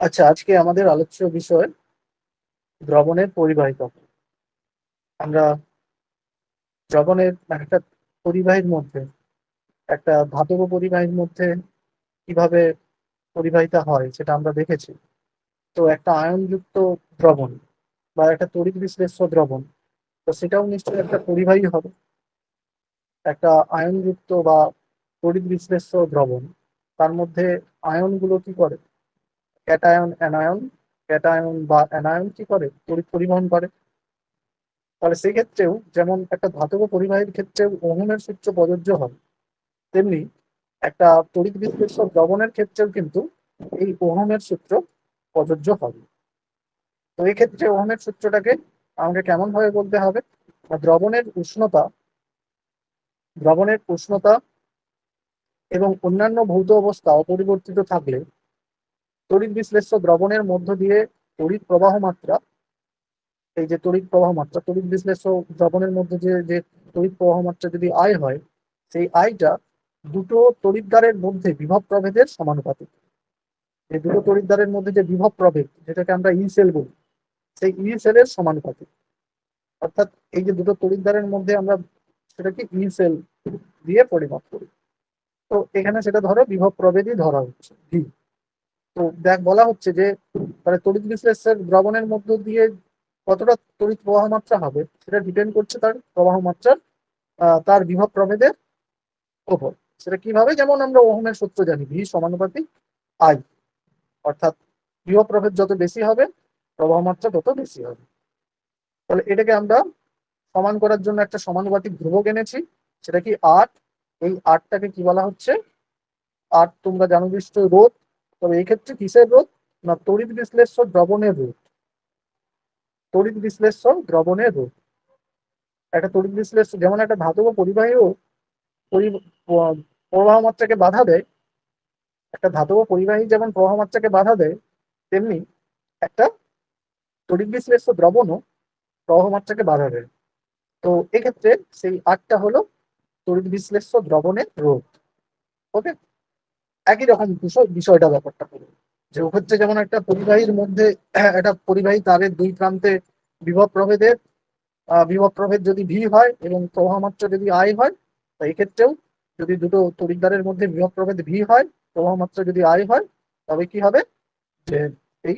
আচ্ছা, আজকে আমাদের আলোচ্য বিষয় দ্রবণের পরিবাহিতা। আমরা দ্রবণের একটা পরিবাহীর মধ্যে, একটা ধাতব পরিবাহীর মধ্যে কিভাবে পরিবাহিতা হয় সেটা আমরা দেখেছি। তো একটা আয়নযুক্ত দ্রবণ বা একটা তড়িৎ বিশ্লেষ্য দ্রবণ, তো সেটাও নিশ্চয়ই একটা পরিবাহী হবে। একটা আয়নযুক্ত বা তড়িৎ বিশ্লেষ্য দ্রবণ, তার মধ্যে আয়নগুলো কি করে? Cation, anion. ক্যাটায়ন বা অ্যানায়ন কি করে? তড়িৎ পরিবহন করে। তাহলে সেক্ষেত্রেও যেমন একটা ধাতব পরিবাহীর ক্ষেত্রেও ওহমের সূত্র প্রযোজ্য হয়, তেমনি একটা তড়িৎ বিশ্লেষ্য দ্রবণের ক্ষেত্রেও কিন্তু এই ওহমের সূত্র প্রযোজ্য হবে। তো এই ক্ষেত্রে ওহমের সূত্রটাকে আমাকে কেমন ভাবে বলতে হবে? দ্রবণের উষ্ণতা এবং অন্যান্য ভৌত অবস্থা অপরিবর্তিত থাকলে তড়িৎ বিশ্লেষ্য দ্রবণের মধ্য দিয়ে তড়িৎ প্রবাহ মাত্রা, এই যে তড়িৎ বিশ্লেষ্য দ্রবণের মধ্যে যে তড়িৎ প্রবাহ মাত্রা যদি আই হয়, সেই আইটা দুটো তড়িৎদ্বারের মধ্যে বিভব প্রভেদের সমানুপাতিক। এই দুটো তড়িৎদ্বারের মধ্যে যে বিভব প্রভেদ, যেটাকে আমরা ই সেল বলি, সেই ই সেলের সমানুপাতিক। অর্থাৎ এই যে দুটো তড়িৎদ্বারের মধ্যে আমরা সেটাকে ই সেল দিয়ে পরিমাপ করি। তো এখানে সেটা ধরো বিভব প্রভেদই ধরা হচ্ছে ভি। তো বলা হচ্ছে যে তাহলে তড়িৎ বিশ্লেষ্যের দ্রবণের মধ্য দিয়ে কতটা তড়িৎ প্রবাহ মাত্রা হবে সেটা ডিপেন্ড করছে তার প্রবাহ মাত্রার, তার বিভব প্রভেদের ওপর। সেটা কিভাবে? যেমন আমরা ওহমের সূত্র জানি, ভি সমানুপাতিক আই। অর্থাৎ বিভব প্রভেদ যত বেশি হবে, প্রবাহ মাত্রা তত বেশি হবে। তাহলে এটাকে আমরা সমান করার জন্য একটা সমানুপাতিক ধ্রুবক এনেছি, সেটা কি আর। এই আরটাকে কি বলা হচ্ছে? আর তোমরা জানো নিশ্চয় রোধ। তবে এই ক্ষেত্রে কিসের রোধ? না, তড়িৎ বিশ্লেষ্য দ্রবণের রোধ। তড়িৎ বিশ্লেষ্য দ্রবণের রোধ। একটা তড়িৎ বিশ্লেষ্য যেমন একটা ধাতব পরিবাহীও প্রবাহ মাত্রাকে বাধা দেয়, একটা ধাতব পরিবাহী যেমন প্রবাহ মাত্রাকে বাধা দেয়, তেমনি একটা তড়িৎ বিশ্লেষ্য দ্রবণও প্রবাহ মাত্রাকে বাধা দেয়। তো এক্ষেত্রে সেই আটটা হলো তড়িৎ বিশ্লেষ্য দ্রবণের রোধ। ওকে, একই রকম বিষয়টা ব্যাপারটা করবে যে হচ্ছে যেমন একটা পরিবাহীর মধ্যে একটা পরিবাহী তারের দুই প্রান্তে বিভব প্রভেদের বিভব প্রভেদ যদি ভি হয় এবং প্রবাহ মাত্রা যদি আই হয়, তো এই ক্ষেত্রেও যদি দুটো তড়িৎদ্বারের মধ্যে বিভব প্রভেদ ভি হয়, প্রবাহ মাত্রা যদি আই হয়, তবে কি হবে? যে এই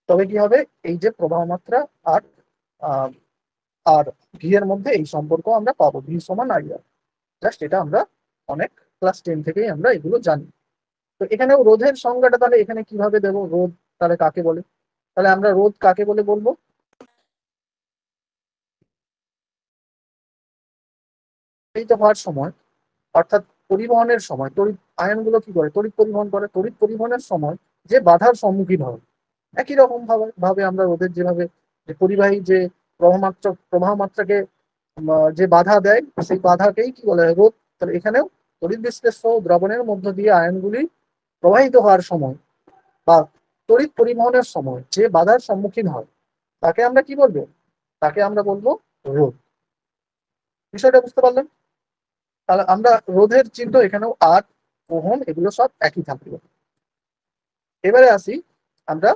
তবে কি হবে, এই যে প্রবাহ মাত্রা আর আহ, আর ভি এর মধ্যে এই সম্পর্ক আমরা পাবো, ভি সমান আই আর। জাস্ট এটা আমরা অনেক ক্লাস 10 থেকেই আমরা এগুলো জানি। তো এখানেও রোধের সংজ্ঞাটা তাহলে এখানে কিভাবে দেবো? রোধ তাহলে কাকে বলে? তাহলে আমরা রোধ কাকে বলে বলবো? প্রবাহিত হওয়ার সময়, অর্থাৎ পরিবহনের সময় তড়িৎ আয়নগুলো কি করে? তড়িৎ পরিবহন করে। তড়িৎ পরিবহনের সময় যে বাধার সম্মুখীন হয়, একই রকম ভাবে আমরা রোধের যেভাবে যে পরিবাহী যে প্রবাহ মাত্রাকে যে বাধা দেয়, সেই বাধাকেই কি বলে? রোধ। তাহলে এখানেও তড়িৎ বিশ্লেষ্য দ্রবণের মধ্য দিয়ে আয়নগুলি প্রবাহিত হওয়ার সময় বা তড়িৎ পরিবহনের সময় যে বাধার সম্মুখীন হয়, তাকে আমরা কি বলবো? তাকে আমরা বলবো রোধ। বিষয়টা বুঝতে পারলেন? তাহলে আমরা রোধের চিহ্ন এখানেও আর, ওহম, এগুলো সব একই থাকবে। এবারে আসি আমরা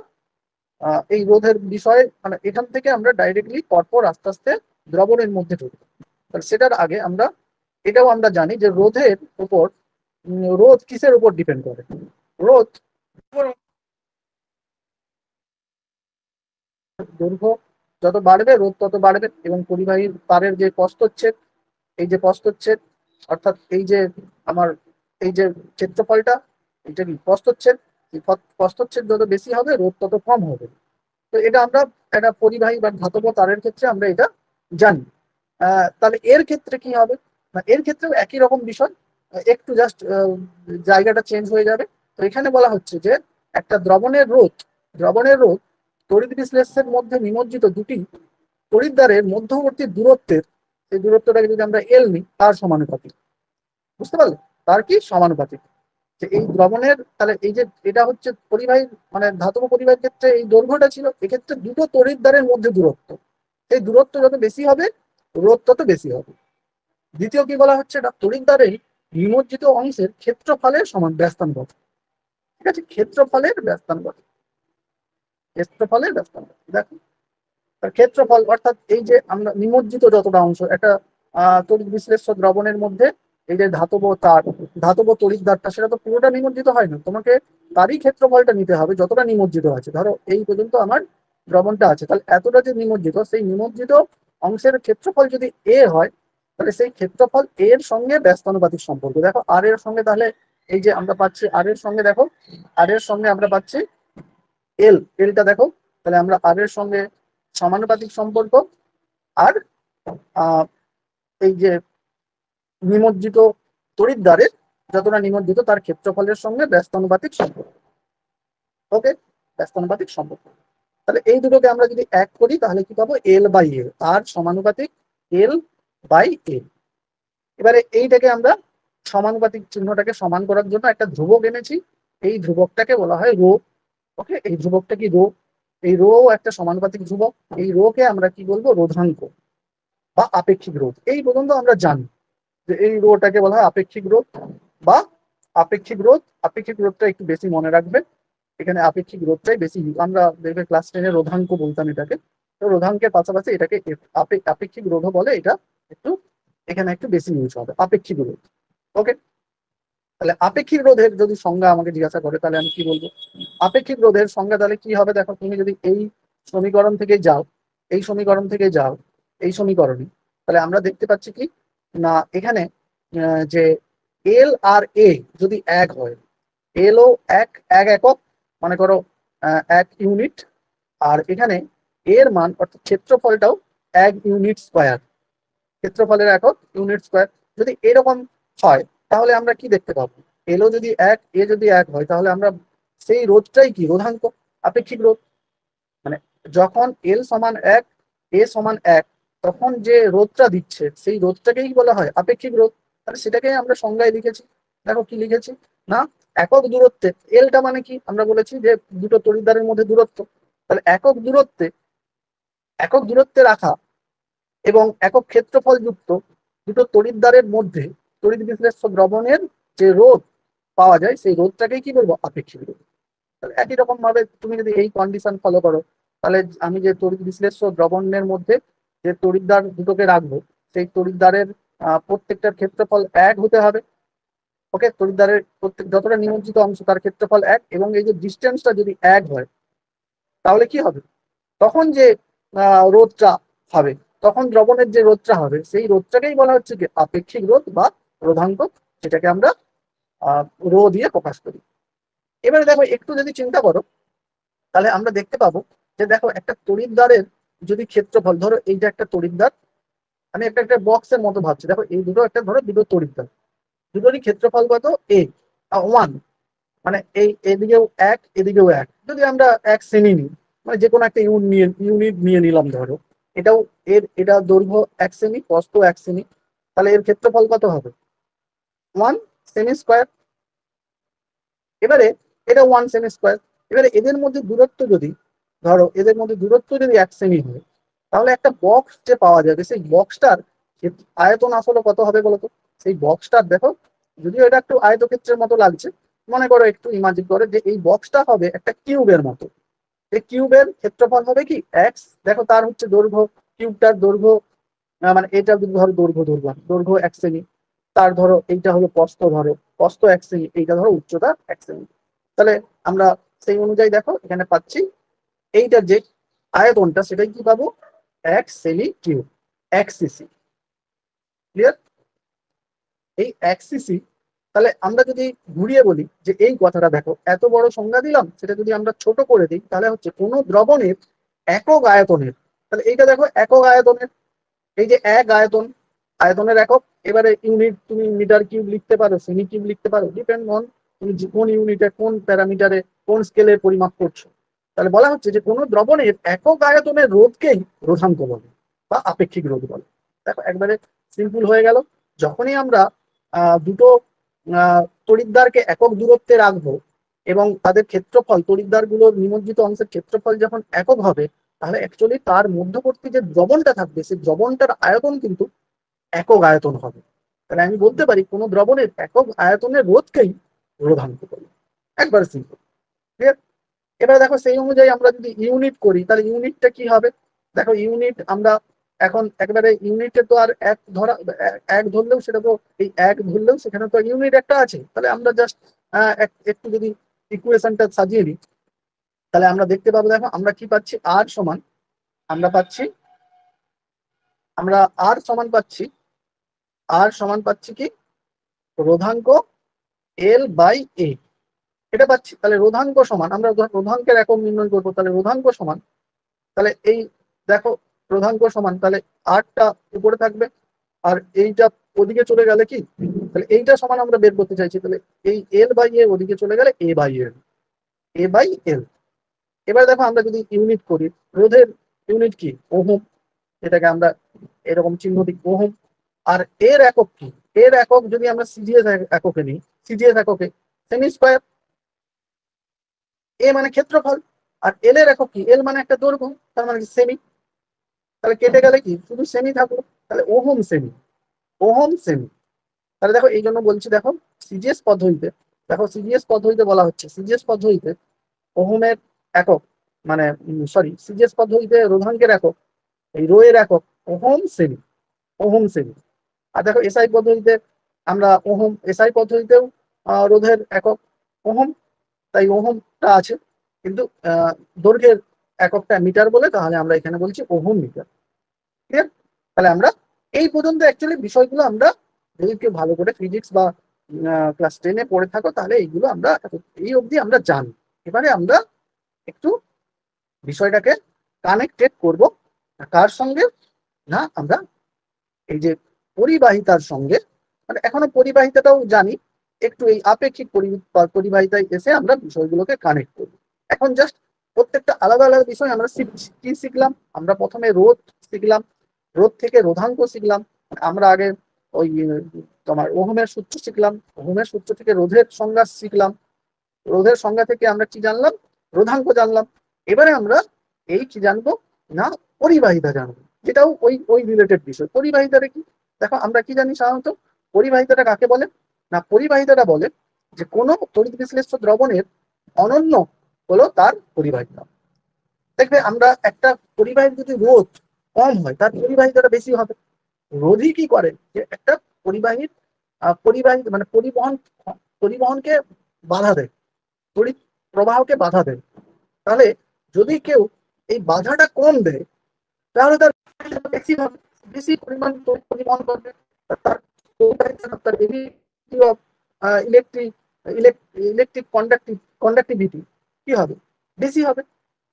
এই রোধের বিষয়ে, মানে এখান থেকে আমরা ডাইরেক্টলি পরপর আস্তে আস্তে দ্রবণের মধ্যে ঢুকবো। তাহলে সেটার আগে আমরা এটাও আমরা জানি যে রোধের উপর, রোধ কিসের উপর ডিপেন্ড করে? রোধ দৈর্ঘ্য যত বাড়বে রোধ তত বাড়বে, এবং পরিবাহী তারের যে প্রস্থচ্ছেদ, এই যে প্রস্থচ্ছেদ, অর্থাৎ এই যে আমার এই যে ক্ষেত্রফলটা, এটা কি প্রস্থচ্ছেদ? প্রস্থচ্ছেদ যত বেশি হবে রোধ তত কম হবে। তো এটা আমরা একটা পরিবাহী বা ধাতব তারের ক্ষেত্রে আমরা এটা জানি। তাহলে এর ক্ষেত্রে কি হবে? না, এর ক্ষেত্রেও একই রকম বিষয়, একটু জাস্ট জায়গাটা চেঞ্জ হয়ে যাবে। তো এখানে বলা হচ্ছে যে একটা দ্রবণের রোধ তড়িৎ বিশ্লেষ্যের মধ্যে নিমজ্জিত দুটি তড়িৎদ্বারের মধ্যবর্তী দূরত্বের, এই দূরত্বটাকে যদি আমরা এল নিই, তার সমানুপাতিক। বুঝতে পারলে? তার কি সমানুপাতিক? যে এই দ্রবণের, তাহলে এই যে এটা হচ্ছে পরিবাহী, মানে ধাতব পরিবাহীর ক্ষেত্রে এই দৈর্ঘ্যটা ছিল, এক্ষেত্রে দুটো তড়িৎদ্বারের মধ্যে দূরত্ব, এই দূরত্ব যত বেশি হবে রোধ তত বেশি হবে। দ্বিতীয় কি বলা হচ্ছে? এটা তড়িৎদ্বারের নিমজ্জিত অংশের ক্ষেত্রফলের সমান ব্যস্তানুপাত। ঠিক আছে, ক্ষেত্রফলের ব্যস্তানুপাতিক, ক্ষেত্রফলের ব্যস্তানুপাতিক। দেখো তার ক্ষেত্রফল অর্থাৎ এই যে আমরা নিমজ্জিত যতটা অংশ একটা তড়িৎ বিশ্লেষ্য দ্রবণের মধ্যে, এই যে ধাতব তার, ধাতব তড়িৎদ্বারটা, সেটা তো পুরোটা নিমজ্জিত হয় না, তোমাকে তারই ক্ষেত্রফলটা নিতে হবে যতটা নিমজ্জিত আছে। ধরো এই পর্যন্ত আমার দ্রবণটা আছে, তাহলে এতটা যে নিমজ্জিত, সেই নিমজ্জিত অংশের ক্ষেত্রফল যদি এ হয়, তাহলে সেই ক্ষেত্রফল এর সঙ্গে ব্যস্তানুপাতিক সম্পর্ক। দেখো আর এর সঙ্গে, তাহলে এই যে আমরা পাচ্ছি আর এর সঙ্গে, দেখো আর এর সঙ্গে আমরা পাচ্ছি এলটা দেখো, তাহলে আমরা আর এর সঙ্গে সমানুপাতিক সম্পর্ক, আর এই যে নিমজ্জিত তড়িৎদ্বারের যতটা নিমজ্জিত তার ক্ষেত্রফলের সঙ্গে ব্যস্তানুপাতিক সম্পর্ক। ওকে, ব্যস্তানুপাতিক সম্পর্ক। তাহলে এই দুটোকে আমরা যদি এক করি তাহলে কি পাবো, এল বাই এল, আর সমানুপাতিক এল বাই এল। এবারে এইটাকে আমরা সমানুপাতিক চিহ্নটাকে সমান করার জন্য একটা ধ্রুবক এনেছি, এই ধ্রুবকটাকে বলা হয় রো। ওকে, এই ধ্রুবকটা কি রো, এই রো একটা সমানুপাতিক ধ্রুবক, এই রো কে আমরা কি বলবো, রোধাঙ্ক বা আপেক্ষিক রোধ। এই পর্যন্ত আমরা জানি যে এই রোটাকে বলা হয় আপেক্ষিক রোধ বা আপেক্ষিক রোধ। আপেক্ষিক রোধটা একটু বেশি মনে রাখবে, এখানে আপেক্ষিক রোধটাই বেশি, আমরা দেখবে ক্লাস 10-এ রোধাঙ্ক বলতাম এটাকে, তো রোধাঙ্কের পাশাপাশি এটাকে আপেক্ষিক রোধও বলে, এটা একটু এখানে একটু বেশি ইউজ হবে, আপেক্ষিক রোধ। ওকে, তাহলে আপেক্ষিক রোধের যদি সংজ্ঞা আমাকে জিজ্ঞাসা করে তাহলে আমি কি বলবো, আপেক্ষিক রোধের সংজ্ঞা তাহলে কি হবে, দেখো তুমি যদি এই সমীকরণ থেকে যাও, এই সমীকরণ থেকে যাও এই সমীকরণে, তাহলে আমরা দেখতে পাচ্ছি কি না এখানে যে এল আর এ যদি এক হয়, এল ও এক এক একক, মনে করো 1 ইউনিট, আর এখানে এর মান অর্থাৎ ক্ষেত্রফলটাও 1 ইউনিট স্কোয়ার, ক্ষেত্রফলের একক ইউনিট স্কোয়ার। যদি এরকম হয় তাহলে আমরা কি দেখতে পাবো, এলও যদি এক এ যদি এক হয়, তাহলে আমরা সেই রোধটাই কি, রোধাঙ্ক, আপেক্ষিক রোধ। মানে যখন এল সমান এক এ সমান এক, তখন যে রোধটা দিচ্ছে সেই রোধটাকেই বলা হয় আপেক্ষিক রোধ। তাহলে সেটাকেই আমরা সংজ্ঞায় লিখেছি। দেখো কি লিখেছি না, একক দূরত্বে, এলটা মানে কি আমরা বলেছি যে দুটো তড়িৎদ্বারের মধ্যে দূরত্ব, তাহলে একক দূরত্বে রাখা এবং একক ক্ষেত্রফল যুক্ত দুটো তড়িৎদ্বারের মধ্যে তড়িৎ বিশ্লেষ্য দ্রবণের যে রোধ পাওয়া যায়, সেই রোধটাকেই কি বলবো, আপেক্ষিক রোধ। তাহলে একই রকম ভাবে তুমি যদি এই কন্ডিশন ফলো করো, তাহলে আমি যে তড়িৎ বিশ্লেষ্য দ্রবণের মধ্যে যে তড়িৎদ্বার দুটোকে রাখবো, সেই তড়িৎদ্বারের প্রত্যেকটার ক্ষেত্রফল এক হতে হবে। ওকে, তড়িৎদ্বারের প্রত্যেক যতটা নিমজ্জিত অংশ তার ক্ষেত্রফল এক, এবং এই যে ডিস্টেন্সটা যদি এক হয়, তাহলে কি হবে, তখন যে রোধটা হবে, তখন দ্রবণের যে রোধটা হবে সেই রোধটাকেই বলা হচ্ছে কি আপেক্ষিক রোধ বা রোধাঙ্ক, যেটাকে আমরা রো দিয়ে প্রকাশ করি। এবারে দেখো একটু যদি চিন্তা করো, তাহলে আমরা দেখতে পাবো যে দেখো একটা তড়িৎদ্বারের যদি ক্ষেত্রফল, ধরো এইটা একটা তড়িৎদ্বার, আমি একটা একটা বক্সের মতো ভাবছি, দেখো এই দুটো একটা ধরো দুটো তড়িৎদ্বার, দুটোরই ক্ষেত্রফল কত, এ 1, মানে এই এদিকেও এক এদিকেও এক, যদি আমরা 1 সেমি নিই, মানে যে কোনো একটা ইউনিট নিয়ে নিলাম, ধরো এটাও এটা দৈর্ঘ্য 1 সেমি, প্রস্থ 1 সেমি, তাহলে এর ক্ষেত্রফল কত হবে, 1 সেমি স্কোয়ার। এবারে এটা 1 সেমি স্কোয়ার। এবারে এদের মধ্যে দূরত্ব যদি, ধরো এদের মধ্যে দূরত্ব যদি 1 সেমি হয়, তাহলে একটা বক্স যে পাওয়া যাবে, সেই বক্সটার আয়তন আসলে কত হবে বলতো, সেই বক্সটার দেখো, যদিও এটা একটু আয়তক্ষেত্রের মতো লাগছে, মনে করো একটু ইমাজিন করে যে এই বক্সটা হবে একটা কিউবের মতো, এই কিউবের ক্ষেত্রফল হবে কি এক্স, দেখো তার হচ্ছে দৈর্ঘ্য, কিউবটার দৈর্ঘ্য মানে এটা যদি ধরো দৈর্ঘ্য ধরলাম, দৈর্ঘ্য 1 সেমি, তার ধরো এইটা হলো প্রস্থ, ধরো প্রস্থ 1 সেমি, এইটা ধরো উচ্চতা 1 সেমি। তাহলে আমরা সেই অনুযায়ী দেখো এখানে পাচ্ছি এইটার যে আয়তনটা সেটাই কি পাবো, 1 সেমি কিউব, 1 সিসি। ক্লিয়ার, এই 1 সিসি। তাহলে আমরা যদি ঘুরিয়ে বলি যে এই কথাটা দেখো, এত বড় সংজ্ঞা দিলাম, সেটা যদি আমরা ছোট করে দিই তাহলে হচ্ছে কোনো দ্রবণের একক আয়তনের, তাহলে এইটা দেখো একক আয়তনের, এই যে এক আয়তন, আয়তনের একক। এবারে ইউনিট তুমি মিটার কিউব লিখতে পারো, সেমি কিউব লিখতে পারো, ডিপেন্ড অন তুমি কোন ইউনিটে কোন প্যারামিটারে কোন স্কেলে পরিমাপ করছো। তাহলে বলা হচ্ছে যে কোনো দ্রবণের একক আয়তনের রোধকেই রোধাঙ্ক বলে বা আপেক্ষিক রোধ বলে। দেখো একবারে সিম্পল হয়ে গেল। যখনই আমরা দুটো তড়িৎদ্বারকে একক দূরত্বে রাখবো এবং তাদের ক্ষেত্রফল, তড়িৎদ্বারগুলোর নিমজ্জিত অংশের ক্ষেত্রফল যখন একক হবে, তাহলে অ্যাকচুয়ালি তার মধ্যবর্তী যে দ্রবণটা থাকবে সেই দ্রবণটার আয়তন কিন্তু একক আয়তন হবে। তাহলে আমি বলতে পারি কোনো দ্রবণের একক আয়তনের রোধকেই রোধাঙ্ক বলে। একবারে সিম্পল। ঠিক আছে, এবার দেখো সেই অনুযায়ী আমরা যদি ইউনিট করি তাহলে ইউনিটটা কি হবে। দেখো ইউনিট আমরা এখন একবারে ইউনিটে তো আর এক ধরা, এক ধরলেও সেটা তো, এই এক ধরলেও সেখানে তো ইউনিট একটা আছে। তাহলে আমরা জাস্ট একটু যদি ইকুয়েশনটা সাজিয়ে নিই তাহলে আমরা দেখতে পাবো, দেখো আমরা কি পাচ্ছি, আর সমান আমরা পাচ্ছি, আমরা আর সমান পাচ্ছি, আর সমান পাচ্ছি কি, রোধাঙ্ক এল বাই এ, এটা পাচ্ছি। তাহলে রোধাঙ্ক সমান, আমরা রোধাঙ্কের একক নির্ণয় করবো, তাহলে রোধাঙ্ক সমান, তাহলে এই দেখো রোধাঙ্ক সমান, তাহলে আরটা উপরে থাকবে আর এইটা ওদিকে চলে গেলে কি, তাহলে এইটা সমান আমরা বের করতে চাইছি, তাহলে এই এল বাই এ ওদিকে চলে গেলে এ বাই এল, এ বাই এল। এবার দেখো আমরা যদি ইউনিট করি, রোধের ইউনিট কি, ওহম, এটাকে আমরা এরকম চিহ্ন দিই ওহম। আর এর একক কি, এর একক যদি আমরা সিজিএস এককে নিই, সিজিএস এককে সেমি স্কোয়ার, এ মানে ক্ষেত্রফল, আর এল এর একক কি, এল মানে একটা দৈর্ঘ্য, তার মানে কি সেমি। তাহলে কেটে গেলে কি শুধু সেমি থাকলো, তাহলে ওহম সেমি, ওহম সেমি। তাহলে দেখো এই জন্য বলছি, দেখো সিজিএস পদ্ধতিতে, দেখো সিজিএস পদ্ধতিতে বলা হচ্ছে, সিজিএস পদ্ধতিতে ওহমের একক মানে সরি সিজিএস পদ্ধতিতে রোধাঙ্কের একক, এই রো এর একক ওহম সেমি, ওহম সেমি। আর দেখো এসআই পদ্ধতিতে আমরা ওহম, এসআই পদ্ধতিতেও রোধের একক ওহম, তাই ওহমটা আছে, কিন্তু দৈর্ঘ্যের এককটা মিটার বলে, তাহলে আমরা এখানে বলছি ওহম মিটার। ঠিক আছে, তাহলে আমরা এই পর্যন্ত অ্যাকচুয়ালি বিষয়গুলো আমরা, যদি কেউ ভালো করে ফিজিক্স বা ক্লাস 10-এ পড়ে থাকো তাহলে এইগুলো আমরা এই অবধি আমরা জানি। এবারে আমরা একটু বিষয়টাকে কানেক্টেড করব কার সঙ্গে, না আমরা এই যে পরিবাহিতার সঙ্গে, মানে এখনো পরিবাহিতাটাও জানি, একটু এই আপেক্ষিক পরিবাহিতায় এসে আমরা বিষয়গুলোকে কানেক্ট করি। এখন জাস্ট প্রত্যেকটা আলাদা আলাদা বিষয় আমরা কি শিখলাম, আমরা প্রথমে রোধ শিখলাম, রোধ থেকে রোধাঙ্ক শিখলাম, আমরা আগে ওই তোমার ওহমের সূত্র শিখলাম, ওহমের সূত্র থেকে রোধের সংজ্ঞা শিখলাম, রোধের সংজ্ঞা থেকে আমরা কি জানলাম, রোধাঙ্ক জানলাম। এবারে আমরা এই কি জানবো, না পরিবাহিতা জানবো, যেটাও ওই ওই রিলেটেড বিষয়। পরিবাহিতাটা কি, দেখো আমরা কি জানি সাধারণত, পরিবাহিতাটা কাকে বলে, না পরিবাহিতাটা বলে যে কোনো তড়িৎ বিশ্লেষ্য দ্রবণের অনন্য হলো তার পরিবাহিতা। দেখবে আমরা একটা পরিবাহীর যদি রোধ কম হয় তার পরিবাহিতাটা বেশি হবে। রোধই কি করে, যে একটা পরিবাহীর পরিবাহী মানে পরিবহনকে বাধা দেয়, তড়িৎ প্রবাহকে বাধা দেয়। তাহলে যদি কেউ এই বাধাটা কম দেয় তাহলে তার বেশি হবে, বেশি পরিমাণ তড়িৎ পরিবহন করবে, তার তার ইলেকট্রিক ইলেকট্রিক কন্ডাক্টিভিটি কি হবে, বেশি হবে।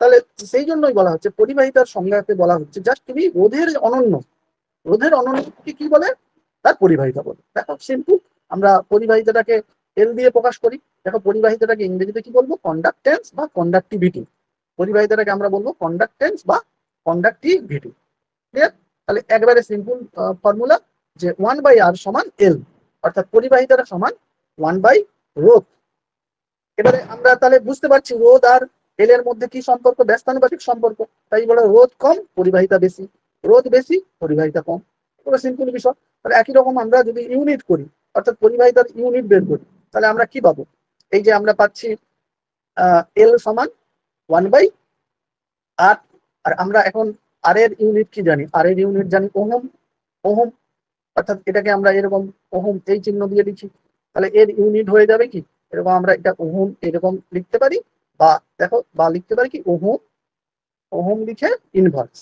তাহলে সেই জন্যই বলা হচ্ছে, পরিবাহিতার সংজ্ঞাতে বলা হচ্ছে জাস্ট তুমি রোধের অনন্য, রোধের অনন্যকে কি বলে, তার পরিবাহিতা বলে। দেখো সিম্পল, আমরা পরিবাহিতাটাকে এল দিয়ে প্রকাশ করি। দেখো পরিবাহিতাটাকে ইংরেজিতে কি বলবো, কন্ডাক্টেন্স বা কন্ডাক্টিভিটি। পরিবাহিতাটাকে আমরা বলবো কন্ডাক্টেন্স বা কন্ডাক্টিভিটি। ঠিক আছে, তাহলে একবারে সিম্পল ফর্মুলা, যে 1/r সমান এল, অর্থাৎ পরিবাহিতাটা সমান 1/রোধ। এবারে আমরা তাহলে বুঝতে পারছি রোধ আর এল এর মধ্যে কি সম্পর্ক, ব্যস্তানুপাতিক সম্পর্ক। তাই বলে রোধ কম পরিবাহিতা বেশি, রোধ বেশি পরিবাহিতা কম, পুরো সিম্পল বিষয়। তাহলে একই রকম আমরা যদি ইউনিট করি, অর্থাৎ পরিবাহিতার ইউনিট বের করি, তাহলে আমরা কি পাবো, এই যে আমরা পাচ্ছি এল সমান 1/r। আর আমরা এখন আর এর ইউনিট কি জানি, আর এর ইউনিট জানি ওহম, ওহম, অর্থাৎ এটাকে আমরা এরকম ওহম এই চিহ্ন দিয়ে লিখি, তাহলে এর ইউনিট হয়ে যাবে কি, এরকম আমরা এটা ওহম এরকম লিখতে পারি, বা দেখো বা লিখতে পারি কি ওহম, ওহম লিখে ইনভার্স।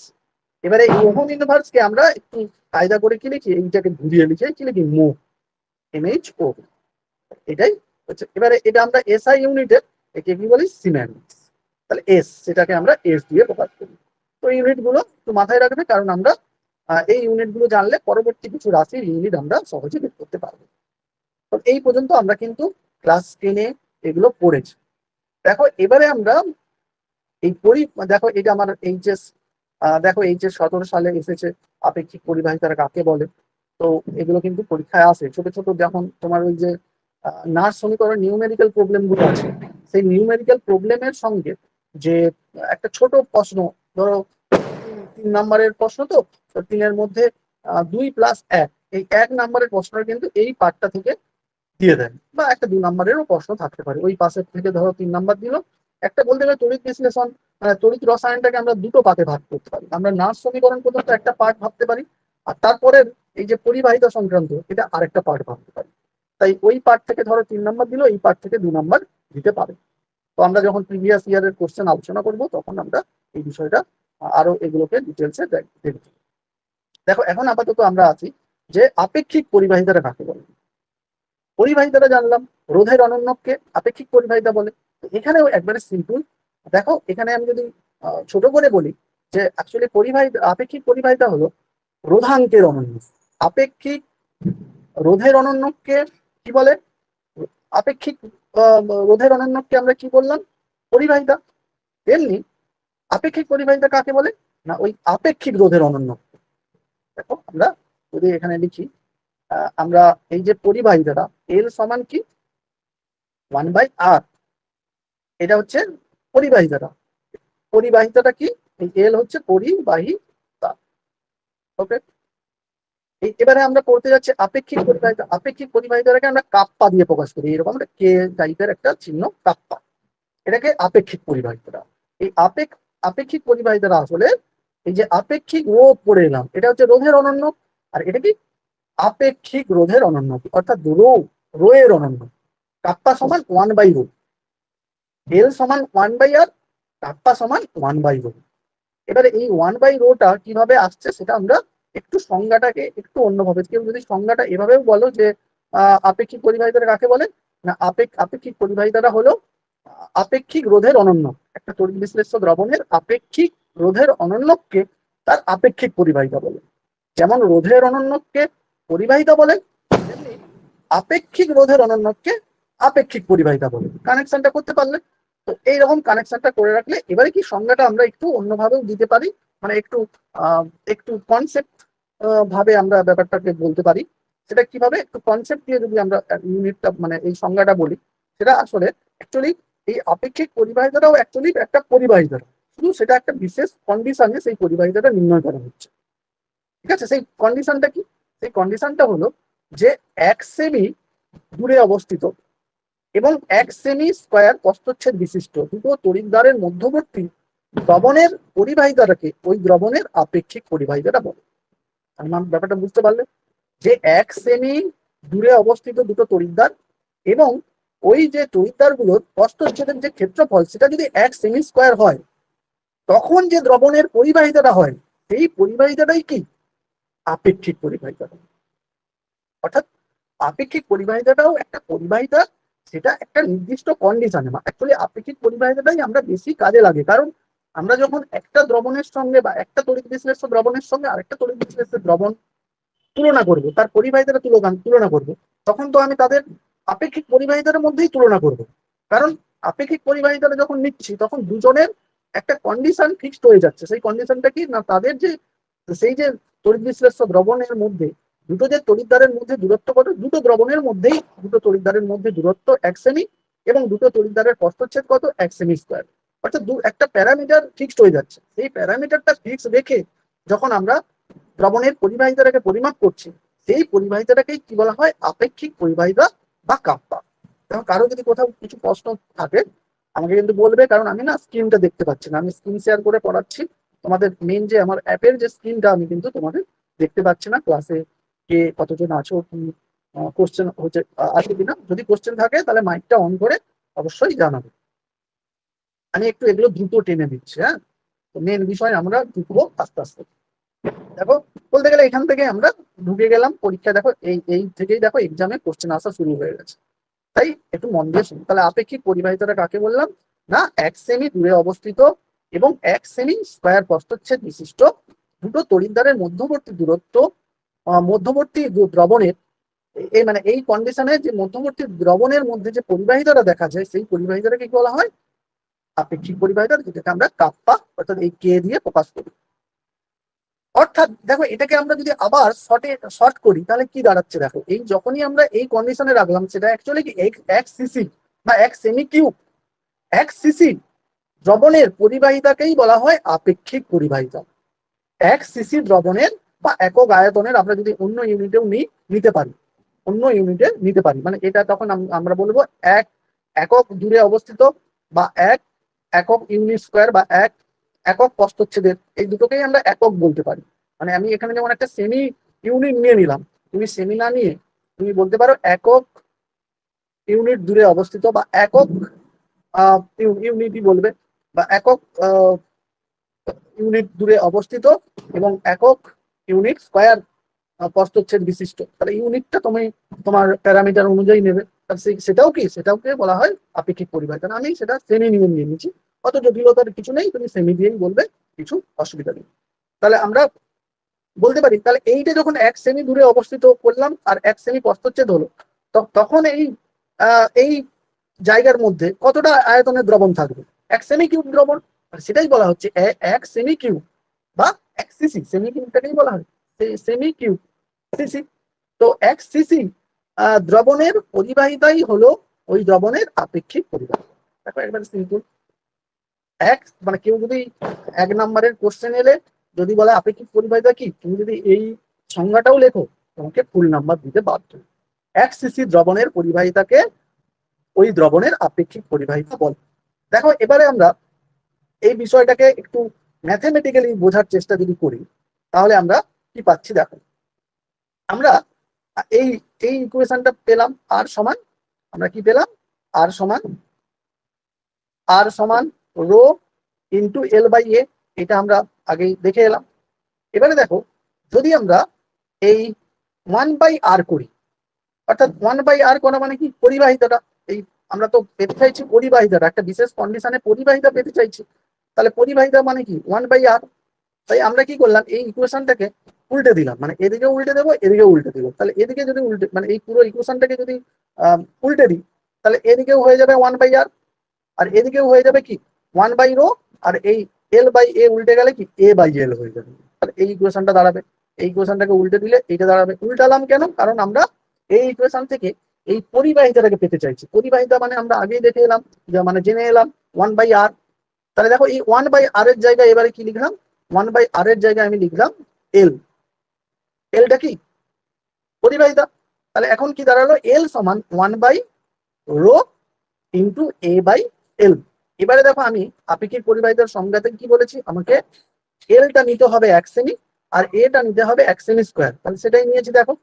এবারে এই ওহম ইনভার্স কে আমরা একটু কায়দা করে কি লিখি, এইটাকে ঘুরিয়ে লিখে কি লিখি, মো, MHO, এটাই হচ্ছে। এবারে এটা আমরা এসআই ইউনিটে একে কি বলি, সিমেন্স। তাহলে এস, সেটাকে আমরা এস দিয়ে প্রকাশ করি। তো ইউনিট গুলো একটু মাথায় রাখবে, কারণ আমরা এই ইউনিট গুলো জানলে পরবর্তী কিছু রাশির ইউনিট আমরা সহজে বের করতে পারবো। তো এই পর্যন্ত আমরা কিন্তু ক্লাস 10-এ এগুলো পড়েছি। দেখো এবারে আমরা এই দেখো এটা আমার এইচএস, দেখো এইচএস 17 সালে এসেছে, আপেক্ষিক পরিবাহিতারা কাকে বলে। তো এগুলো কিন্তু পরীক্ষায় আসে, ছোট ছোট যখন তোমার ওই যে নার্স সমীকরণ নিউমেরিক্যাল প্রবলেম গুলো আছে, সেই নিউমেরিক্যাল প্রবলেমের সঙ্গে যে একটা ছোট প্রশ্ন, ধরো 3 নম্বরের প্রশ্ন, তো 3-এর মধ্যে 2 + 1, এই 1 নম্বরের প্রশ্নটা কিন্তু এই পার্টটা থেকে দিয়ে দেন, বা একটা 2 নম্বরেরও প্রশ্ন থাকতে পারে। ওই পাশের থেকে ধরো 3 নম্বর দিল। একটা বলতে গেলে তড়িৎ বিশ্লেষণ, তড়িৎ রসায়নটাকে আমরা দুটো পার্টে ভাগ করতে পারি। আমরা নার্স সমীকরণ পর্যন্ত একটা পার্ট ভাবতে পারি, আর তারপরে এই যে পরিবাহিতা সংক্রান্ত এটা আরেকটা পার্ট ভাবতে পারি। তাই ওই পার্ট থেকে ধরো 3 নম্বর দিল, এই পার্ট থেকে 2 নম্বর দিতে পারে। তো আমরা যখন প্রিভিয়াস ইয়ারের কোশ্চেন আলোচনা করব তখন আমরা এই বিষয়টা আরো এগুলোকে ডিটেলসে দেখব। দেখো এখন আপাতত আমরা আছি যে আপেক্ষিক পরিবাহিতাটা কাকে বলে। পরিবাহিতাটা জানলাম, রোধের অনন্যককে আপেক্ষিক পরিবাহিতা বলে। এখানেও একবারে সিম্পল। দেখো এখানে আমি যদি ছোট করে বলি যে অ্যাকচুয়ালি পরিবাহিতা, আপেক্ষিক পরিবাহিতা হলো রোধাঙ্কের অনন্য। আপেক্ষিক রোধের অনন্যককে কি বলে? আপেক্ষিক রোধের অনন্যককে আমরা কি বললাম? পরিবাহিতা। তেমনি আপেক্ষিক পরিবাহিতা কাকে বলে? না ওই আপেক্ষিক রোধের অনন্য। দেখো আমরা যদি এখানে লিখি, আমরা এই যে পরিবাহিতাটা এল সমান কি 1/r, এটা হচ্ছে পরিবাহিতাটা। পরিবাহিতাটা কি? এই এল হচ্ছে পরিবাহিতা। ওকে, এবারে আমরা পড়তে যাচ্ছি আপেক্ষিক পরিবাহিতা। আপেক্ষিক পরিবাহিতাটাকে আমরা কাপ্পা দিয়ে প্রকাশ করি, এরকম একটা কে টাইপের একটা চিহ্ন, কাপ্পা। এটাকে আপেক্ষিক পরিবাহিতা। এই আপেক্ষিক পরিবাহিতাটা আসলে এই যে আপেক্ষিক রোধ পড়ে এলাম, এটা হচ্ছে রোধের অনন্য। আর এটা কি? আপেক্ষিক রোধের অনন্য, অর্থাৎ রো এর অনন্য। কাপ্পা সমান 1/রো, এল সমান 1/r, কাপ্পা সমান 1/রো। এবারে এই 1/রোটা কিভাবে আসছে সেটা আমরা একটু সংজ্ঞাটাকে একটু অন্যভাবে, কেউ যদি সংজ্ঞাটা এভাবেও বলো যে আপেক্ষিক পরিবাহিতাটা কাকে বলে? না আপেক্ষিক পরিবাহিতাটা হলো আপেক্ষিক রোধের অনন্য। একটা তড়িৎ বিশ্লেষ্য দ্রবণের আপেক্ষিক রোধের অনন্যকে তার আপেক্ষিক পরিবাহিতা বলে। যেমন রোধের অনন্যকে পরিবাহিতা বলে, তেমনি আপেক্ষিক রোধের অনন্যকে আপেক্ষিক পরিবাহিতা বলে। কানেকশনটা করতে পারলে? তো এইরকম কানেকশনটা করে রাখলে এবারে কি সংজ্ঞাটা আমরা একটু অন্যভাবেও দিতে পারি, মানে একটু একটু কনসেপ্ট ভাবে আমরা ব্যাপারটাকে বলতে পারি। সেটা কিভাবে? একটু কনসেপ্ট দিয়ে যদি আমরা ইউনিটটা মানে এই সংজ্ঞাটা বলি, সেটা আসলে অ্যাকচুয়ালি এই আপেক্ষিক পরিবাহিতাটাও অ্যাকচুয়ালি একটা পরিবাহিতা, শুধু সেটা একটা বিশেষ কন্ডিশনে সেই পরিবাহিতাটা নির্ণয় করা হচ্ছে। ঠিক আছে, সেই কন্ডিশনটা কি? সেই কন্ডিশনটা হলো যে 1 সেমি দূরে অবস্থিত এবং 1 সেমি স্কয়ার প্রস্থচ্ছেদ বিশিষ্ট দুটো তড়িৎদ্বারের মধ্যবর্তী দ্রবণের পরিবাহিতাটাকে ওই দ্রবণের আপেক্ষিক পরিবাহিতাটা বলে। ব্যাপারটা বুঝতে পারলে যে 1 সেমি দূরে অবস্থিত দুটো তড়িৎদ্বার এবং ওই যে তড়িৎদ্বারগুলোর প্রস্থচ্ছেদের যে ক্ষেত্রফল সেটা যদি 1 সেমি স্কয়ার হয়, তখন যে দ্রবণের পরিবাহিতাটা হয় সেই পরিবাহিতাটাই কি? আপেক্ষিক পরিবাহিতা। অর্থাৎ আপেক্ষিক পরিবাহিতাটাও একটা পরিবাহিতা, সেটা একটা নির্দিষ্ট কন্ডিশনে। অ্যাকচুয়ালি আপেক্ষিক পরিবাহিতাটাই আমরা বেশি কাজে লাগে, কারণ আমরা যখন একটা দ্রবণের সঙ্গে বা একটা তড়িৎ বিশ্লেষ্য দ্রবণের সঙ্গে আরেকটা তড়িৎ বিশ্লেষ্য দ্রবণ তুলনা করব, তার পরিবাহিতাটা তুলনা করব, তখন তো আমি তাদের আপেক্ষিক পরিবাহিতার মধ্যেই তুলনা করব। কারণ আপেক্ষিক পরিবাহিতাটা যখন নিচ্ছি তখন দুজনের একটা কন্ডিশন ফিক্সড হয়ে যাচ্ছে। সেই কন্ডিশনটা কি? না তাদের যে সেই যে তড়িৎ বিশ্লেষ্য দ্রবণের মধ্যে দুটো যে তড়িৎদ্বারের মধ্যে দূরত্ব কত, দুটো দ্রবণের মধ্যেই দুটো তড়িৎদ্বারের মধ্যে দূরত্ব 1 সেমি এবং দুটো তড়িৎদ্বারের প্রস্থচ্ছেদ কত? 1 সেমি স্কয়ার। অর্থাৎ একটা প্যারামিটার ফিক্সড হয়ে যাচ্ছে। এই প্যারামিটারটা ফিক্স রেখে যখন আমরা দ্রবণের পরিবাহিতাটাকে পরিমাপ করছি, সেই পরিবাহিতাটাকেই কি বলা হয়? আপেক্ষিক পরিবাহিতা বা কাপ্পা। দেখো কারো যদি কোথাও কিছু প্রশ্ন থাকে আমাকে কিন্তু বলবে, কারণ আমি না স্ক্রিনটা দেখতে পাচ্ছি না, আমি স্ক্রিন শেয়ার করে পড়াচ্ছি। তোমাদের মেন যে আমার অ্যাপের যে স্ক্রিনটা আমি কিন্তু তোমাদের দেখতে পাচ্ছি না। ক্লাসে কে কতজন আছো, কি কোশ্চেন হচ্ছে আছে কিনা, যদি কোশ্চেন থাকে তাহলে মাইকটা অন করে অবশ্যই জানাবে। আমি একটু এগুলো দ্রুত টেনে দিচ্ছি। হ্যাঁ, তো মেন বিষয় আমরা ঢুকবো আস্তে আস্তে। দেখো বলতে গেলে এখান থেকে আমরা ঢুকে গেলাম পরীক্ষা। দেখো এই থেকেই দেখো এক্সামে কোশ্চেন আসা শুরু হয়ে গেছে। তাই একটু মন দিয়ে শুনুন। তাহলে আপেক্ষিক পরিবাহিতাটা কাকে বললাম? না 1 সেমি দূরে অবস্থিত এবং 1 সেমি স্কয়ার প্রস্থচ্ছেদ বিশিষ্ট দুটো তড়িৎদ্বারের মধ্যবর্তী দূরত্ব, মধ্যবর্তী দ্রবণের এই মানে এই কন্ডিশনে যে মধ্যবর্তী দ্রবণের মধ্যে যে পরিবাহিতাটা দেখা যায় সেই পরিবাহিতাটাকে কি বলা হয়? আপেক্ষিক পরিবাহিতা, যেটাকে আমরা কাপ্পা অর্থাৎ এই কে দিয়ে প্রকাশ করি। অর্থাৎ দেখো এটাকে আমরা যদি আবার শর্ট করি তাহলে কি দাঁড়াচ্ছে? দেখো এই যখনই আমরা এই কন্ডিশনে রাখলাম সেটা অ্যাকচুয়ালি কি 1 সিসি বা 1 সেমি কিউব 1 সিসি দ্রবণের পরিবাহিতাকেই বলা হয় আপেক্ষিক পরিবাহিতা। 1 সিসি দ্রবণের বা একক আয়তনের আমরা যদি অন্য ইউনিটেও নিতে পারি, অন্য ইউনিটে নিতে পারি। মানে এটা তখন আমরা বলবো এক একক দূরে অবস্থিত বা এক একক ইউনিট স্কোয়ার বা এক একক প্রস্থচ্ছেদের, এই দুটোকেই আমরা একক বলতে পারি। মানে আমি এখানে যেমন একটা সেমি ইউনিট নিয়ে নিলাম, তুমি সেমি না নিয়ে তুমি বলতে পারো একক ইউনিট দূরে অবস্থিত বা একক ইউনিটই বলবে, বা একক ইউনিট দূরে অবস্থিত এবং একক ইউনিট স্কোয়ার প্রস্থচ্ছেদ বিশিষ্ট। তাহলে ইউনিটটা তুমি তোমার প্যারামিটার অনুযায়ী নেবে। সেটাকে বলা হয় আপেক্ষিক পরিবাহী। কারণ আমি সেটা সেমি নিয়ে নিয়েছি, অত জটিলতার কিছু নেই, তুমি সেমি দিয়েই বলবে, কিছু অসুবিধা নেই। তাহলে আমরা বলতে পারি, তাহলে এইটা যখন 1 সেমি দূরে অবস্থিত করলাম আর 1 সেমি প্রস্থচ্ছেদ হলো, তখন এই জায়গার মধ্যে কতটা আয়তনের দ্রবণ থাকবে? 1 সেমি কিউব দ্রবণ। সেটাই বলা হচ্ছে 1 সেমি কিউব বা 1 সিসি। সেমি কিউবটাকেই বলা হয় সেমি কিউব সিসি। তো 1 সিসি দ্রবণের পরিবাহিতাই হলো ওই দ্রবণের আপেক্ষিক পরিবাহিতা। দেখো একবার সিম্পল। মানে কেউ যদি 1 নম্বরের কোশ্চেন এলে যদি বলে আপেক্ষিক পরিবাহিতা কি, তুমি যদি এই সংজ্ঞাটাও লেখো, তোমাকে ফুল নাম্বার দিতে বাধ্য। 1 সিসি দ্রবণের পরিবাহিতাকে ওই দ্রবণের আপেক্ষিক পরিবাহিতা বলে। দেখো এবারে আমরা এই বিষয়টাকে একটু ম্যাথমেটিক্যালি বোঝার চেষ্টা যদি করি, তাহলে আমরা কি পাচ্ছি দেখো। আমরা এই এই ইকুয়েশনটা পেলাম, আর সমান, আমরা কি পেলাম, আর সমান রো ইন্টু এল বাই এ। এটা আমরা আগেই দেখে এলাম। এবারে দেখো, যদি আমরা এই 1/r করি, অর্থাৎ 1/r করা মানে কি, পরিবাহিতাটা। এই আমরা তো পেতে চাইছি পরিবাহিতাটা, একটা বিশেষ কন্ডিশনে পরিবাহিতা পেতে চাইছি। তাহলে পরিবাহিতা মানে কি, 1/r। তাই আমরা কি করলাম, এই ইকুয়েশনটাকে উল্টে দিলাম, মানে এদিকে উল্টে দেবো, এদিকে উল্টে দেবো। তাহলে এদিকে যদি উল্টে, মানে এই পুরো ইকুয়েশনটাকে যদি উল্টে দিই, তাহলে এদিকেও হয়ে যাবে 1/r, আর এদিকেও হয়ে যাবে কি 1/ρ, আর এই L/a উল্টে গেলে কি A/L হয়ে যাবে। তাহলে এই ইকুয়েশনটা দাঁড়াবে। এই ইকুয়েশনটাকে উল্টে দিলে এইটা দাঁড়াবে। উল্টালাম কেন? কারণ আমরা এই ইকুয়েশন থেকে এই পরিবাহিতাটাকে পেতে চাইছি। পরিবাহিতা মানে আমরা আগেই দেখে এলাম, মানে জেনে এলাম 1/r। তাহলে দেখো এই 1/r এর জায়গায় এবারে কি লিখলাম, 1/r এর জায়গায় আমি লিখলাম এল। এলটা কি, পরিবাহিতা। তাহলে এখন কি দাঁড়ালো, এল সমান 1/ρ ইন্টু A/L। এবারে দেখো আমি আপেক্ষিক পরিবাহিতার সংজ্ঞাতে কি বলেছি, আমাকে এলটা নিতে হবে 1 সেমি আর এটা নিতে হবে 1 সেমি স্কোয়ার। তাহলে সেটাই নিয়েছি। দেখো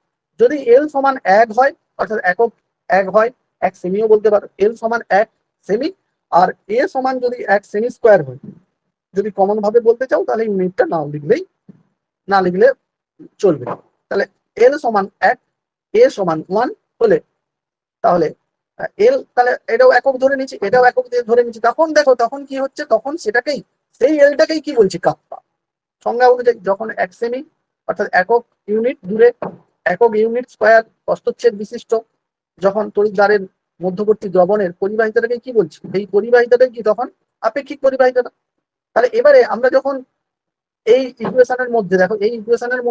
যদি এল সমান 1 হয়, অর্থাৎ একক 1 হয়, 1 সেমিও বলতে পারো, এল সমান 1 সেমি, আর এ সমান যদি 1 সেমি স্কোয়ার হয়, যদি কমন ভাবে বলতে চাও তাহলে ইউনিটটা না লিখলে চলবে। তাহলে এল সমান 1, এ সমান 1 হলে, তাহলে এল, তাহলে এটাও একক ধরে নিচ্ছি, এটাও একক ধরে নিচ্ছি। তখন দেখো তখন কি হচ্ছে, তখন সেটাকেই, সেই এলটাকেই কি বলছি, কাপ্পা। সংজ্ঞা অনুযায়ী যখন 1 সেমি অর্থাৎ একক ইউনিট দূরে একক ইউনিট স্কোয়ার প্রস্থচ্ছেদ বিশিষ্ট যখন তড়িৎদ্বারের মধ্যবর্তী দ্রবণের পরিবাহিতাটাকে কি বলছি, এই পরিবাহিতাটাই কি তখন আপেক্ষিক পরিবাহিতাটা। তাহলে এবারে আমরা যখন এই ইকুয়েশনের মধ্যে, দেখো এই ইকুয়েশনের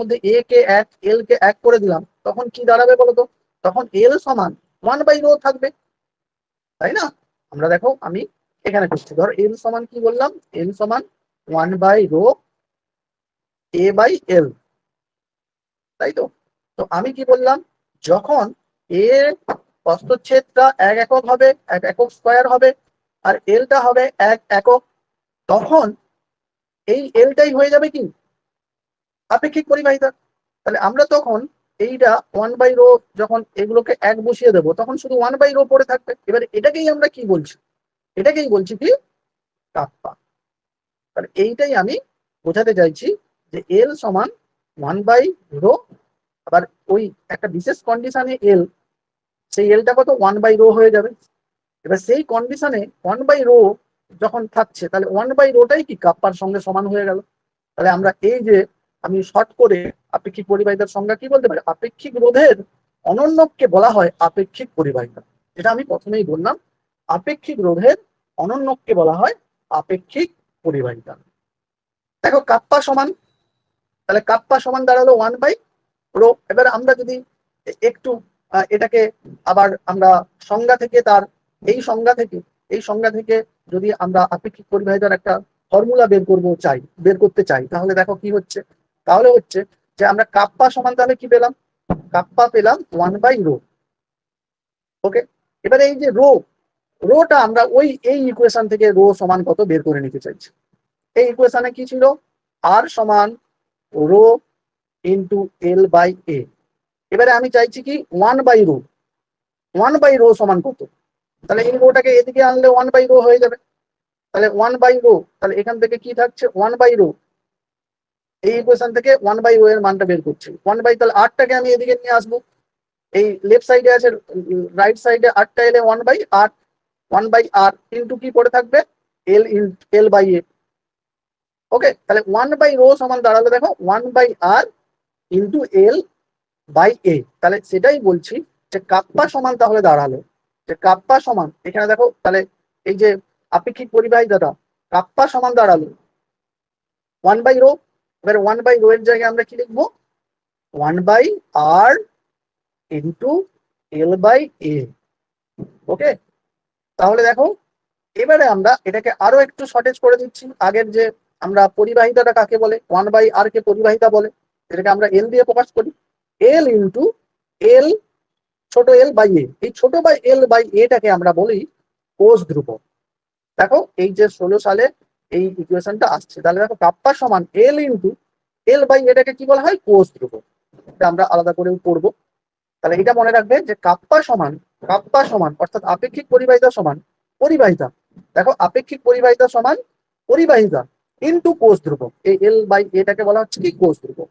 মধ্যে এ কে 1, এল কে 1 করে দিলাম, তখন কি দাঁড়াবে বলতো, তখন এল সমান 1/ρ থাকবে, তাই না? আমরা দেখো আমি এখানে করছি, ধর এল সমান কি বললাম, এল সমান 1/ρ A/L, তাই তো। তো আমি কি বললাম, যখন এ প্রস্থচ্ছেদটা 1 একক হবে, 1 একক স্কোয়ার হবে, আর এলটা হবে 1 একক, তখন এই এলটাই হয়ে যাবে কি আপেক্ষিক পরিবাহিতা। তাহলে আমরা তখন এইটা 1/ρ, যখন এগুলোকে 1 বসিয়ে দেবো, তখন শুধু 1/ρ পড়ে থাকবে। এবার এটাকেই আমরা কি বলছি, এটাকেই বলছি কি কাপ্পা। তাহলে এইটাই আমি বোঝাতে চাইছি যে এল সমান 1/ρ। আবার ওই একটা বিশেষ কন্ডিশনে এল, সেই এলটা কত 1/ρ হয়ে যাবে। এবার সেই কন্ডিশনে 1/ρ যখন থাকছে, তাহলে 1/ρটাই কি কাপ্পার সঙ্গে সমান হয়ে গেল। তাহলে আমরা এই যে, আমি শর্ট করে আপেক্ষিক পরিবাহিতার সংজ্ঞা কি বলতে পারি, আপেক্ষিক রোধের অনন্যককে বলা হয় আপেক্ষিক পরিবাহিতা। যেটা আমি প্রথমেই বললাম, আপেক্ষিক রোধের অনন্যককে বলা হয় আপেক্ষিক পরিবাহিতা। দেখো কাপ্পা সমান, তাহলে কাপ্পা সমান দাঁড়ালো 1/ρ। এবার আমরা যদি একটু এটাকে আবার আমরা সংজ্ঞা থেকে তার এই সংজ্ঞা থেকে যদি আমরা আপেক্ষিক পরিবাহিতার একটা ফর্মুলা বের করতে চাই, তাহলে দেখো কি হচ্ছে, তাহলে হচ্ছে যে আমরা কাপ্পা সমান তাহলে কি পেলাম, কাপ্পা পেলাম 1/ρ। ওকে, এবারে এই যে রোটা আমরা এই ইকুয়েশন থেকে রো সমান কত বের করে নিতে চাইছি। এই ইকুয়েশনে কি ছিল, আর সমান রো ইন্টু L/A। এবারে আমি চাইছি কি 1/ρ, 1/ρ সমান কত, তাহলে এই রোটাকে এদিকে আনলে 1/ρ হয়ে যাবে। তাহলে 1/ρ, তাহলে এখান থেকে কি থাকছে 1/ρ, এই ইকুয়েশন থেকে 1/ρ এর মানটা বের করছি। 1/, তাহলে আরটাকে আমি এদিকে নিয়ে আসবো, এই লেফট সাইডে আছে, রাইট সাইডে আরটা এলে 1/r, 1/r ইন্টু কি পড়ে থাকবে L/A। ওকে, তাহলে 1/ρ সমান দাঁড়ালো দেখো 1/r ইন্টু L/A। তাহলে সেটাই বলছি যে কাপ্পা সমান তাহলে দাঁড়ালো যে কাপ্পা সমান, এখানে দেখো তাহলে এই যে আপেক্ষিক পরিবাহিতাটা, কাপ্পা সমান দাঁড়ালো 1/ρ। এবার 1/ρ এর জায়গায় আমরা কি লিখবো, 1/r ইন্টু L/A। ওকে, তাহলে দেখো এবারে আমরা এটাকে আরো একটু শর্টেজ করে দিচ্ছি। আগের যে আমরা পরিবাহিতাটা কাকে বলে, 1/r কে পরিবাহিতা বলে, এটাকে আমরা এল দিয়ে প্রকাশ করি, এল ইন্টু এল ছোট L/A। এই ছোট L/A টাকে আমরা বলি কোষ ধ্রুবক। দেখো এই যে 16 সালে এই ইকুয়েশনটা আসছে, তাহলে দেখো কাপ্পা সমান এল ইন্টু L/A টাকে কি বলা হয়, কোষ ধ্রুবক। এটা আমরা আলাদা করে পড়বো। তাহলে এটা মনে রাখবে যে কাপ্পা সমান অর্থাৎ আপেক্ষিক পরিবাহিতা সমান পরিবাহিতা, দেখো আপেক্ষিক পরিবাহিতা সমান পরিবাহিতা ইন্টু কোষ ধ্রুবক। এই L/A টাকে বলা হচ্ছে কি কোষ ধ্রুবক।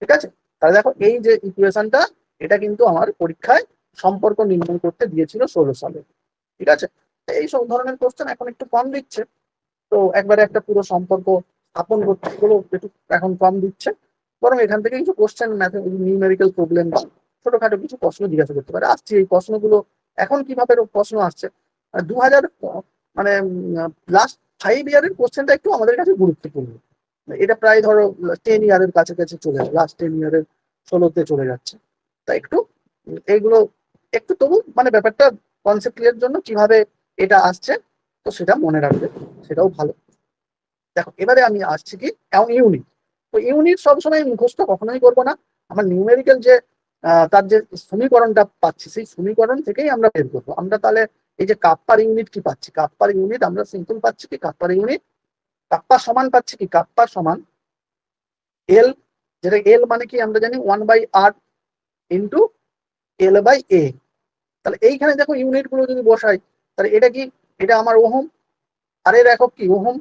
ঠিক আছে, তাহলে দেখো এই যে ইকুয়েশনটা, এটা কিন্তু আমার পরীক্ষায় সম্পর্ক নির্ণয় করতে দিয়েছিল 16 সালে। ঠিক আছে, এই সব ধরনের কোশ্চেন এখন একটু কম দিচ্ছে, তো একবারে একটা পুরো সম্পর্ক স্থাপন করতে এগুলো একটু এখন কম দিচ্ছে, বরং এখান থেকে কিছু কোশ্চেন নিউমেরিক্যাল প্রবলেম বা ছোটখাটো কিছু প্রশ্ন জিজ্ঞাসা করতে পারে। আসছে এই প্রশ্নগুলো এখন কিভাবে প্রশ্ন আসছে, 2000 মানে লাস্ট 5 ইয়ারের কোশ্চেনটা একটু আমাদের কাছে গুরুত্বপূর্ণ। এটা প্রায় ধরো 10 ইয়ারের কাছাকাছি চলে যাবে, লাস্ট 10 ইয়ারের 16তে চলে যাচ্ছে। তাই একটু এইগুলো একটু তবু মানে ব্যাপারটা কনসেপ্ট ক্লিয়ার জন্য কিভাবে এটা আসছে, তো সেটা মনে রাখবে, সেটাও ভালো। দেখো এবারে আমি আসছি কি ইউনিট। তো ইউনিট সবসময় মুখস্থ কখনোই করবো না, আমার নিউমেরিক্যাল যে তার যে সমীকরণটা পাচ্ছি সেই সমীকরণ থেকেই আমরা বের করবো। আমরা তাহলে এই যে কাপ্পার ইউনিট কি পাচ্ছি, কাপ্পার ইউনিট আমরা সিম্পল পাচ্ছি কি, কাপ্পার ইউনিট কাপ্পা সমান পাচ্ছি কি, কাপ্পা সমান এল, যেটা এল মানে কি আমরা জানি 1/r ইন্টু L/A। তাহলে এইখানে দেখো ইউনিট গুলো যদি বসাই, তাহলে এটা কি, এটা আমার ওহম, আর এর একক কি ওহম,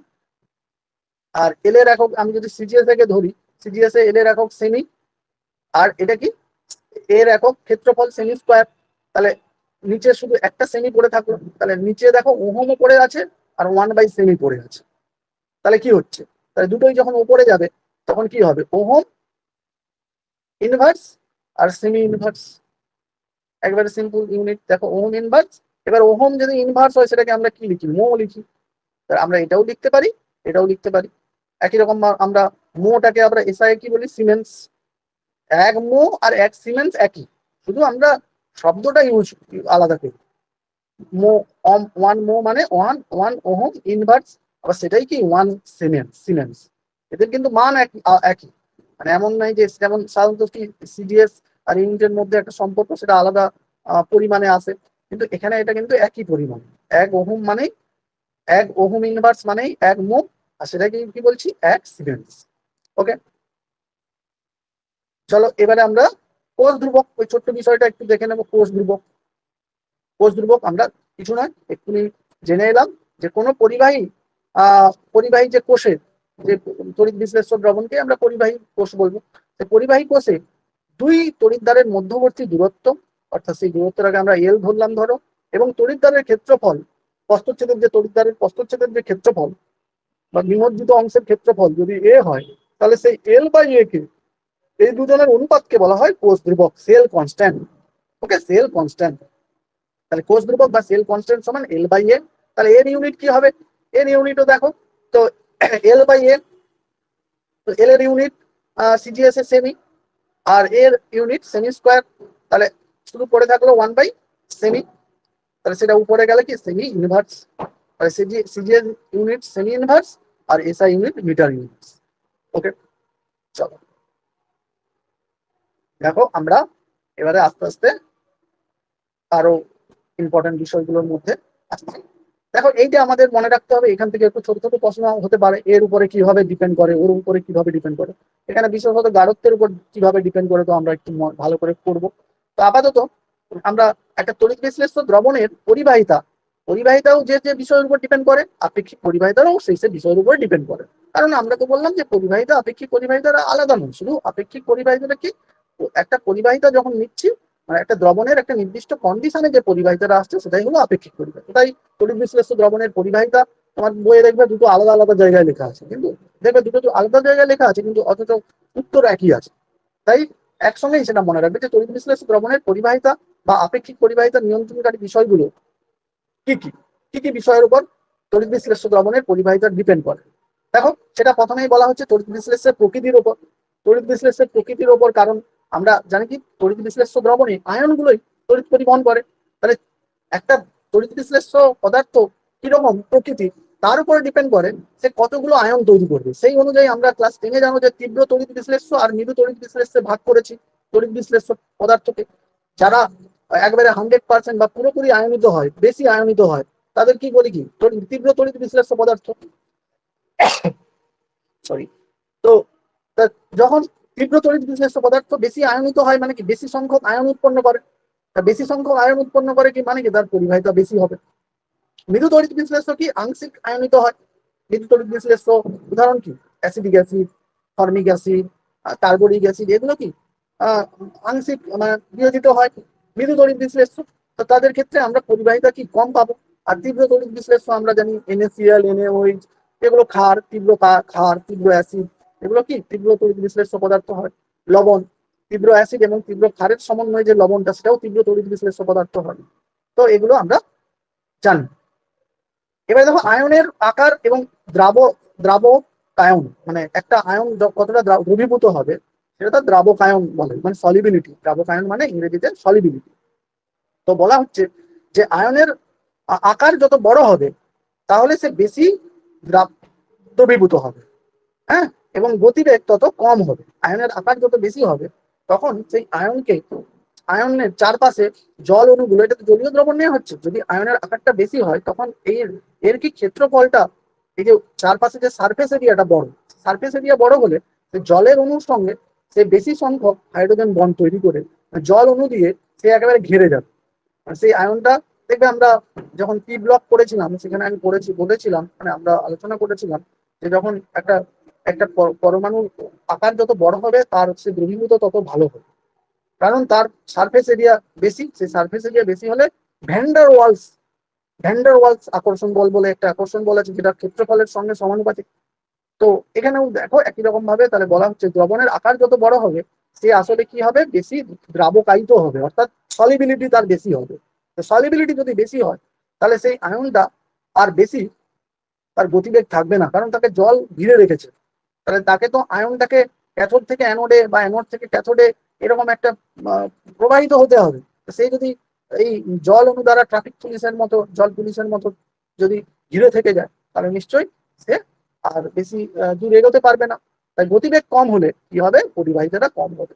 আর এল এর একক আমি যদি সিজিএস থেকে ধরি, সিজিএস এ এল এর একক সেমি, আর এটা কি এর একক ক্ষেত্রফল সেমি স্কোয়ার। তাহলে নিচে শুধু একটা সেমি পড়ে থাকলো, তাহলে নিচে দেখো ওহমও পড়ে আছে আর 1/সেমি পড়ে আছে। তাহলে কি হচ্ছে, তাহলে দুটোই যখন উপরে যাবে তখন কি হবে, ওহম ইনভার্স আর সেমি ইনভার্স। একবারে সিম্পল ইউনিট, দেখো ওহম ইনভার্স। এবার ওহম যদি ইনভার্স হয় সেটাকে আমরা কি লিখি, মো লিখি। আমরা এটাও লিখতে পারি, এটাও লিখতে পারি। একই রকম আমরা মোটাকে আমরা এসআই কি বলি, সিমেন্স। এক মো আর এক সিমেন্স একই, শুধু আমরা শব্দটা ইউজ আলাদা করি। মো, 1 মো মানে 1 ওহম ইনভার্স, আবার সেটাই কি 1 সিমেন্স। এদের কিন্তু মান একই, মানে এমন নাই যে যেমন সাধারণত কি সিজিএস আর ইউনিটের মধ্যে একটা সম্পর্ক সেটা আলাদা পরিমাণে আছে, কিন্তু এখানে এটা কিন্তু একই পরিমাণ। 1 ওহম মানে 1 ওহম ইনভার্স মানেই 1 মো, আর সেটাকে কি বলছি 1 সিমেন্স। ওকে, চলো এবারে আমরা কোষ ধ্রুবক ওই ছোট্ট বিষয়টা একটু দেখে নেবো। কোষ ধ্রুবক আমরা কিছু নয়, এক্ষুনি জেনে এলাম যে কোনো পরিবাহী যে কোষের যে তড়িৎ বিশ্লেষ্য দ্রবণকে আমরা পরিবাহী কোষ বলবো। পরিবাহী কোষে দুই তড়িৎদ্বারের মধ্যবর্তী দূরত্ব, অর্থাৎ সেই দূরত্বটাকে আমরা এল ধরলাম ধরো, এবং তড়িৎদ্বারের ক্ষেত্রফল, প্রস্থচ্ছেদের যে ক্ষেত্রফল বা নিমজ্জিত অংশের ক্ষেত্রফল যদি এ হয়, তাহলে সেই L/A কে, এই দুজনের অনুপাতকে বলা হয় কোষ ধ্রুবক, সেল কনস্ট্যান্ট। ওকে, সেল কনস্ট্যান্ট। তাহলে কোষ ধ্রুবক বা সেল কনস্ট্যান্ট সমান L/A। তাহলে এর ইউনিট কি হবে, এর ইউনিটও দেখো তো L/A, তো এল এর ইউনিট সিজিএস এর সেমি, আর এর ইউনিট সেমি স্কোয়ার। তাহলে শুধু পড়ে থাকলো 1/সেমি, তাহলে সেটা উপরে গেলে কি সেমি ইনভার্স। তাহলে সিজিএস ইউনিট সেমি ইনভার্স আর এসআই ইউনিট মিটার ইউনিট। ওকে, চলো দেখো আমরা এবারে আস্তে আস্তে আরো ইম্পর্টেন্ট বিষয়গুলোর মধ্যে আসছি। দেখো এইটা আমাদের মনে রাখতে হবে, এখান থেকে একটু ছোট ছোট প্রশ্ন হতে পারে, এর উপরে কিভাবে ডিপেন্ড করে, ওর উপরে কিভাবে ডিপেন্ড করে, এখানে বিশেষত গাঢ়ত্বের উপর কিভাবে ডিপেন্ড করে, তো আমরা একটু ভালো করে করবো। তো আপাতত আমরা একটা তড়িৎ বিশ্লেষ্য দ্রবণের পরিবাহিতা, পরিবাহিতাও যে যে বিষয়ের উপর ডিপেন্ড করে, আপেক্ষিক পরিবাহিতারও সেই সে বিষয়ের উপর ডিপেন্ড করে। কারণ আমরা তো বললাম যে পরিবাহিতা আপেক্ষিক পরিবাহিতারা আলাদা নয়, শুধু আপেক্ষিক পরিবাহিতাটা কি, একটা পরিবাহিতা যখন নিচ্ছি, মানে একটা দ্রবণের একটা নির্দিষ্ট কন্ডিশনে যে পরিবাহিতাটা আসছে সেটাই হলো আপেক্ষিক পরিবাহিতা। তাই তড়িৎ বিশ্লেষ্য দ্রবণের পরিবাহিতা তোমার বইয়ে দেখবে দুটো আলাদা আলাদা জায়গায় লেখা আছে, কিন্তু দেখবে দুটো আলাদা জায়গায় লেখা আছে কিন্তু অথচ উত্তর একই আছে। তাই একসঙ্গেই সেটা মনে রাখবে যে তড়িৎ বিশ্লেষ্য দ্রবণের পরিবাহিতা বা আপেক্ষিক পরিবাহিতা নিয়ন্ত্রণকারী বিষয়গুলো কি কি, কি কি বিষয়ের উপর তড়িৎ বিশ্লেষ্য দ্রবণের পরিবাহিতা ডিপেন্ড করে। দেখো সেটা প্রথমেই বলা হচ্ছে তড়িৎ বিশ্লেষ্যের প্রকৃতির উপর। তড়িৎ বিশ্লেষ্যের প্রকৃতির উপর, কারণ আমরা জানি কি তড়িৎ বিশ্লেষ্য দ্রবণে আয়নগুলোই তড়িৎ পরিবহন করে। তাহলে একটা তড়িৎ বিশ্লেষ্য পদার্থ কিরকম প্রকৃতি তার উপরে ডিপেন্ড করে সে কতগুলো আয়ন তৈরি করবে। সেই অনুযায়ী আমরা ক্লাস 10-এ জানো যে তীব্র তড়িৎ বিশ্লেষ্য আর মৃদু তড়িৎ বিশ্লেষ্যে ভাগ করেছি তড়িৎ বিশ্লেষ্য পদার্থকে। যারা একবারে 100% বা পুরোপুরি আয়নিত হয়, বেশি আয়নিত হয়, তাদের কি বলি কি তীব্র তড়িৎ বিশ্লেষ্য পদার্থ। সরি। তো যখন তীব্র তড়িৎ বিশ্লেষ্য পদার্থ বেশি আয়নিত হয় মানে কি বেশি সংখ্যক আয়ন উৎপন্ন করে, বেশি সংখ্যক আয়ন উৎপন্ন করে কি মানে কি তার পরিবাহিতা বেশি হবে। মৃদু তড়িৎ বিশ্লেষ্য কি আংশিক আয়নিত হয়। মৃদু তড়িৎ বিশ্লেষ্য উদাহরণ কি acidic acid, formic acid, carbonic acid, এগুলো কি আংশিক মানে বিয়োজিত হয় মৃদু তড়িৎ বিশ্লেষ্য। তো তাদের ক্ষেত্রে আমরা পরিবাহিতা কি কম পাবো। আর তীব্র তড়িৎ বিশ্লেষ্য আমরা জানি NaCl, NaOH, এগুলো ক্ষার, তীব্র ক্ষার, তীব্র অ্যাসিড, এগুলো কি তীব্র তড়িৎ বিশ্লেষ্য পদার্থ হয়। লবণ, তীব্র অ্যাসিড এবং তীব্র ক্ষারের সমন্বয়ে যে লবণটা সেটাও তীব্র তড়িৎ বিশ্লেষ্য পদার্থ হয়। তো এগুলো আমরা জানি। এবারে দেখো আয়নের আকার এবং দ্রাব দ্রাবকায়ন, মানে একটা আয়ন কতটা দ্রবীভূত হবে সেটা তার দ্রাবকায়ন বলে, মানে সলিবিলিটি। দ্রাবকায়ন মানে ইংরেজিতে সলিবিলিটি। তো বলা হচ্ছে যে আয়নের আকার যত বড় হবে তাহলে সে বেশি দ্রবীভূত হবে, হ্যাঁ, এবং গতিবেগ তত কম হবে। আয়নের আকার যত বেশি হবে তখন সেই আয়নকে, আয়নের চারপাশে জল অণুগুলো, এটা তো জলীয় দ্রবণ নিয়ে হচ্ছে, যদি আয়নের আকারটা বেশি হয় তখন এর কি ক্ষেত্রফলটা, এই যে চারপাশে যে সারফেস এরিয়াটা বড়, সারফেস এরিয়া বড় হলে জলের অণুর সঙ্গে সে বেশি সংখ্যক হাইড্রোজেন বন্ড তৈরি করে জল অণু দিয়ে সে একেবারে ঘিরে যাবে। আর সেই আয়নটা দেখবে আমরা যখন পি ব্লক করেছিলাম সেখানে আমি বলেছিলাম, মানে আমরা আলোচনা করেছিলাম যে যখন একটা একটা পরমাণুর আকার যত বড় হবে তার সে দ্রবীভূত তত ভালো হবে, কারণ তার সারফেস এরিয়া বেশি। সেই সারফেস এরিয়া বেশি হলে ভ্যান্ডার ওয়ালস আকর্ষণ বল বলে একটা আকর্ষণ বল আছে যেটা ক্ষেত্রফলের সঙ্গে সমানুপাতিক। তো এখানেও দেখো একই রকম ভাবে তাহলে বলা হচ্ছে দ্রবণের আকার যত বড় হবে সে আসলে কি হবে, বেশি দ্রাবকায়িত হবে, অর্থাৎ সলিবিলিটি তার বেশি হবে। তো সলিবিলিটি যদি বেশি হয় তাহলে সেই আয়নটা আর বেশি তার গতিবেগ থাকবে না, কারণ তাকে জল ঘিরে রেখেছে। তাহলে তাকে তো আয়নটাকে ক্যাথোড থেকে অ্যানোডে বা অ্যানোড থেকে ক্যাথোডে এরকম একটা প্রবাহিত হতে হবে। সেই যদি এই জল অণু দ্বারা ট্রাফিক পুলিশের মতো, জল পুলিশের মতো যদি ঘিরে থেকে যায় তাহলে নিশ্চয়ই সে আর বেশি দূর এগোতে পারবে না। তাই গতিবেগ কম হলে কি হবে, পরিবাহিতাটা কম হবে।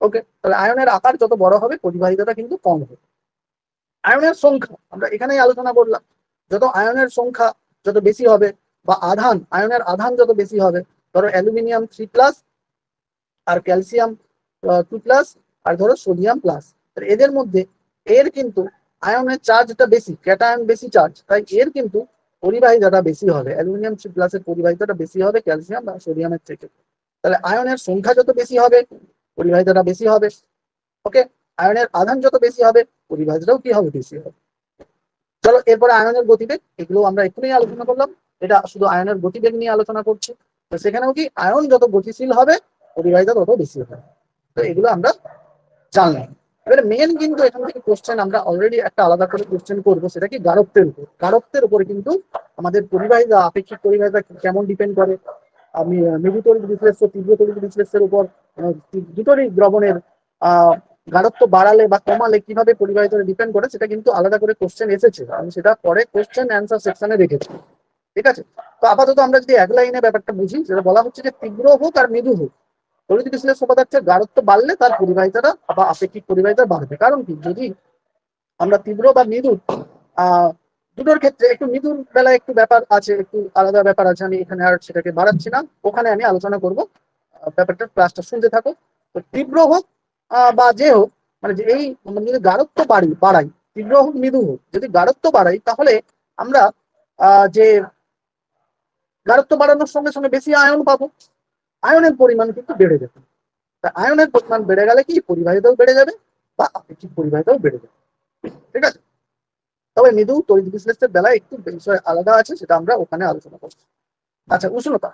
ওকে, তাহলে আয়নের আকার যত বড় হবে পরিবাহিতাটা কিন্তু কম হবে। আয়নের সংখ্যা আমরা এখানেই আলোচনা করলাম, যত আয়নের সংখ্যা যত বেশি হবে বা আধান, আয়নের আধান যত বেশি হবে, ধরো অ্যালুমিনিয়াম 3+ আর ক্যালসিয়াম 2+, আর ধরো সোডিয়াম প্লাস, এদের মধ্যে এর কিন্তু আয়নের চার্জটা বেশি, ক্যাটায়ন বেশি চার্জ, তাই এর কিন্তু পরিবাহিতাটা বেশি হবে। অ্যালুমিনিয়াম 3+-এর পরিবাহিতাটা বেশি হবে ক্যালসিয়াম বা সোডিয়ামের থেকে। তাহলে আয়নের সংখ্যা যত বেশি হবে পরিবাহিতাটা বেশি হবে। ওকে, আয়নের আধান যত বেশি হবে পরিবাহিতাটাও কি হবে, বেশি হবে। চলো এরপরে আয়নের গতিবেগ, এগুলো আমরা এক্ষুনি আলোচনা করলাম, এটা শুধু আয়নের গতিবেগ নিয়ে আলোচনা করছি। তো সেখানেও কি আয়ন যত গতিশীল হবে পরিবাহিতা তত বেশি হবে। তো এগুলো আমরা জানলাম। এবারে মেন কিন্তু এখান থেকে কোশ্চেন আমরা অলরেডি একটা আলাদা করে কোশ্চেন করবো, সেটা কি গাঢ়ত্বের উপর। গাঢ়ত্বের উপরে কিন্তু আমাদের পরিবাহিতা, আপেক্ষিক পরিবাহিতা কেমন ডিপেন্ড করে। আমি মৃদু তড়িৎ বিশ্লেষ্য, তীব্র তড়িৎ বিশ্লেষ্যের উপর দুটোরই দ্রবণের গাঢ়ত্ব বাড়ালে বা কমালে কিভাবে পরিবাহিতা ডিপেন্ড করে সেটা কিন্তু আলাদা করে কোশ্চেন এসেছে, আমি সেটা পরে কোশ্চেন অ্যান্সার সেকশনে রেখেছি। ঠিক আছে, তো আপাতত আমরা যদি এক লাইনে ব্যাপারটা বুঝি, যেটা বলা হচ্ছে যে তীব্র হোক আর মৃদু হোক, তড়িৎ বিশ্লেষ্য পদার্থের গাঢ়ত্ব বাড়লে তার পরিবাহিতাটা বা আপেক্ষিক পরিবাহিতা বাড়বে। কারণ কি, যদি আমরা তীব্র বা মৃদু দুটোর ক্ষেত্রে একটু মৃদুর বেলায় একটু ব্যাপার আছে, একটু আলাদা ব্যাপার আছে, আমি এখানে আর সেটাকে বাড়াচ্ছি না, ওখানে আমি আলোচনা করব। ব্যাপারটা ক্লাসটা শুনতে থাকো। তো তীব্র হোক বা যে হোক, মানে যে এই যদি গাঢ়ত্ব বাড়াই, তীব্র হোক মৃদু হোক, যদি গাঢ়ত্ব বাড়াই তাহলে আমরা যে গাঢ়ত্ব বাড়ানোর সঙ্গে সঙ্গে বেশি আয়ন পাবো, আয়নের পরিমাণ কিন্তু বেড়ে যাবে। তা আয়নের পরিমাণ বেড়ে গেলে কি পরিবাহিতাও বেড়ে যাবে বা আপেক্ষিক পরিবাহিতাও বেড়ে যাবে। ঠিক আছে, তবে মৃদু তড়িৎ বিশ্লেষণের বেলায় একটু বিষয় আলাদা আছে, সেটা আমরা ওখানে আলোচনা করছি। আচ্ছা, উষ্ণতা,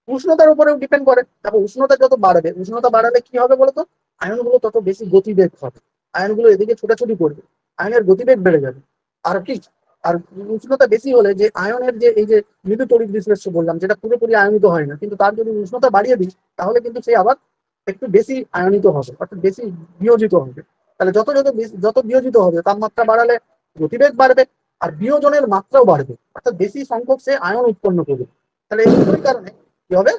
উষ্ণতার উপরেও ডিপেন্ড করে। তারপর উষ্ণতা যত বাড়বে, উষ্ণতা বাড়ালে কি হবে বলতো, আয়নগুলো তত বেশি গতিবেগ হবে, আয়নগুলো এদিকে ছোটাছুটি করবে, আয়নের গতিবেগ বেড়ে যাবে। আর কি, আর উষ্ণতা বেশি হলে যে আয়নের যে এই যে মৃদু তড়িৎ বিশ্লেষ্য বললাম, যেটা পুরোপুরি আয়নিত হয় না, কিন্তু তার যদি উষ্ণতা বাড়িয়ে দিই তাহলে কিন্তু সে আবার একটু বেশি আয়নিত হবে, অর্থাৎ বেশি বিয়োজিত হবে। তাহলে যত যত যত বিয়োজিত হবে, তাপমাত্রা বাড়ালে গতিবেগ বাড়বে, আর বিয়োজনের মাত্রাও বাড়বে, অর্থাৎ বেশি সংখ্যক সে আয়ন উৎপন্ন করবে। তাহলে এই দুটোর কারণে কি হবে,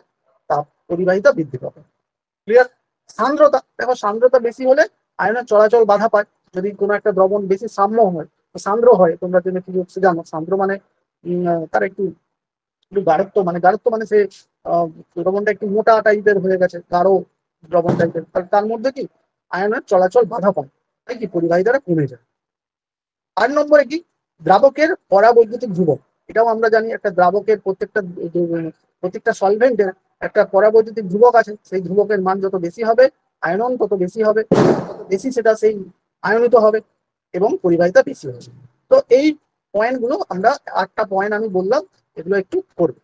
তাপ পরিবাহিতা বৃদ্ধি পাবে। ক্লিয়ার? সান্দ্রতা, দেখো সান্দ্রতা বেশি হলে আয়নের চলাচল বাধা পায়। যদি কোনো একটা দ্রবণ বেশি সাম্য হয়, সান্দ্র হয়, তোমরা জেনে কি জানো, সান্দ্র মানে তার একটু একটু গাঢ়ত্ব, মানে গাঢ়ত্ব মানে সে দ্রবণটা একটু মোটা টাইপের হয়ে গেছে, গাঢ় দ্রবণ টাইপের, তার মধ্যে কি আয়নের চলাচল বাধা পায়, তাই কি পরিবাহিতাটা কমে যায়। 8 নম্বরে কি, দ্রাবকের পরাবৈদ্যুতিক ধ্রুবক। এটাও আমরা জানি, একটা দ্রাবকের প্রত্যেকটা সলভেন্টের একটা পরাবৈদ্যুতিক ধ্রুবক আছে, সেই ধ্রুবকের মান যত বেশি হবে, আয়নন তত বেশি হবে, তত বেশি সেটা সেই আয়নিত হবে এবং পরিবাহিতা বেশি হবে। তো এই পয়েন্টগুলো আমরা, 8টা পয়েন্ট আমি বললাম, এগুলো একটু করবো।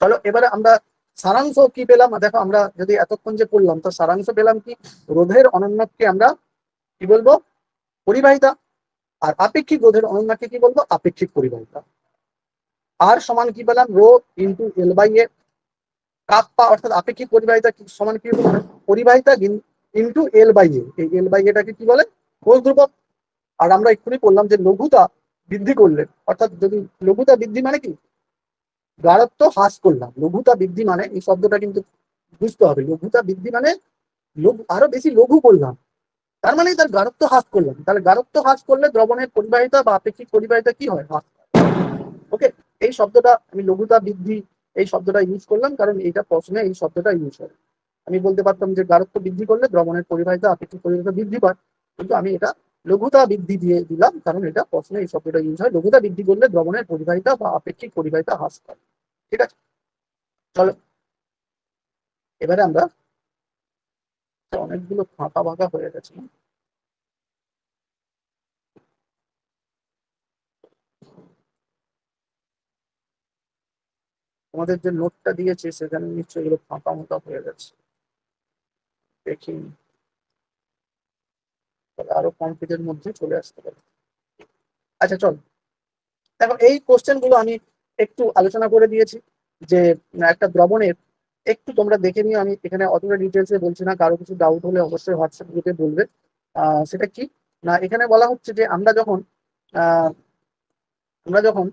চলো এবারে আমরা সারাংশ কি পেলাম, দেখো আমরা যদি এতক্ষণ যে পড়লাম, তো সারাংশ পেলাম কি, রোধের অনন্যককে আমরা কি বলবো, পরিবাহিতা, আর আপেক্ষিক রোধের অনন্যকে কি বলবো, আপেক্ষিক পরিবাহিতা। আর সমান কি পেলাম, rho into L by A. Kappa অর্থাৎ আপেক্ষিক পরিবাহিতা সমান কি বলবো, পরিবাহিতা ইন্টু এল বাই এ। এই এল বাই এটাকে কি বলে, কোষ ধ্রুবক। আর আমরা এক্ষুনি বললাম যে লঘুতা বৃদ্ধি করলে, অর্থাৎ যদি লঘুতা বৃদ্ধি মানে কি, গাঢ়ত্ব হ্রাস করলাম, লঘুতা বৃদ্ধি মানে এই শব্দটা কিন্তু বুঝতে হবে, লঘুতা বৃদ্ধি মানে আরো বেশি লঘু করলাম, তার মানে তার গাঢ়ত্ব হ্রাস করলাম। তাহলে গাঢ়ত্ব হ্রাস করলে দ্রবণের পরিবাহিতা বা আপেক্ষিক পরিবাহিতা কি হয়, হ্রাস। ওকে, এই শব্দটা আমি লঘুতা বৃদ্ধি এই শব্দটা ইউজ করলাম, কারণ এইটা প্রশ্নে এই শব্দটা ইউজ হয়। আমি বলতে পারতাম যে গাঢ়ত্ব বৃদ্ধি করলে দ্রবণের পরিবাহিতা আপেক্ষিক পরিবাহিতা বৃদ্ধি পায়, কিন্তু আমি এটা লঘুতা বৃদ্ধি দিয়ে দিলাম, কারণ এটা প্রশ্নে এই শব্দটা ইউজ হয়। লঘুতা বৃদ্ধি করলে দ্রবণের পরিবাহিতা বা আপেক্ষিক পরিবাহিতা হ্রাস পায়। ঠিক আছে, চলো এবারে আমরা, অনেকগুলো ফাঁকা ফাঁকা হয়ে গেছে। তোমাদের যে নোটটা দিয়েছে সেখানে নিশ্চয়ই এগুলো ফাঁকা মোটা হয়ে গেছে, দেখি আরো কমপ্লিটের মধ্যে চলে আসতে পারে। আচ্ছা চল, দেখো এই কোশ্চেন গুলো আমি একটু আলোচনা করে দিয়েছি, যে একটা দ্রবণের, একটু তোমরা দেখে নিও, আমি এখানে অতটা ডিটেলসে বলছি না, কারো কিছু ডাউট হলে অবশ্যই হোয়াটসঅ্যাপ গ্রুপে বলবে। সেটা কি না, এখানে বলা হচ্ছে যে আমরা যখন আহ আমরা যখন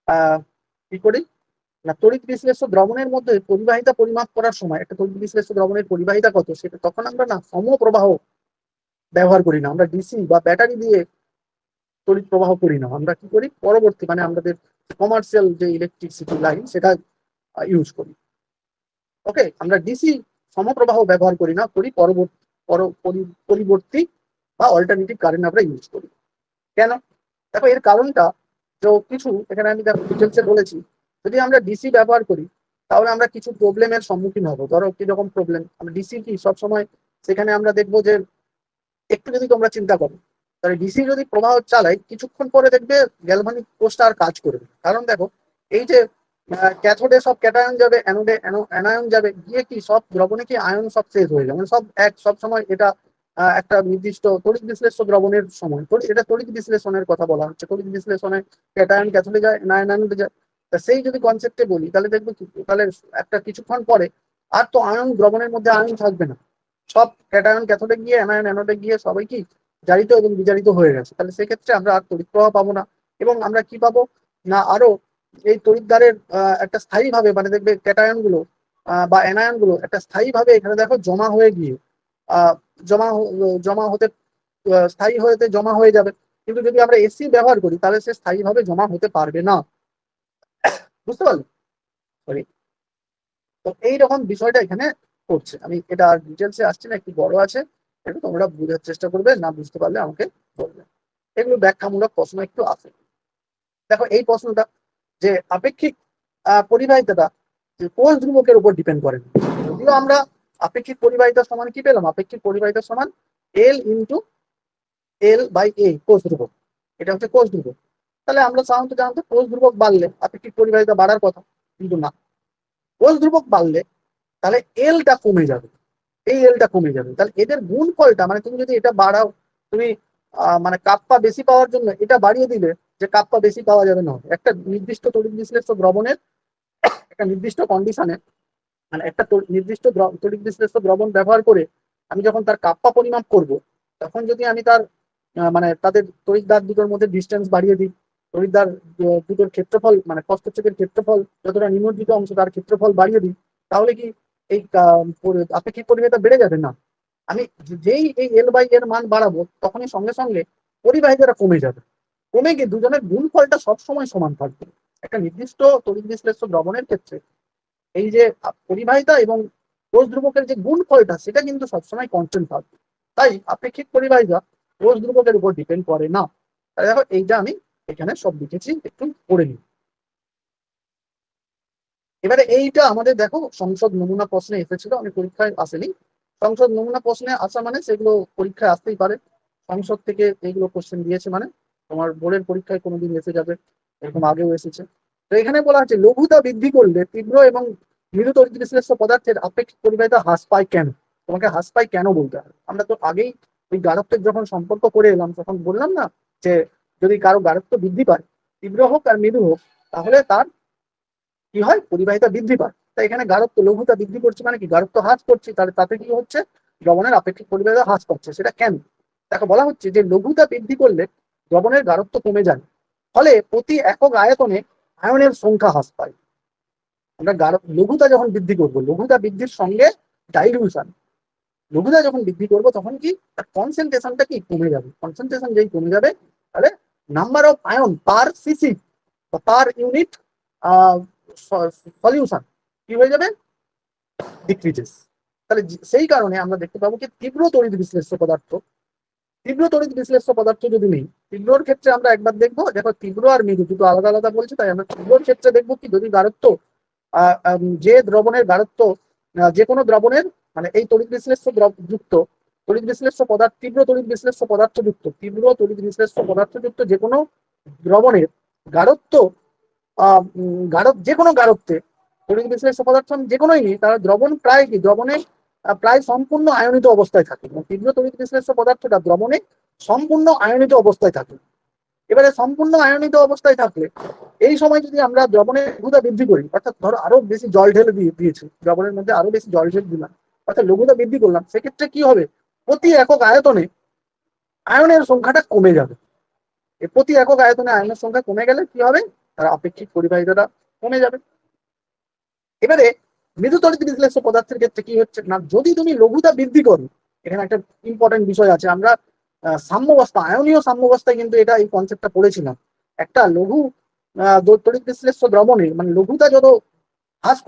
আহ কি করি না, তড়িৎ বিশ্লেষ্য দ্রবণের মধ্যে পরিবাহিতা পরিমাপ করার সময়, একটা তড়িৎ বিশ্লেষ্য দ্রবণের পরিবাহিতা কত, সেটা তখন আমরা না সমপ্রবাহ ব্যবহার করি না, আমরা ডিসি বা ব্যাটারি দিয়ে তড়িৎ প্রবাহ করি না, আমরা কি করি, পরবর্তী মানে আমাদের কমার্শিয়াল যে ইলেকট্রিসিটি লাইন সেটা ইউজ করি। ওকে, আমরা ডিসি সমপ্রবাহ ব্যবহার করি না, করি পরিবর্তী বা অল্টারনেটিভ কারেন্ট আমরা ইউজ করি। কেন, দেখো এর কারণটা, তো কিছু এখানে আমি দেখো ডিটেলসে বলেছি, যদি আমরা ডিসি ব্যবহার করি তাহলে আমরা কিছু প্রবলেমের সম্মুখীন হবো। ধরো কিরকম প্রবলেম, আমরা ডিসি কি সবসময়, সেখানে আমরা দেখবো যে, একটু যদি তোমরা চিন্তা করো, তাহলে ডিসি যদি প্রবাহ চালাই, কিছুক্ষণ পরে দেখবে গ্যালভানিক কোষটা আর কাজ করবে। কারণ দেখো, এই যে ক্যাথোডে সব ক্যাটায়ন যাবে, অ্যানোডে অ্যানায়ন যাবে, গিয়ে কি সব দ্রবণে কি আয়ন সব শেষ হয়ে যাবে, মানে সব সময় এটা একটা নির্দিষ্ট তড়িৎ বিশ্লেষ্য দ্রবণের সময়, এটা তড়িৎ বিশ্লেষণের কথা বলা হচ্ছে, তড়িৎ বিশ্লেষণে ক্যাটায়ন ক্যাথোডে যায়, অ্যানায়ন অ্যানোডে যায়। তা সেই যদি কনসেপ্টে বলি, তাহলে দেখবো তাহলে একটা কিছুক্ষণ পরে আর তো আয়ন দ্রবণের মধ্যে আয়ন থাকবে না, সব ক্যাটায়ন ক্যাথোডে গিয়ে অ্যানায়ন অ্যানোডে গিয়ে সবাই কি জারিত এবং বিজারিত হয়ে গেছে। তাহলে সেক্ষেত্রে আমরা আর তড়িৎ প্রবাহ পাবো না, এবং আমরা কি পাবো না, আরো এই তড়িৎদ্বারের একটা স্থায়ী ভাবে, মানে দেখবে ক্যাটায়ন গুলো বা অ্যানায়ন গুলো একটা স্থায়ী ভাবে এখানে দেখো জমা হয়ে গিয়ে আহ জমা জমা হতে স্থায়ী হতে জমা হয়ে যাবে। কিন্তু যদি আমরা এসি ব্যবহার করি তাহলে সে স্থায়ী ভাবে জমা হতে পারবে না। বুঝতে পারলে? সরি। তো এইরকম বিষয়টা এখানে করছে। আমি এটা আর ডিটেলসে আসছি না, একটু বড় আছে, একটু তোমরা বোঝার চেষ্টা করবে, না বুঝতে পারলে আমাকে বলবে। এগুলো ব্যাখ্যামূলক প্রশ্ন একটু আছে। দেখো এই প্রশ্নটা যে আপেক্ষিক পরিবাহিতাটা কোষ ধ্রুবকের উপর ডিপেন্ড করে না। যদিও আমরা আপেক্ষিক পরিবাহিতা সমান কি পেলাম, আপেক্ষিক পরিবাহিতা সমান এল ইন্টু এল বাই এ কোষ ধ্রুবক। এটা হচ্ছে কোষ ধ্রুবক। তাহলে আমরা সাধারণত জানতো কোষ ধ্রুবক বাড়লে আপেক্ষিক পরিবাহিতা বাড়ার কথা, কিন্তু না। কোষ ধ্রুবক বাড়লে তাহলে এলটা কমে যাবে, এই এলটা কমে যাবে। তাহলে এদের গুণফলটা মানে তুমি যদি এটা বাড়াও, তুমি মানে কাপ্পা বেশি পাওয়ার জন্য এটা বাড়িয়ে দিলে যে কাপ্পা বেশি পাওয়া যাবে না, একটা নির্দিষ্ট তড়িৎ বিশ্লেষ্য দ্রবণের একটা নির্দিষ্ট কন্ডিশনে, মানে একটা নির্দিষ্ট তড়িৎ বিশ্লেষ্য দ্রবণ ব্যবহার করে আমি যখন তার কাপ্পা পরিমাপ করব, তখন যদি আমি তার মানে তাদের তড়িৎদ্বার দুটোর মধ্যে ডিস্টেন্স বাড়িয়ে দিই, তড়িৎদ্বার দুটোর ক্ষেত্রফল মানে প্রস্থচ্ছেদের ক্ষেত্রফল যতটা নিমজ্জিত অংশ তার ক্ষেত্রফল বাড়িয়ে দিই, তাহলে কি এই আপেক্ষিক পরিবাহিতা বেড়ে যাবে না? আমি যেই এই এল বাই এর মান বাড়াবো তখনই সঙ্গে সঙ্গে পরিবাহিতাটা কমে যাবে, কমে গিয়ে দুজনের গুণফলটা সবসময় সমান থাকবে। একটা নির্দিষ্ট তড়িৎ বিশ্লেষ্য দ্রবণের ক্ষেত্রে এই যে পরিবাহিতা এবং কোষ ধ্রুবকের যে গুণফলটা সেটা কিন্তু সবসময় কনস্ট্যান্ট থাকবে। তাই আপেক্ষিক পরিবাহিতা কোষ ধ্রুবকের উপর ডিপেন্ড করে না। তাহলে দেখো এইটা আমি এখানে সব লিখেছি, একটু পড়ে নিই। এবারে এইটা আমাদের দেখো সংসদ নমুনা প্রশ্নে এসেছিল, আমি পরীক্ষায় আসেনি। সংসদ নমুনা প্রশ্নে আসা মানে সেগুলো পরীক্ষায় আসতেই পারে, সংসদ থেকে এইগুলো কোশ্চেন দিয়েছে মানে তোমার বোর্ডের পরীক্ষায় কোনোদিন এসে যাবে, এরকম আগেও এসেছে। তো এখানে বলা হচ্ছে লঘুতা বৃদ্ধি করলে তীব্র এবং মৃদু তড়িৎ বিশ্লেষ্য পদার্থের আপেক্ষিক পরিবাহিতা হ্রাস পায় কেন? তোমাকে হ্রাস পায় কেন বলতে হবে। আমরা তো আগেই ওই গাঢ়ত্বের যখন সম্পর্ক করে এলাম তখন বললাম না যে যদি কারো গাঢ়ত্ব বৃদ্ধি পায়, তীব্র হোক আর মৃদু হোক, তাহলে তার কি হয়, পরিবাহিতা বৃদ্ধি পায়। তাই এখানে গাঢ়ত্ব লঘুতা বৃদ্ধি করছে মানে কি, গাঢ়ত্ব হ্রাস করছে, তাহলে তাতে কি হচ্ছে, দ্রবণের আপেক্ষিক পরিবাহিতা হ্রাস পাচ্ছে। সেটা কেন? তাকে বলা হচ্ছে যে লঘুতা বৃদ্ধি করলে দ্রবণের গাঢ়ত্ব কমে যায়, ফলে প্রতি একক আয়তনে আয়নের সংখ্যা হ্রাস পায়। আমরা লঘুতা যখন বৃদ্ধি করবো, লঘুতা বৃদ্ধির সঙ্গে ডাইলিউশন, লঘুতা যখন বৃদ্ধি করবো তখন কি তার কনসেন্ট্রেশনটা কি কমে যাবে। কনসেন্ট্রেশন যেই কমে যাবে তাহলে number of ion per CC বা পার ইউনিট সলিউশন কি হয়ে যাবে, ডিক্রিজেস। তাহলে সেই কারণে আমরা দেখতে পাবো কি তীব্র তড়িৎ বিশ্লেষ্য পদার্থ, তীব্র তড়িৎ বিশ্লেষ্য পদার্থ যদি নেই, তীব্রর ক্ষেত্রে আমরা একবার দেখবো, দেখো তীব্র আর মৃদু দুটো আলাদা আলাদা বলছে, তাই আমরা তীব্রর ক্ষেত্রে দেখবো কি যদি গাঢ়ত্ব যে দ্রবণের গাঢ়ত্ব যে কোনো দ্রবণের মানে এই তড়িৎ বিশ্লেষ্য যুক্ত তড়িৎ বিশ্লেষ্য পদার্থ, তীব্র তড়িৎ বিশ্লেষ্য পদার্থ যুক্ত, তীব্র তড়িৎ বিশ্লেষ্য পদার্থ যুক্ত যে কোনো দ্রবণের গাঢ়ত্ব যে কোনো গাঢ়ত্বে তড়িৎ বিশ্লেষ্য পদার্থ যে কোনোই নেই, তার দ্রবণ প্রায় কি দ্রবণে প্রায় সম্পূর্ণ আয়নিত অবস্থায় থাকে। তীব্র তড়িৎ বিশ্লেষ্য পদার্থটা দ্রবণে সম্পূর্ণ আয়নিত অবস্থায় থাকে। এবারে সম্পূর্ণ আয়নিত অবস্থায় থাকলে এই সময় যদি আমরা দ্রবণের লঘুতা বৃদ্ধি করি, অর্থাৎ ধরো আরো বেশি জল ঢেলে দিয়েছি দ্রবণের মধ্যে, আরো বেশি জল ঢেলে দিলাম, অর্থাৎ লঘুতা বৃদ্ধি করলাম, সেক্ষেত্রে কি হবে, প্রতি একক আয়তনে আয়নের সংখ্যাটা কমে যাবে। প্রতি একক আয়তনে আয়নের সংখ্যা কমে গেলে কি হবে, তার আপেক্ষিক পরিবাহিতাটা কমে যাবে। এবারে মৃদু তড়িৎ বিশ্লেষ্য পদার্থের ক্ষেত্রে কি হচ্ছে না, যদি তুমি লঘুতা বৃদ্ধি করো, এখানে একটা ইম্পর্টেন্ট বিষয় আছে, আমরা সাম্যাবস্থা আয়নীয় সাম্যাবস্থায় কিন্তু এটা এই কনসেপ্টটা পড়েছিলাম। একটা লঘু তড়িৎ বিশ্লেষ্য দ্রবণে মানে লঘুতা যত হ্রাস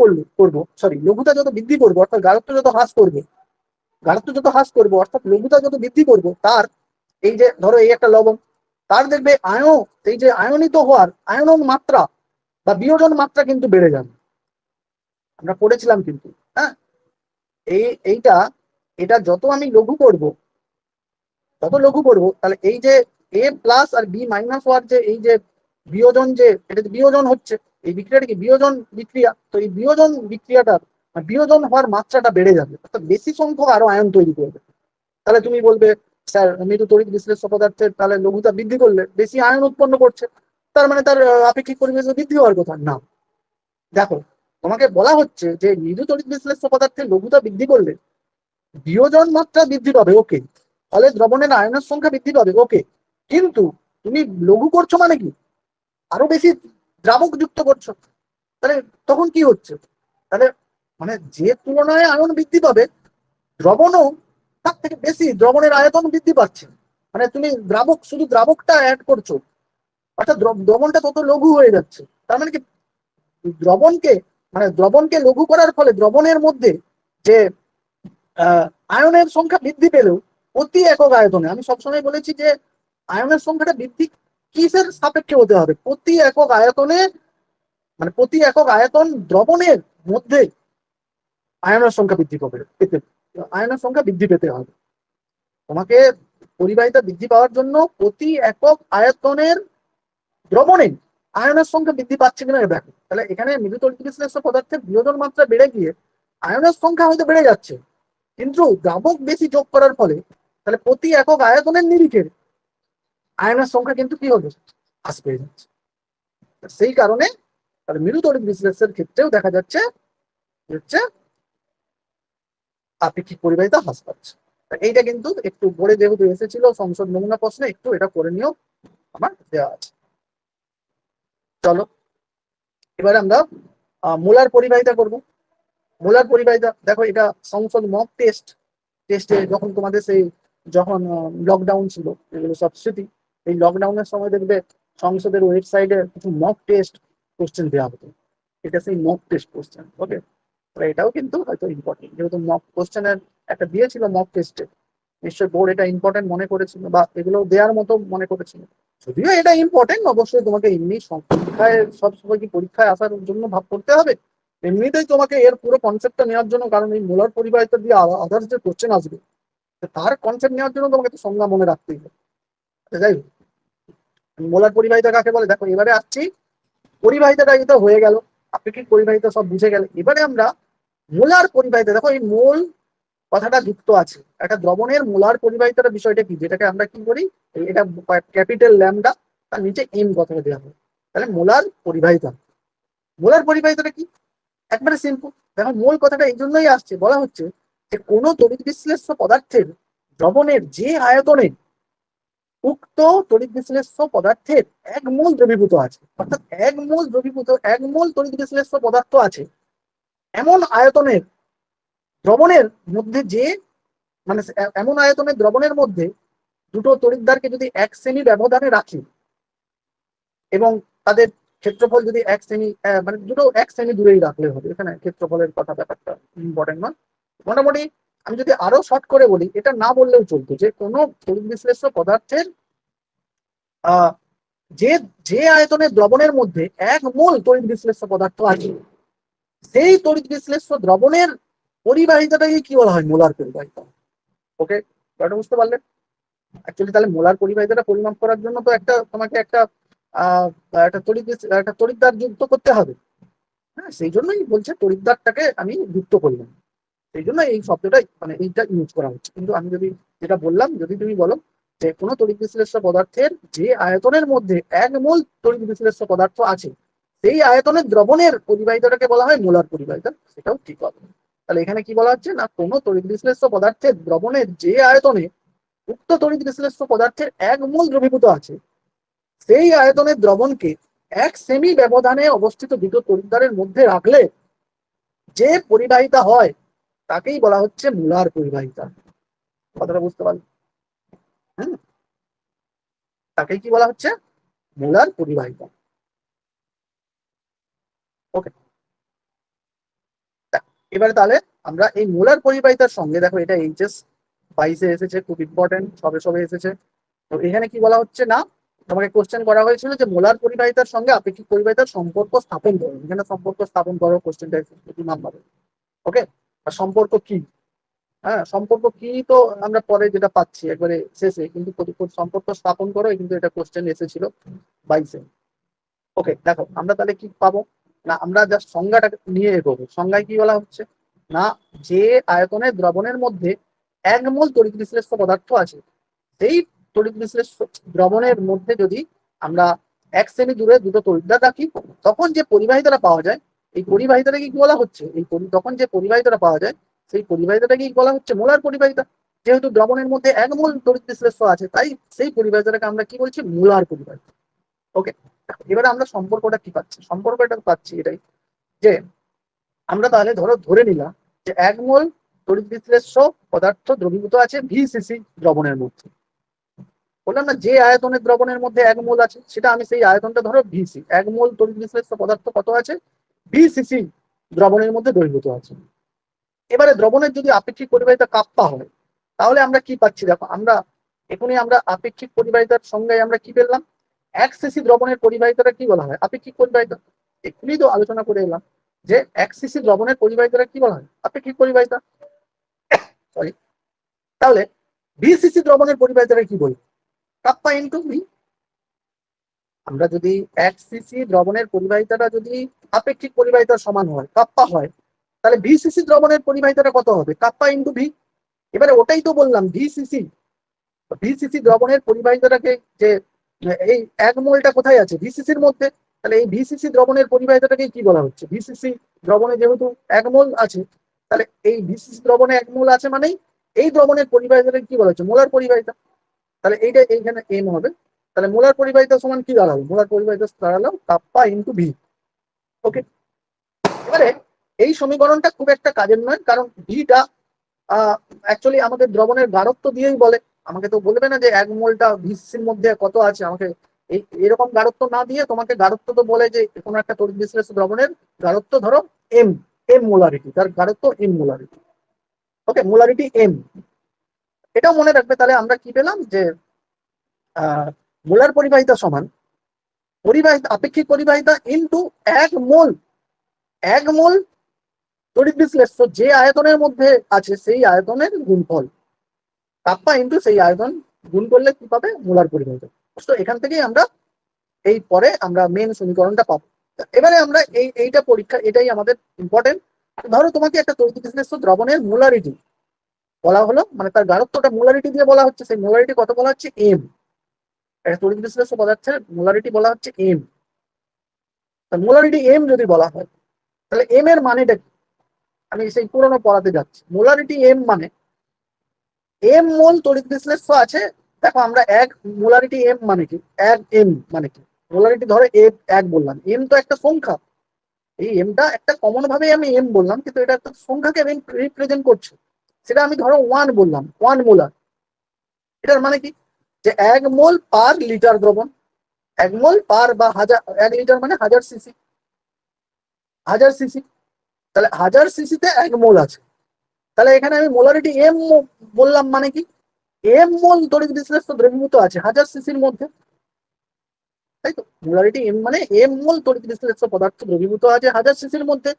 করবো, সরি লঘুতা যত বৃদ্ধি করবো অর্থাৎ গাঢ়ত্ব যত হ্রাস করবে, গাঢ়ত্ব যত হ্রাস করবো অর্থাৎ লঘুতা যত বৃদ্ধি করবো, তার এই যে ধরো এই একটা লবণ, তার দেখবে এই যে আয়নিত হওয়ার আয়নন মাত্রা বা বিয়োজন মাত্রা কিন্তু বেড়ে যাবে। আমরা পড়েছিলাম কিন্তু, হ্যাঁ, এইটা এটা যত আমি লঘু করব, তত লঘু করব, তাহলে এই যে এ প্লাস আর বি মাইনাস হওয়ার যে এই যে বিয়োজন, যে এটা বিয়োজন হচ্ছে, এই বিক্রিয়াটা কি বিয়োজন বিক্রিয়া, তো এই বিয়োজন বিক্রিয়াটা বিয়োজন হওয়ার মাত্রাটা বেড়ে যাবে, অর্থাৎ বেশি সংখ্যক আরো আয়ন তৈরি করবে। তাহলে তুমি বলবে স্যার মৃদু তড়িৎ বিশ্লেষ্য পদার্থের তাহলে লঘুতা বৃদ্ধি করলে বেশি আয়ন উৎপন্ন করছে, তার মানে তার আপেক্ষিক পরিবেশ বৃদ্ধি হওয়ার কথা না। দেখো তোমাকে বলা হচ্ছে যে মৃদু তড়িৎ বিশ্লেষ্য পদার্থের লঘুতা বৃদ্ধি করলে বিয়োজন মাত্রা বৃদ্ধি পাবে, ওকে, ফলে দ্রবণের আয়নের সংখ্যা বৃদ্ধি পাবে, ওকে, কিন্তু তুমি লঘু করছো মানে কি আরো বেশি দ্রাবক যুক্ত করছো, তাহলে তখন কি হচ্ছে, তাহলে মানে যে তুলনায় আয়ন বৃদ্ধি পাবে, দ্রবণও তার থেকে বেশি, দ্রবণের আয়তন বৃদ্ধি পাচ্ছে। মানে তুমি দ্রাবক, শুধু দ্রাবকটা অ্যাড করছো, অর্থাৎ দ্রবণটা তত লঘু হয়ে যাচ্ছে। তার মানে কি, দ্রবণকে দ্রবণকে লঘু করার ফলে দ্রবণের মধ্যে যে আয়নের সংখ্যা বৃদ্ধি পেলেও প্রতি একক আয়তনে, আমি সবসময় বলেছি যে আয়নের সংখ্যাটা বৃদ্ধি কিসের সাপেক্ষে হতে হবে, প্রতি একক আয়তনে, মানে প্রতি একক আয়তন দ্রবণের মধ্যে আয়নের সংখ্যা বৃদ্ধি পাবে, আয়নের সংখ্যা বৃদ্ধি পেতে হবে। তোমাকে পরিবাহিতা বৃদ্ধি পাওয়ার জন্য প্রতি একক আয়তনের দ্রবণে আয়নের সংখ্যা বৃদ্ধি পাচ্ছে কিনা দেখো। তাহলে এখানে মৃদু তড়িৎ বিশ্লেষ্য পদার্থের বিয়োজন মাত্রা বেড়ে গিয়ে আয়নের সংখ্যা হয়তো বেড়ে যাচ্ছে, কিন্তু দ্রাবক বেশি যোগ করার ফলে তাহলে প্রতি একক আয়তনের নিরিখে আয়নের সংখ্যা কিন্তু কি হবে, হ্রাস পেয়ে যাচ্ছে। সেই কারণে তাহলে মৃদু তড়িৎ বিশ্লেষণের ক্ষেত্রেও দেখা যাচ্ছে হচ্ছে আপেক্ষিক পরিবাহিতা হ্রাস পাচ্ছে। এইটা কিন্তু একটু পরে যেহেতু এসেছিল সংসদ নমুনা প্রশ্নে, একটু এটা করে নিয়েও আমার দেওয়া আছে। চলো এবারে আমরা মোলার পরিবাহিতা করব। মোলার পরিবাহিতা দেখো, এটা সংসদ মক টেস্টে যখন তোমাদের সেই যখন লকডাউন ছিল, এগুলো সব স্মৃতি। এই লকডাউনের সময় দেখবে সংসদের ওয়েবসাইটে কিছু মক টেস্ট কোশ্চেন দেওয়া হতো, এটা সেই মক টেস্ট কোশ্চেন। ওকে, এটাও কিন্তু হয়তো ইম্পর্টেন্ট, যেহেতু মক কোশ্চেনের একটা দিয়েছিল মক টেস্টে, নিশ্চয়ই বোর্ড এটা ইম্পর্টেন্ট মনে করেছিল বা এগুলো দেওয়ার মতো মনে করেছিল। যদিও এটা ইম্পর্টেন্ট, অবশ্যই তোমাকে এমনি পরীক্ষায় সবসময় কি পরীক্ষায় আসার জন্য ভাব করতে হবে, এমনিতেই তোমাকে এর পুরো কনসেপ্টটা নেওয়ার জন্য, কারণ এই মোলার পরিবাহিতা দিয়ে আদার্স যে কোশ্চেন আসবে তার কনসেপ্ট নেওয়ার জন্য তোমাকে তো সংজ্ঞা মনে রাখতেই হবে। যাই হোক, মোলার পরিবাহিতা কাকে বলে দেখো, এবারে আসছি। পরিবাহিতাটা এটা হয়ে গেল, আপেক্ষিক পরিবাহিতা সব বুঝে গেলে, এবারে আমরা মোলার পরিবাহিতা। দেখো এই মোল কথাটা যুক্ত আছে, একটা দ্রবণের মোলার পরিবাহিতার বিষয়টা কি, যেটাকে আমরা কি করি, এটা ক্যাপিটাল ল্যামডা, তার নিচে এম কথাটা দেওয়া হয়। তাহলে মোলার পরিবাহিতা, মোলার পরিবাহিতাটা কি, একবারে সিম্পল। দেখো মোল কথাটা এই জন্যই আসছে, বলা হচ্ছে যে কোনো তড়িৎ বিশ্লেষ্য পদার্থের দ্রবণের যে আয়তনে উক্ত তড়িৎ বিশ্লেষ্য পদার্থের 1 মোল দ্রবীভূত আছে, অর্থাৎ 1 মোল তড়িৎ বিশ্লেষ্য পদার্থ আছে এমন আয়তনের দ্রবণের মধ্যে, যে মানে এমন আয়তনের দ্রবণের মধ্যে দুটো তড়িৎদ্বারকে যদি 1 সেমি ব্যবধানে রাখি এবং তাদের ক্ষেত্রফল যদি 1 সেমি, মানে দুটো 1 সেমি দূরেই রাখলে হবে, এখানে ক্ষেত্রফলের কথা ব্যাপারটা ইম্পর্টেন্ট নয়। মোটামুটি আমি যদি আরো শর্ট করে বলি, এটা না বললেও চলতো, যে কোনো তড়িৎ বিশ্লেষ্য পদার্থের আহ যে যে আয়তনের দ্রবণের মধ্যে 1 মোল তড়িৎ বিশ্লেষ্য পদার্থ আছে, সেই তড়িৎ বিশ্লেষ্য দ্রবণের পরিবাহিতাটাকে কি বলা হয়, মোলার পরিবাহিতা। ওকে, এটা বুঝতে পারলে? অ্যাকচুয়ালি তাহলে মোলার পরিবাহিতাটা পরিমাপ করার জন্য তো তোমাকে আহ একটা তড়িৎদ্বার যুক্ত করতে হবে। হ্যাঁ, সেই জন্যই বলছে তড়িৎদ্বারটাকে আমি যুক্ত করলাম, সেই জন্য এই শব্দটা মানে এইটা ইউজ করা হচ্ছে। কিন্তু আমি যদি যেটা বললাম, যদি তুমি বলো যে কোনো তড়িৎ বিশ্লেষ্য পদার্থের যে আয়তনের মধ্যে 1 মোল তড়িৎ বিশ্লেষ্য পদার্থ আছে, সেই আয়তনের দ্রবণের পরিবাহিতাটাকে বলা হয় মোলার পরিবাহিতা, সেটাও ঠিক হবে। তাহলে এখানে কি বলা হচ্ছে না, কোনো তড়িৎ বিশ্লেষ্য পদার্থের দ্রবণের যে আয়তনে উক্ত তড়িৎ বিশ্লেষ্য পদার্থের 1 মোল দ্রবীভূত আছে, সেই আয়তনের দ্রবণকে 1 সেমি ব্যবধানে অবস্থিত দুটো তড়িৎদ্বারের মধ্যে রাখলে যে পরিবাহিতা হয় তাকেই বলা হচ্ছে মোলার পরিবাহিতা। কথাটা বুঝতে পারলে? হ্যাঁ, তাকেই কি বলা হচ্ছে, মোলার পরিবাহিতা। ওকে, এবারে তাহলে আমরা এই মোলার পরিবাহিতার সঙ্গে, দেখো এটা HS 22-এ এসেছে, খুব ইম্পর্টেন্ট, সবে সবে এসেছে। তো এখানে কি বলা হচ্ছে না, তোমাকে কোশ্চেন করা হয়েছিল যে মোলার পরিবাহিতার সঙ্গে আপেক্ষিক পরিবাহিতার সম্পর্ক স্থাপন করো, এখানে সম্পর্ক স্থাপন করো কোশ্চেনটা এসেছে 2 নম্বরে। ওকে, আর সম্পর্ক কি, হ্যাঁ সম্পর্ক কি তো আমরা পরে যেটা পাচ্ছি একবারে শেষে, কিন্তু সম্পর্ক স্থাপন করো, কিন্তু এটা কোশ্চেন এসেছিল 22-এ। ওকে, দেখো আমরা তাহলে কি পাবো না, আমরা জাস্ট সংজ্ঞাটা নিয়ে এগোবো। সংজ্ঞায় কি বলা হচ্ছে না, যে আয়তনের দ্রবণের মধ্যে 1 মোল তড়িৎ বিশ্লেষ্য পদার্থ আছে, সেই তড়িৎ বিশ্লেষ্য দ্রবণের মধ্যে যদি আমরা 1 সেমি দূরে দুটো তড়িৎদ্বার রাখি, তখন যে পরিবাহিতাটা পাওয়া যায়, এই পরিবাহিতাটাকে কি বলা হচ্ছে, তখন যে পরিবাহিতাটা পাওয়া যায়, সেই পরিবাহিতাটাকে কি বলা হচ্ছে, মোলার পরিবাহিতা। যেহেতু দ্রবণের মধ্যে 1 মোল তড়িৎ বিশ্লেষ্য আছে, তাই সেই পরিবাহিতাটাকে আমরা কি বলছি, মোলার পরিবাহিতা। ওকে, এবারে আমরা সম্পর্কটা কি পাচ্ছি, সম্পর্কটা পাচ্ছি এটাই, যে আমরা তাহলে ধরে নিলাম যে 1 মোল তড়িৎ বিশ্লেষ্য পদার্থ দ্রবীভূত আছে ভিসিসি দ্রবণের মধ্যে। বললাম না যে আয়তনের দ্রবণের মধ্যে 1 মোল আছে সেটা আমি সেই আয়তনটা ধরো ভিসি। 1 মোল তড়িৎ বিশ্লেষ্য পদার্থ কত আছে? ভিসিসি দ্রবণের মধ্যে দ্রবীভূত আছে। এবারে দ্রবণের যদি আপেক্ষিক পরিবাহিতা কাপ্পা হয় তাহলে আমরা কি পাচ্ছি? দেখো আমরা এখনই আমরা আপেক্ষিক পরিবাহিতার সংজ্ঞায় আমরা কি পেলাম? 1 সিসি দ্রবণের পরিবাহিতাটা কি বলা হয়? আপেক্ষিক পরিবাহিতা। এখনই তো আলোচনা করে এলাম যে 1 সিসি দ্রবণের পরিবাহিতাটা কি বলা হয়? আপেক্ষিক পরিবাহিতা। সরি, তাহলে ভিসিসি দ্রবণের পরিবাহিতাটা কি বলি? Kappa into V. আমরা যদি 1 সিসি দ্রবণের পরিবাহিতাটা যদি আপেক্ষিক পরিবাহিতার সমান হয়, কাপ্পা হয়, তাহলে ভিসিসি দ্রবণের পরিবাহিতাটা কত হবে? Kappa into V. এবারে ওটাই তো বললাম ভিসিসি। ভিসিসি দ্রবণের পরিবাহিতাটাকে যে এই 1 মোলটা কোথায় আছে? ভিসিসির মধ্যে। তাহলে এই ভিসিসি দ্রবণের পরিবাহিতাটাকে কি বলা হচ্ছে? ভিসিসি দ্রবণে যেহেতু 1 মোল আছে, তাহলে এই ভিসিসি দ্রবণে 1 মোল আছে মানেই এই দ্রবণের পরিবাহিতাটাকে কি বলা হচ্ছে? মোলার পরিবাহিতা। তাহলে এইটা এইখানে এম হবে। তাহলে মোলার পরিবাহিতা সমান কি দাঁড়ালো? মোলার পরিবাহিতা দাঁড়ালো কাপ্পা ইন্টু ভি। ওকে, এবারে এই সমীকরণটা খুব একটা কাজের নয়, কারণ ভিটা অ্যাকচুয়ালি আমাদের দ্রবণের গাঢ়ত্ব দিয়েই বলে। আমাকে তো বলবে না যে 1 মোলটা ভিসির মধ্যে কত আছে, আমাকে এই এরকম গাঢ়ত্ব না দিয়ে তোমাকে গাঢ়ত্ব তো বলে যে কোনো একটা তড়িৎ বিশ্লেষ্য দ্রবণের গাঢ়ত্ব ধরো এম, এম মোলারিটি, তার গাঢ়ত্ব এম মোলারিটি। ওকে, মোলারিটি এম। এটাও মনে রাখবে। তাহলে আমরা কি পেলাম যে মোলার পরিবাহিতা সমান পরিবাহিতা, আপেক্ষিক পরিবাহিতা ইন্টু 1 মোল। 1 মোল তড়িৎ বিশ্লেষ্য যে আয়তনের মধ্যে আছে সেই আয়তনের গুণফল, কাপ্পা ইন্টু সেই আয়তন গুণ করলে কি পাবে? মোলার পরিবাহিতা। তো এখান থেকেই আমরা এই পরে আমরা মেন সমীকরণটা পাবো। এবারে আমরা এইটা পরীক্ষা, এটাই আমাদের ইম্পর্টেন্ট। ধরো তোমাকে একটা তড়িৎ বিশ্লেষ্য দ্রবণের মোলারিটি বলা হলো, মানে তার গাঢ়ত্বটা মোলারিটি দিয়ে বলা হচ্ছে। সেই মোলারিটি কত বলা হচ্ছে? এম। একটা তড়িৎ বিশ্লেষ্য পদার্থের মোলারিটি বলা হচ্ছে এম। মোলারিটি এম যদি বলা হয় তাহলে এম এর মানেটা কি? আমি সেই পুরোনো পড়াতে যাচ্ছি। মোলারিটি এম মানে 1 মোল তড়িৎ বিশ্লেষ্য আছে। দেখো আমরা মোলারিটি এম মানে কি, 1 এম মানে কি? মোলারিটি ধরো এক বললাম, এম তো একটা সংখ্যা। এই এমটা একটা কমন ভাবে আমি এম বললাম, কিন্তু এটা একটা সংখ্যাকে রিপ্রেজেন্ট করছে। সেটা আমি ধরো 1 বললাম, 1 মোলার। এটার মানে কি? যে 1 মোল পার লিটার দ্রবণ। 1 মোল পার বা 1 লিটার মানে 1000 সিসি। 1000 সিসি, তাহলে 1000 সিসিতে 1 মোল আছে। তাহলে এখানে আমি মোলারিটি এম বললাম মানে কি? 1 মোল তড়িৎ বিশ্লেষ্য দ্রবীভূত আছে 1000 সিসির মধ্যে, তাই তো? মোলারিটি এম মানে 1 মোল তড়িৎ বিশ্লেষ্য পদার্থ দ্রবীভূত আছে 1000 সিসির মধ্যে।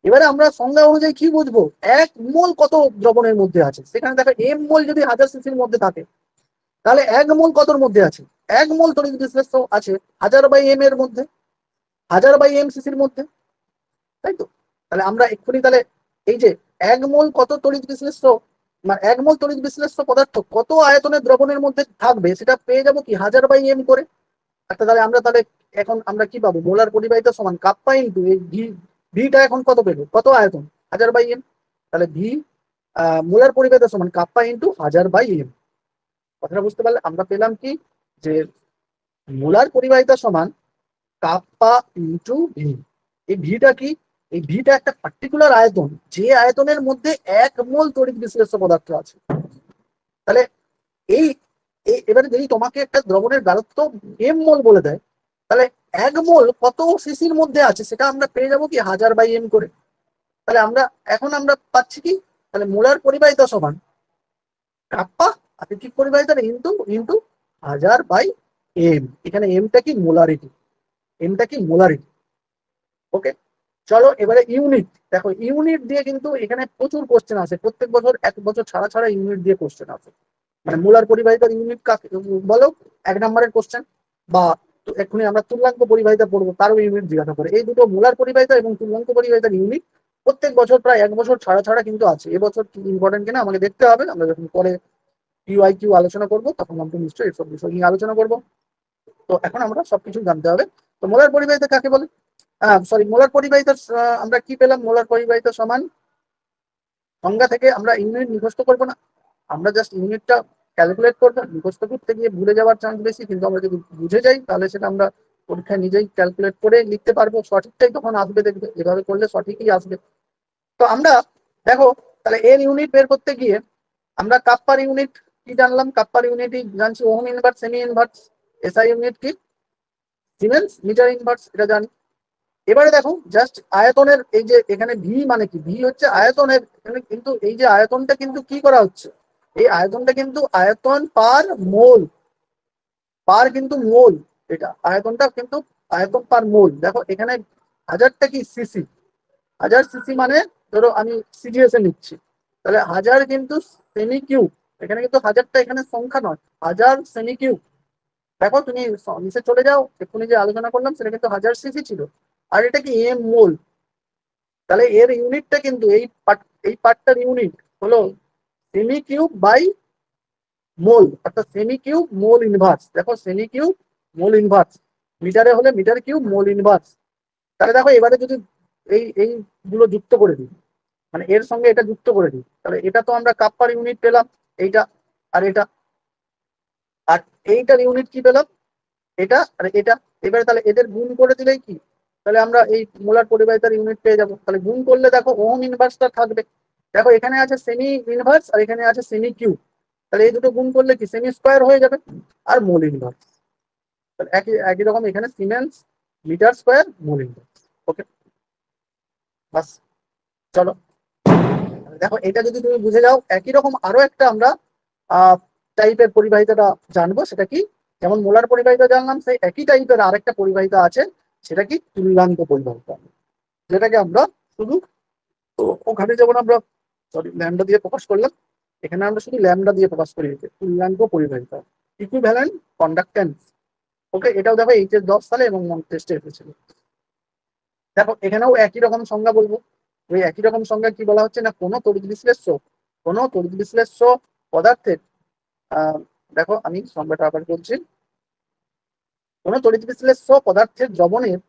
এবারে আমরা সংজ্ঞা অনুযায়ী কি বুঝবো? 1 মোল কত দ্রবণের মধ্যে আছে। সেখানে দেখো 1 মোল যদি 1000 সিসির মধ্যে থাকে, তাহলে 1 মোল কতর মধ্যে আছে? 1 মোল তড়িৎ বিশ্লেষ্য আছে 1000/m এর মধ্যে, 1000/m সিসির মধ্যে, তাই তো? তাহলে আমরা এক্ষুনি তাহলে এই যে 1 মোল কত তড়িৎ বিশ্লেষ্য, মানে 1 মোল তড়িৎ বিশ্লেষ্য পদার্থ কত আয়তনের দ্রবণের মধ্যে থাকবে সেটা পেয়ে যাবো কি 1000/m করে। একটা তাহলে আমরা তাহলে এখন আমরা কি পাবো? মোলার পরিবাহিতা সমান কাপ্পা ইন্টু এই ভি। ভিটা এখন কত পেলো? কত আয়তন? 1000/m। তাহলে ভি মোলার পরিবাহিতা সমান কাপ্পা ইন্টু 1000/m। কথাটা বুঝতে পারলে? আমরা পেলাম কি যে মোলার পরিবাহিতা সমান কাপ্পা ইন্টু ভি। এই ভিটা কি? এই ভিটা একটা পার্টিকুলার আয়তন, যে আয়তনের মধ্যে 1 মোল তড়িৎ বিশ্লেষ্য পদার্থ আছে। তাহলে এই এবারে যদি তোমাকে একটা দ্রবণের গাঢ়ত্ব m মোল বলে দেয়, তাহলে 1 মোল কত সিসির মধ্যে আছে সেটা আমরা পেয়ে যাবো কি 1000/m করে। তাহলে আমরা এখন আমরা পাচ্ছি কি? তাহলে মোলার পরিবাহিতা সমান কাপ্পা আপেক্ষিক পরিবাহিতা ইন্টু ইন্টু 1000/m। এখানে এমটা কি? মোলারিটি। এমটা কি? মোলারিটি। ওকে, চলো এবারে ইউনিট। দেখো ইউনিট দিয়ে কিন্তু এখানে প্রচুর কোশ্চেন আসে, প্রত্যেক বছর 1 বছর ছাড়া ছাড়া ইউনিট দিয়ে কোশ্চেন আসে। মানে মোলার পরিবাহিতার ইউনিট কাকে বলো? 1 নম্বরের কোশ্চেন। বা এক্ষুনি আমরা তুল্যাঙ্ক পরিবাহিতা পড়বো, তারও ইউনিট জিজ্ঞাসা করে। এই দুটো মোলার পরিবাহিতা এবং তুল্যাঙ্ক পরিবাহিতার ইউনিট প্রত্যেক বছর প্রায় 1 বছর ছাড়া ছাড়া কিন্তু আছে। এবছর কি ইম্পর্টেন্ট কিনা আমাকে দেখতে হবে। আমরা যখন পরে কিউ আলোচনা করবো তখন আমরা নিশ্চয়ই এসব বিষয় নিয়ে আলোচনা করবো। তো এখন আমরা সবকিছু জানতে হবে। তো মোলার পরিবাহিতা কাকে বলে? সরি, মোলার পরিবাহিতা আমরা কি পেলাম? মোলার পরিবাহিতা সমান সংজ্ঞা থেকে আমরা ইউনিট মুখস্থ করবো না, আমরা জাস্ট ইউনিটটা ক্যালকুলেট করবো। মুখস্থ করতে গিয়ে ভুলে যাওয়ার চান্স বেশি, কিন্তু আমরা যদি বুঝে যাই তাহলে সেটা আমরা পরীক্ষায় নিজেই ক্যালকুলেট করে লিখতে পারবো, সঠিকটাই তখন আসবে, দেখবে এভাবে করলে সঠিকই আসবে। তো আমরা দেখো তাহলে এর ইউনিট বের করতে গিয়ে আমরা কাপ পার ইউনিট কি জানলাম, কাপ পার ইউনিটই জানছি ohm inverse, semi inverse, SI unit কি সিমেন্স মিটার ইনভার্স, এটা জানি। এবারে দেখো জাস্ট আয়তনের এই যে এখানে ভি মানে কি, ভি হচ্ছে আয়তনের, এখানে কিন্তু এই যে আয়তনটা কিন্তু কি করা হচ্ছে, এই আয়তনটা কিন্তু আয়তন পার মোল, পার কিন্তু মোল, এটা আয়তনটা কিন্তু আয়তন পার মোল। দেখো এখানে হাজারটা কি সিসি, হাজার সিসি মানে ধরো আমি সিজিএস এ নিচ্ছি, তাহলে হাজার কিন্তু সেমি কিউব, এখানে কিন্তু হাজারটা এখানে সংখ্যা নয়, হাজার সেমি কিউব। দেখো তুমি নিচে চলে যাও, এক্ষুনি যে আলোচনা করলাম সেটা কিন্তু হাজার সিসি ছিল, আর এটা কি এম মোল, তাহলে এর ইউনিটটা কিন্তু এই পার্টটার ইউনিট হলো সেমি কিউব বাই মোল, অর্থাৎ সেমি কিউব মোল ইনভার্স। দেখো সেমি কিউব মোল ইনভার্স, মিটারে হলে মিটার কিউব মোল ইনভার্স। তাহলে দেখো এবারে যদি এইগুলো যুক্ত করে দিই, মানে এর সঙ্গে এটা যুক্ত করে দিই, তাহলে এটা তো আমরা কাপ পার ইউনিট পেলাম, এইটা আর এটা, আর এইটার ইউনিট কি পেলাম, এটা আর এটা। এবারে তাহলে এদের গুণ করে দিলেই কি, তাহলে আমরা এই মোলার পরিবাহিতার ইউনিট পেয়ে যাবো। তাহলে গুণ করলে দেখো ওহম ইনভার্সটা থাকবে, দেখো এখানে আছে সেমি ইনভার্স আর এখানে আছে সেমি কিউব, তাহলে এই দুটো গুণ করলে কি সেমি স্কোয়ার হয়ে যাবে, আর মোল ইনভার্স, তাহলে একই একই রকম এখানে siemens meter square mole inverse. Okay, বাস, চলো। দেখো এটা যদি তুমি বুঝে যাও, একই রকম আরো একটা আমরা টাইপের পরিবাহিতাটা জানবো, সেটা কি, যেমন মোলার পরিবাহিতা জানলাম, সেই একই টাইপের আরেকটা পরিবাহিতা আছে, সেটা কি তুল্যাঙ্ক পরিবাহিতা, যেটাকে আমরা শুধু ওখানে যেমন আমরা সরি ল্যামডা দিয়ে প্রকাশ করলাম, এখানে আমরা শুধু ল্যামডা দিয়ে প্রকাশ করি, তুল্যাঙ্ক পরিবাহিতা, ইকুইভ্যালেন্ট কন্ডাক্টেন্স। ওকে, এটাও দেখো এইচএস 10 সালে এবং মক টেস্টে এসেছিল। দেখো এখানেও একই রকম সংজ্ঞা বলবো, ওই একই রকম সংজ্ঞা কি বলা হচ্ছে না, কোনো তড়িৎ বিশ্লেষ্য পদার্থের দেখো আমি সংজ্ঞাটা আবার বলছি, কোনো তড়িৎ বিশ্লেষ্য পদার্থের দ্রবণের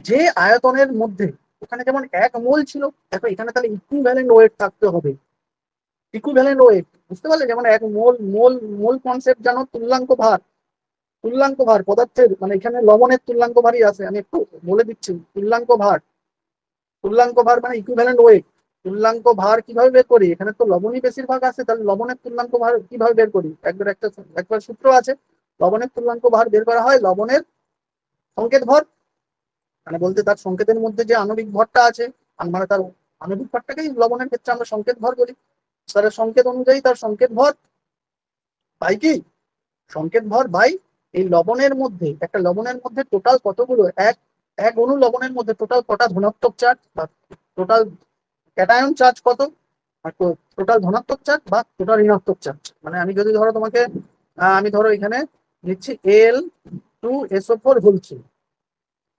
যে আয়তনের মধ্যে, ওখানে যেমন 1 মোল ছিল, দেখো এখানে তাহলে ইকুইভ্যালেন্ট ওয়েট থাকতে হবে, ইকুইভ্যালেন্ট ওয়েট বুঝতে পারলে, যেমন 1 মোল, মোল মোল কনসেপ্ট জানো, তুল্যাঙ্ক ভার, তুল্যাঙ্ক ভার পদার্থের, মানে এখানে লবণের তুল্যাঙ্ক ভারই আছে, আমি একটু বলে দিচ্ছি, তুল্যাঙ্ক ভার, তুল্যাঙ্ক ভার মানে ইকুইভ্যালেন্ট ওয়েট। তুল্যাঙ্ক ভার কিভাবে বের করি, এখানে তো লবণই বেশিরভাগ আছে, তাহলে লবণের তুল্যাঙ্ক ভার কিভাবে বের করি, একবার সূত্র আছে, লবণের তুল্যাঙ্ক ভার বের করা হয় লবণের সংকেত ভর, মানে বলতে তার সংকেতের মধ্যে যে আণবিক ভরটা আছে, মানে তার আণবিক ভরটাকেই লবণের ক্ষেত্রে আমরা সংকেত ভর বলি, তার সংকেত অনুযায়ী তার সংকেত ভর বাই কি, সংকেত ভর বাই এই লবণের মধ্যে, একটা লবণের মধ্যে টোটাল কতগুলো, এক এক অণু লবণের মধ্যে টোটাল কটা ধনাত্মক চার্জ, বা টোটাল ক্যাটায়ন চার্জ কত, আর টোটাল ধনাত্মক চার্জ বা টোটাল ঋণাত্মক চার্জ। মানে আমি যদি ধরো তোমাকে আমি ধরো এখানে নিচ্ছি L2SO4 বলছি,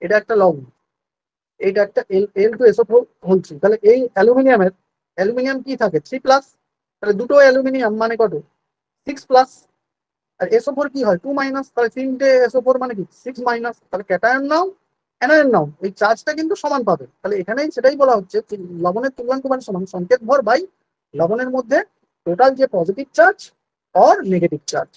এটা একটা লবণ, এইটা একটা L2SO4 বলছি, তাহলে এই অ্যালুমিনিয়াম কি থাকে 3+, তাহলে দুটো অ্যালুমিনিয়াম মানে কত 6+, আর SO4 কি হয় 2-, তাহলে 3টে SO4 মানে কি 6-, তাহলে ক্যাটায়ন নাও অ্যানায়ন নাও, এই চার্জটা কিন্তু সমান পাবে। তাহলে এখানেই সেটাই বলা হচ্ছে যে লবণের তুল্যাঙ্ক মানে সমান সংকেত ভর বাই লবণের মধ্যে টোটাল যে positive charge or negative charge,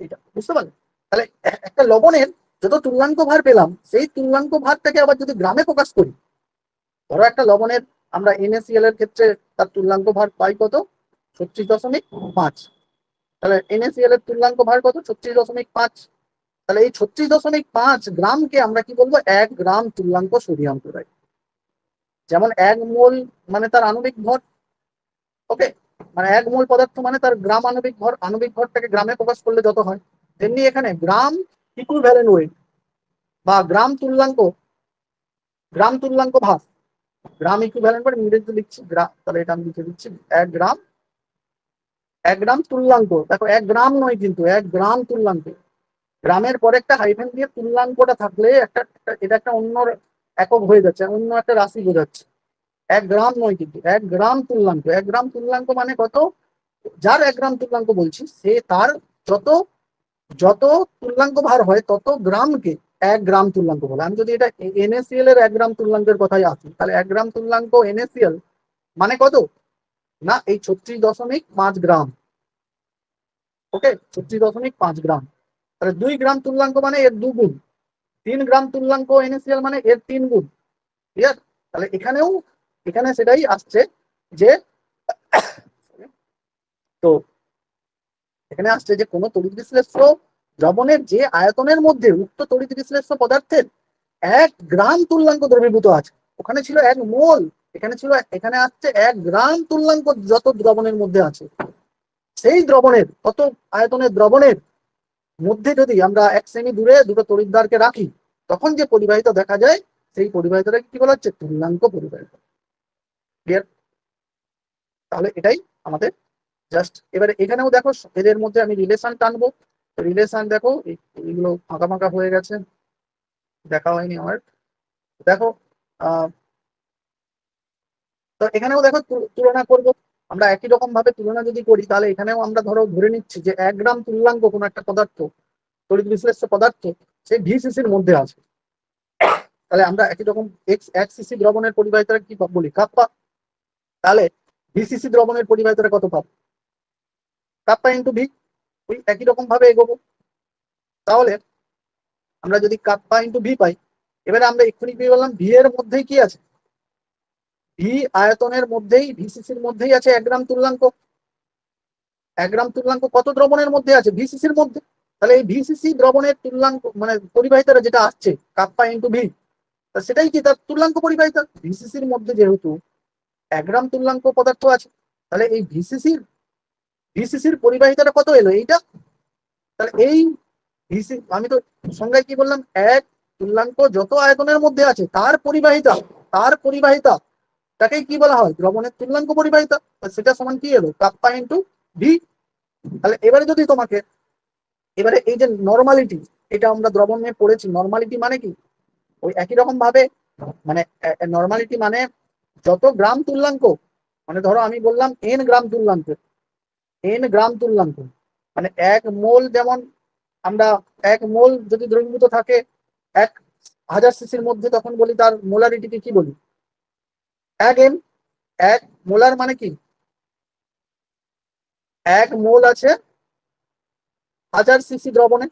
এটা বুঝতে পারলে। তাহলে একটা লবণের যত তুল্যাঙ্ক ভার পেলাম, সেই তুল্যাঙ্ক ভারটাকে আবার যদি গ্রামে প্রকাশ করি, ধরো একটা লবণের আমরা NaCl এর ক্ষেত্রে তার তুল্যাঙ্ক ভার পাই কত 36.5, তাহলে NaCl এর তুল্যাঙ্ক ভার কত 36.5, তাহলে এই 36.5 গ্রামকে আমরা কি বলবো 1 গ্রাম তুল্যাঙ্ক সোডিয়াম ক্লোরাইড। যেমন 1 মোল মানে তার আণবিক ভর, ওকে, মানে 1 মোল পদার্থ মানে তার গ্রাম আণবিক ভর, আণবিক ভরটাকে গ্রামে প্রকাশ করলে যত হয়, তেমনি এখানে গ্রাম ইকুইভ্যালেন্ট ওয়েট বা গ্রাম তুল্যাঙ্ক ভার, গ্রাম ইকুইভ্যালেন্ট মানে ইংরেজিতে লিখছি গ্রাম, তাহলে এটা আমি লিখে দিচ্ছি 1 গ্রাম, 1 গ্রাম তুল্যাঙ্ক, দেখো 1 গ্রাম নয় কিন্তু 1 গ্রাম তুল্যাঙ্ক, গ্রামের পরে একটা হাইফেন দিয়ে তুল্যাঙ্কটা থাকলে এটা একটা অন্য একক হয়ে যাচ্ছে, অন্য একটা রাশি বোঝাচ্ছে, 1 গ্রাম নয় কিন্তু 1 গ্রাম তুল্যাঙ্ক, 1 গ্রাম তুল্যাঙ্ক মানে কত, যার 1 গ্রাম তুল্যাঙ্ক বলছি সে তার যত যত তুল্যাঙ্ক ভার হয় তত গ্রামকে 1 গ্রাম তুল্যাঙ্ক বলে। আমি যদি এটা NaCl এর 1 গ্রাম তুল্যাঙ্কের কথাই আসি, তাহলে 1 গ্রাম তুল্যাঙ্ক NaCl মানে কত না এই 36.5 গ্রাম, ওকে 36.5 গ্রাম, তাহলে 2 গ্রাম তুল্যাঙ্ক মানে এর 2 গুণ, 3 গ্রাম তুল্যাঙ্ক NaCl মানে এর 3 গুণ। ক্লিয়ার? তাহলে এখানে সেটাই আসছে যে তো এখানে আসছে যে কোন তড়িৎ বিশ্লেষ্য দ্রবণের যে আয়তনের মধ্যে উক্ত তড়িৎ বিশ্লেষ্য পদার্থের 1 গ্রাম তুল্যাঙ্ক দ্রবীভূত আছে। ওখানে ছিল 1 মোল, এখানে আসছে 1 গ্রাম তুল্যাঙ্ক যত দ্রবণের মধ্যে আছে, সেই দ্রবণের কত আয়তনের দ্রবণের মধ্যে যদি আমরা 1 সেমি দূরে দুটো তড়িৎদ্বারকে রাখি, তখন যে পরিবাহিতা দেখা যায় সেই পরিবাহিতাটাকে কি বলা হচ্ছে? তুল্যাঙ্ক পরিবাহিতা। ক্লিয়ার? তাহলে এটাই আমাদের জাস্ট। এবারে এখানেও দেখো এদের মধ্যে আমি রিলেশন টানবো। রিলেশন দেখো এইগুলো ফাঁকা ফাঁকা হয়ে গেছে, দেখা হয়নি আমার। দেখো তো এখানেও দেখো তুলনা করব আমরা। একই রকম ভাবে তুলনা যদি করি, তাহলে এখানেও আমরা ধরে নিচ্ছি যে 1 গ্রাম তুল্যাঙ্ক কোন একটা পদার্থ, তড়িৎ বিশ্লেষ্য পদার্থ, সেই VCC-র মধ্যে আছে। তাহলে আমরা একই রকম এক সিসি দ্রবণের পরিবাহিতা কি বলি? কাপ্পা। তাহলে VCC দ্রবণের পরিবাহিতা কত পাবো? Kappa into V. ওই একই রকম ভাবে এগোবো। তাহলে আমরা যদি কাপ্পা ইন্টু ভি পাই, এবারে আমরা এক্ষুনি কি বললাম? ভি এর মধ্যেই কি আছে? ভি আয়তনের মধ্যেই, VCC-র মধ্যেই আছে 1 গ্রাম তুল্যাঙ্ক। 1 গ্রাম তুল্যাঙ্ক কত দ্রবণের মধ্যে আছে? VCC-র মধ্যে। তাহলে এই VCC দ্রবণের তুল্যাঙ্ক মানে পরিবাহিতাটা যেটা আসছে কাপ্পা ইন্টু ভি, সেটাই কি তার তুল্যাঙ্ক পরিবাহিতা। VCC-র মধ্যে যেহেতু 1 গ্রাম তুল্যাঙ্ক পদার্থ আছে, তাহলে এই ভিসিসির পরিবাহিতাটা কত এলো? এইটা। তাহলে এই ভিসি আমি তো সংজ্ঞায় কি বললাম? 1 তুল্যাঙ্ক যত আয়তনের মধ্যে আছে তার পরিবাহিতা তাকেই কি বলা হয়? দ্রবণের তুল্যাঙ্ক পরিবাহিতা। সেটা সমান কি এলো? Kappa into V. তাহলে এবারে এই যে নরমালিটি, এটা আমরা দ্রবণ নিয়ে পড়েছি। নরমালিটি মানে কি? ওই একই রকম ভাবে মানে নরমালিটি মানে যত গ্রাম তুল্যাঙ্ক, মানে ধরো আমি বললাম এন গ্রাম তুল্যাঙ্ক মানে 1 মোল, যেমন আমরা 1 মোল যদি দ্রবীভূত থাকে 1000 সিসির মধ্যে, তখন বলি তার মোলারিটিকে কি বলি? 1 এন। 1 মোলার মানে কি? 1 মোল আছে 1000 সিসি দ্রবণে।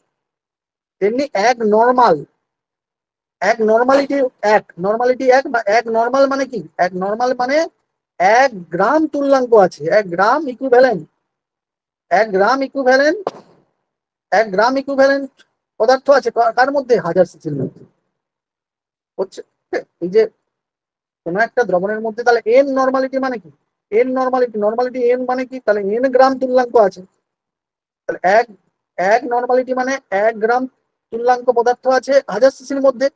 তেমনি এক নর্মালিটি, বা 1 নর্মাল মানে কি? 1 নর্মাল মানে 1 গ্রাম তুল্যাঙ্ক আছে, 1 গ্রাম ইকুইভ্যালেন্ট, 1 গ্রাম ইকুইভ্যালেন্ট, 1 গ্রাম ইকুইভ্যালেন্ট পদার্থ আছে কার মধ্যে? 1000 সিসির মধ্যে হচ্ছে। এই যে কোন একটা দ্রবণের মধ্যে, তাহলে এন নর্মালিটি মানে কি? নর্মালিটি এন মানে কি? তাহলে এন গ্রাম তুল্যাঙ্ক আছে। তাহলে এক নর্মালিটি মানে 1 গ্রাম তুল্যাঙ্ক পদার্থ আছে 1000 সিসির মধ্যে।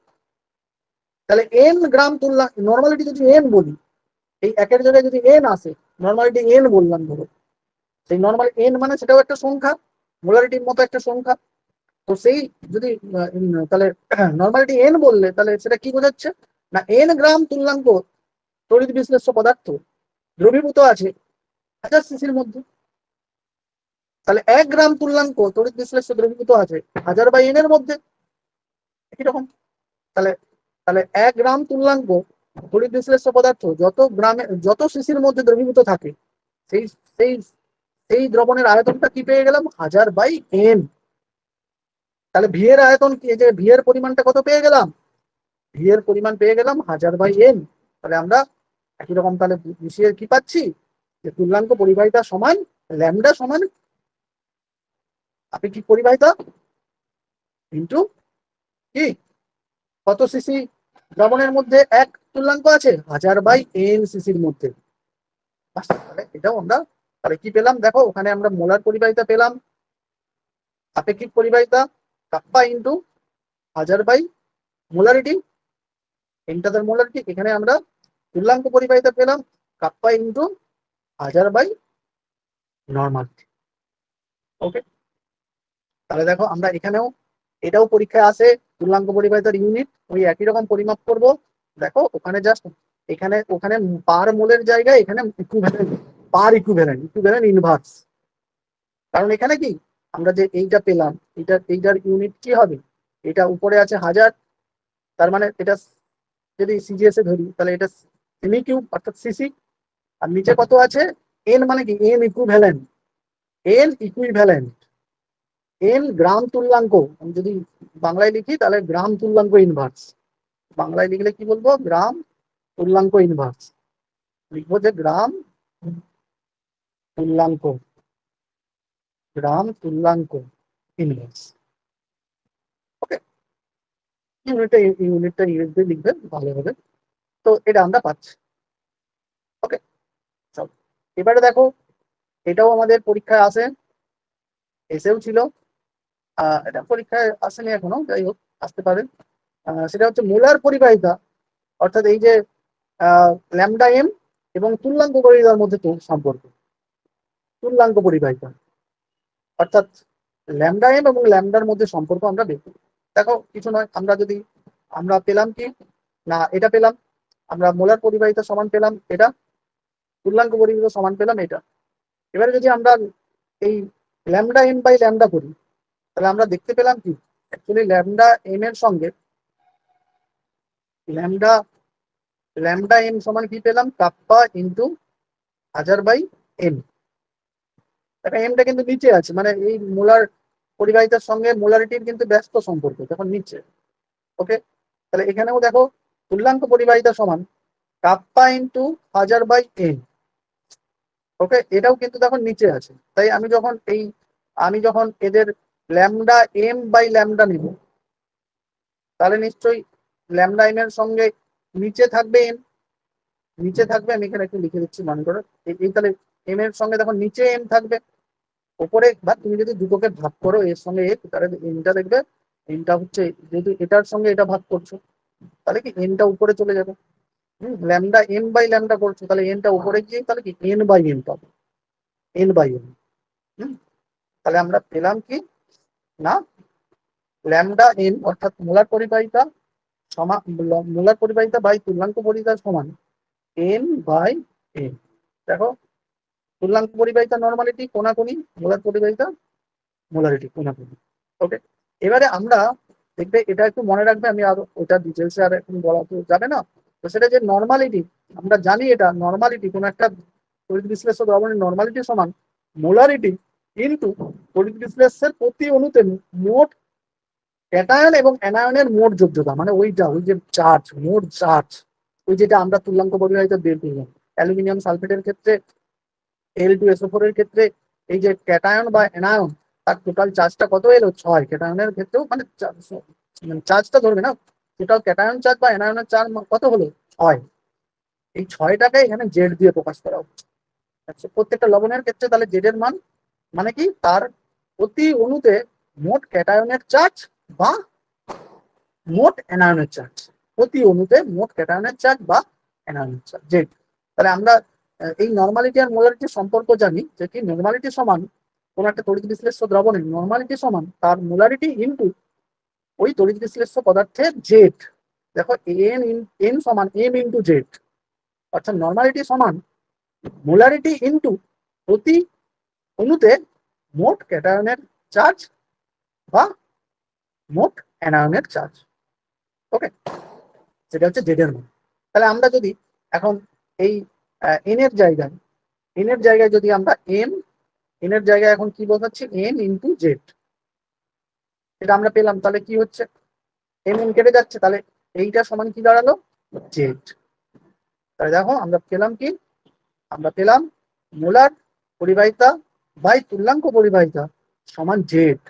তাহলে এন গ্রাম তুল্যাঙ্ক নর্মালিটি যদি এন বলি, এই একের জায়গায় যদি এন আসে, নর্মালিটি এন বললাম ধরো, সেই নর্মাল এন মানে সেটাও একটা সংখ্যা, মোলারিটির মতো একটা সংখ্যা। তো সেই যদি তাহলে নর্মালিটি এন বললে, তাহলে সেটা কি বোঝাচ্ছে? না, এন গ্রাম তুল্যাঙ্ক তড়িৎ বিশ্লেষ্য পদার্থ দ্রবীভূত আছে 1000 সিসির মধ্যে। তাহলে 1 গ্রাম তুল্যাঙ্ক তড়িৎ বিশ্লেষ্য দ্রবীভূত আছে 1000/n এর মধ্যে। একই রকম। তাহলে তাহলে 1 গ্রাম তুল্যাঙ্ক তড়িৎ বিশ্লেষ্য পদার্থ যত সিসির মধ্যে দ্রবীভূত থাকে, সেই সেই সেই দ্রবণের আয়তনটা কি পেয়ে গেলাম? 1000/n। তাহলে ভি এর আয়তন কি? যে ভি এর পরিমাণটা কত পেয়ে গেলাম? ভি এর পরিমাণ পেয়ে গেলাম 1000/n। তাহলে আমরা একই রকম তাহলে মিশিয়ে কি পাচ্ছি? যে তুল্যাঙ্ক পরিবাহিতা সমান ল্যামডা সমান আপেক্ষিক পরিবাহিতা ইন্টু কি? কত সিসি দ্রবণের মধ্যে 1 তুল্যাঙ্ক আছে? 1000/n সিসির মধ্যে। তাহলে এটাও আমরা তাহলে কি পেলাম? দেখো ওখানে আমরা মোলার পরিবাহিতা পেলাম, আপেক্ষিক পরিবাহিতা কাপ্পা ইন্টু 1000 মোলারিটি, এনটাদের মোলারিটি। এখানে আমরা তুল্যাঙ্ক পরিবাহিতা পেলাম কাপ্পা ইন্টু 1000/নর্মালিটি। ওকে। তাহলে দেখো আমরা এখানেও এটাও পরীক্ষায় আসে, তুল্যাঙ্ক পরিবাহিতার ইউনিট ওই একই রকম পরিমাপ করব। দেখো ওখানে জাস্ট ওখানে পার মোলের জায়গায় এখানে ইকুইভ্যালেন্ট, ইকুইভ্যালেন্ট ইনভার্স। কারণ এখানে কি আমরা যে এইটা পেলাম, এইটার ইউনিট কি হবে? এটা উপরে আছে 1000, তার মানে এটা যদি সিজিএস এ ধরি, তাহলে এটা সেমি কিউব অর্থাৎ সিসি। আর নিচে কত আছে? এন মানে কি? N equivalent. এন গ্রাম তুল্যাঙ্ক, আমি যদি বাংলায় লিখি তাহলে গ্রাম তুল্যাঙ্ক ইনভার্স। বাংলায় লিখলে কি বলবো? গ্রাম তুল্যাঙ্ক ইনভার্স। লিখবো যে গ্রাম তুল্যাঙ্ক, গ্রাম তুল্যাঙ্ক ইনভার্স। ওকে, ইউনিটটা ইংরেজিতে লিখবে ভালো হবে। তো এটা আমরা পাচ্ছি। ওকে, চল এবারে দেখো, এটাও আমাদের পরীক্ষায় আসে, এসেও ছিল। এটা পরীক্ষায় আসেনি এখনো, যাই হোক আসতে পারে। সেটা হচ্ছে মোলার পরিবাহিতা, অর্থাৎ এই যে ল্যামডা এম এবং তুল্যাঙ্ক পরিবাহিতার মধ্যে তো সম্পর্ক, তুল্যাঙ্ক পরিবাহিতা অর্থাৎ ল্যামডা এম এবং ল্যামডার মধ্যে সম্পর্ক আমরা দেখব। দেখো কিছু নয়, আমরা যদি আমরা পেলাম কি না, এটা পেলাম, আমরা মোলার পরিবাহিতা সমান পেলাম এটা, তুল্যাঙ্ক পরিবাহিতা সমান পেলাম এটা। এবারে যদি আমরা এই ল্যামডা এম বাই ল্যামডা করি, তাহলে আমরা দেখতে পেলাম কি অ্যাকচুয়ালি ল্যামডা এম এর সঙ্গে ল্যামডা ল্যামডা এম সমান কি পেলাম? কাপ্পা ইন্টু হাজার বাই এম। দেখো এমটা কিন্তু নিচে আছে, মানে এই মোলার পরিবাহিতার সঙ্গে মোলারিটির কিন্তু ব্যস্ত সম্পর্ক তখন নিচে। ওকে, তাহলে এখানেও দেখো তুল্যাঙ্ক পরিবাহিতা সমান কাপ্পা ইন্টু হাজার বাই এম। ওকে, এটাও কিন্তু তখন নিচে আছে। তাই আমি যখন এদের ল্যামডা এম বাই ল্যামডা নিব, তাহলে নিশ্চয়ই ল্যামডা এম এর সঙ্গে নিচে থাকবে এম, নিচে থাকবে, আমি এখানে একটু লিখে দিচ্ছি মনে করো, এই তাহলে এম এর সঙ্গে তখন নিচে এম থাকবে, উপরে বা তুমি যদি দুটোকে ভাগ করো এর সঙ্গে এ, তাহলে এনটা দেখবে, এনটা হচ্ছে যেহেতু এটার সঙ্গে এটা ভাগ করছো, তাহলে কি এনটা উপরে চলে যাবে। ল্যামডা এম বাই ল্যামডা করছো, তাহলে এনটা উপরে গিয়ে তাহলে কি এন বাই এন পাবো, এন বাই এন। তাহলে আমরা পেলাম কি না, ল্যামডা এন অর্থাৎ মোলার পরিবাহিতা সমান, মোলার পরিবাহিতা বাই তুল্যাঙ্ক পরিবাহিতা সমান এন বাই এন। দেখো তুল্যাঙ্ক পরিবাহিতা নর্মালিটি কোনাকুনি, মোলার পরিবাহিতা মোলারিটি কোনাকুনি। ওকে, এবারে আমরা দেখবে এটা একটু মনে রাখবে, আমি আর ওটা ডিটেলসে আর এখন বলা তো যাবে না। তো সেটা যে নর্মালিটি, আমরা জানি এটা নর্মালিটি কোন একটা তড়িৎ বিশ্লেষ্য দ্রবণের নর্মালিটি সমান মোলারিটি ইনটু তড়িৎ বিশ্লেষ্যের প্রতি অণুতে মোট ক্যাটায়ন এবং অ্যানায়নের মোট যোগ্যতা, মানে ওইটা ওই যে চার্জ, মোট চার্জ, ওই যেটা আমরা তুল্যাঙ্ক পরিবাহিতা বের করলাম। অ্যালুমিনিয়াম সালফেটের ক্ষেত্রে, Al2SO4 এর ক্ষেত্রে এই যে ক্যাটায়ন বা অ্যানায়ন, তার টোটাল চার্জটা কত এলো? 6। ক্যাটায়নের ক্ষেত্রেও মানে চার্জটা ধরবে না, টোটাল ক্যাটায়ন চার্জ বা অ্যানায়নের চার্জ কত হলো? 6। এই 6টাকে এখানে জেড দিয়ে প্রকাশ করা হচ্ছে। আচ্ছা, প্রত্যেকটা লবণের ক্ষেত্রে তাহলে জেড এর মান মানে কি, তার প্রতি অণুতে মোট ক্যাটায়নের চার্জ বা মোট অ্যানায়নের চার্জ, প্রতি অণুতে মোট ক্যাটায়নের চার্জ বা অ্যানায়নের চার্জ জেড। তাহলে আমরা এই নর্মালিটি আর মোলারিটির সম্পর্ক জানি যে কি নর্মালিটি সমান কোন একটা তড়িৎ বিশ্লেষ্য দ্রবণের নর্মালিটি সমান তার মোলারিটি ইনটু ওই তড়িৎ বিশ্লেষ্য পদার্থের জেড। দেখো এন এন সমান এম ইন্টু জেড, অর্থাৎ নর্মালিটি সমান মোলারিটি ইনটু প্রতি অণুতে মোট ক্যাটায়নের চার্জ বা মোট অ্যানায়নের চার্জ। ওকে, সেটা হচ্ছে জেড এর মান। তাহলে আমরা যদি এখন এই এন এর জায়গায়, যদি আমরা এন এর জায়গায় এখন কি বসাচ্ছি, এন ইন্টু জেড, এটা আমরা পেলাম। তাহলে কি হচ্ছে, এম এন কেটে যাচ্ছে, তাহলে এইটা সমান কি দাঁড়ালো? জেড। তাহলে দেখো আমরা পেলাম কি, আমরা পেলাম মোলার পরিবাহিতা বাই তুল্যাঙ্ক পরিবাহিতা সমান জেড।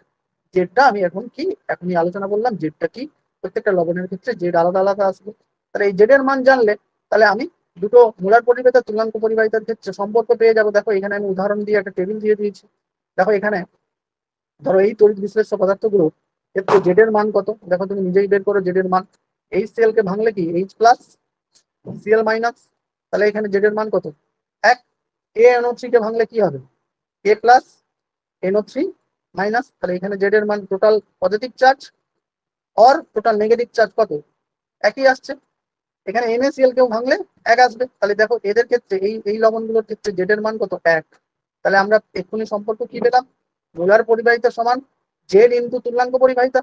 জেডটা আমি এখন কি এখনই আলোচনা করলাম, জেডটা কি প্রত্যেকটা লবণের ক্ষেত্রে জেড আলাদা আলাদা আসবে। তাহলে এই জেড এর মান জানলে তাহলে আমি দুটো মোলার পরিবাহিতা তুল্যাঙ্ক পরিবাহিতার ক্ষেত্রে সম্পর্ক পেয়ে যাবো। দেখো এখানে আমি উদাহরণ দিয়ে একটা টেবিল দিয়ে দিয়েছি। দেখো এখানে ধরো এই তড়িৎ বিশ্লেষ্য পদার্থগুলো ক্ষেত্রে জেড এর মান কত, দেখো তুমি নিজেই বের করো জেড এর মান। এইচ সিএল কে ভাঙলে কি এইচ প্লাস সিএল মাইনাস, তাহলে এখানে জেড এর মান কত? 1। এ NO3 কে ভাঙলে কি হবে? এ প্লাস NO3 মাইনাস, তাহলে এখানে জেড এর মান টোটাল পজিটিভ চার্জ আর টোটাল নেগেটিভ চার্জ কত? একই আসছে। এখানে NaCl কেও ভাঙলে 1 আসবে। তাহলে দেখো এদের ক্ষেত্রে এই লবণগুলোর ক্ষেত্রে জেড এর মান কত? 1। তাহলে আমরা এক্ষুনি সম্পর্ক কি পেলাম? মোলার পরিবাহিতা সমান জেড ইনটু তুল্যাঙ্ক পরিবাহিতা।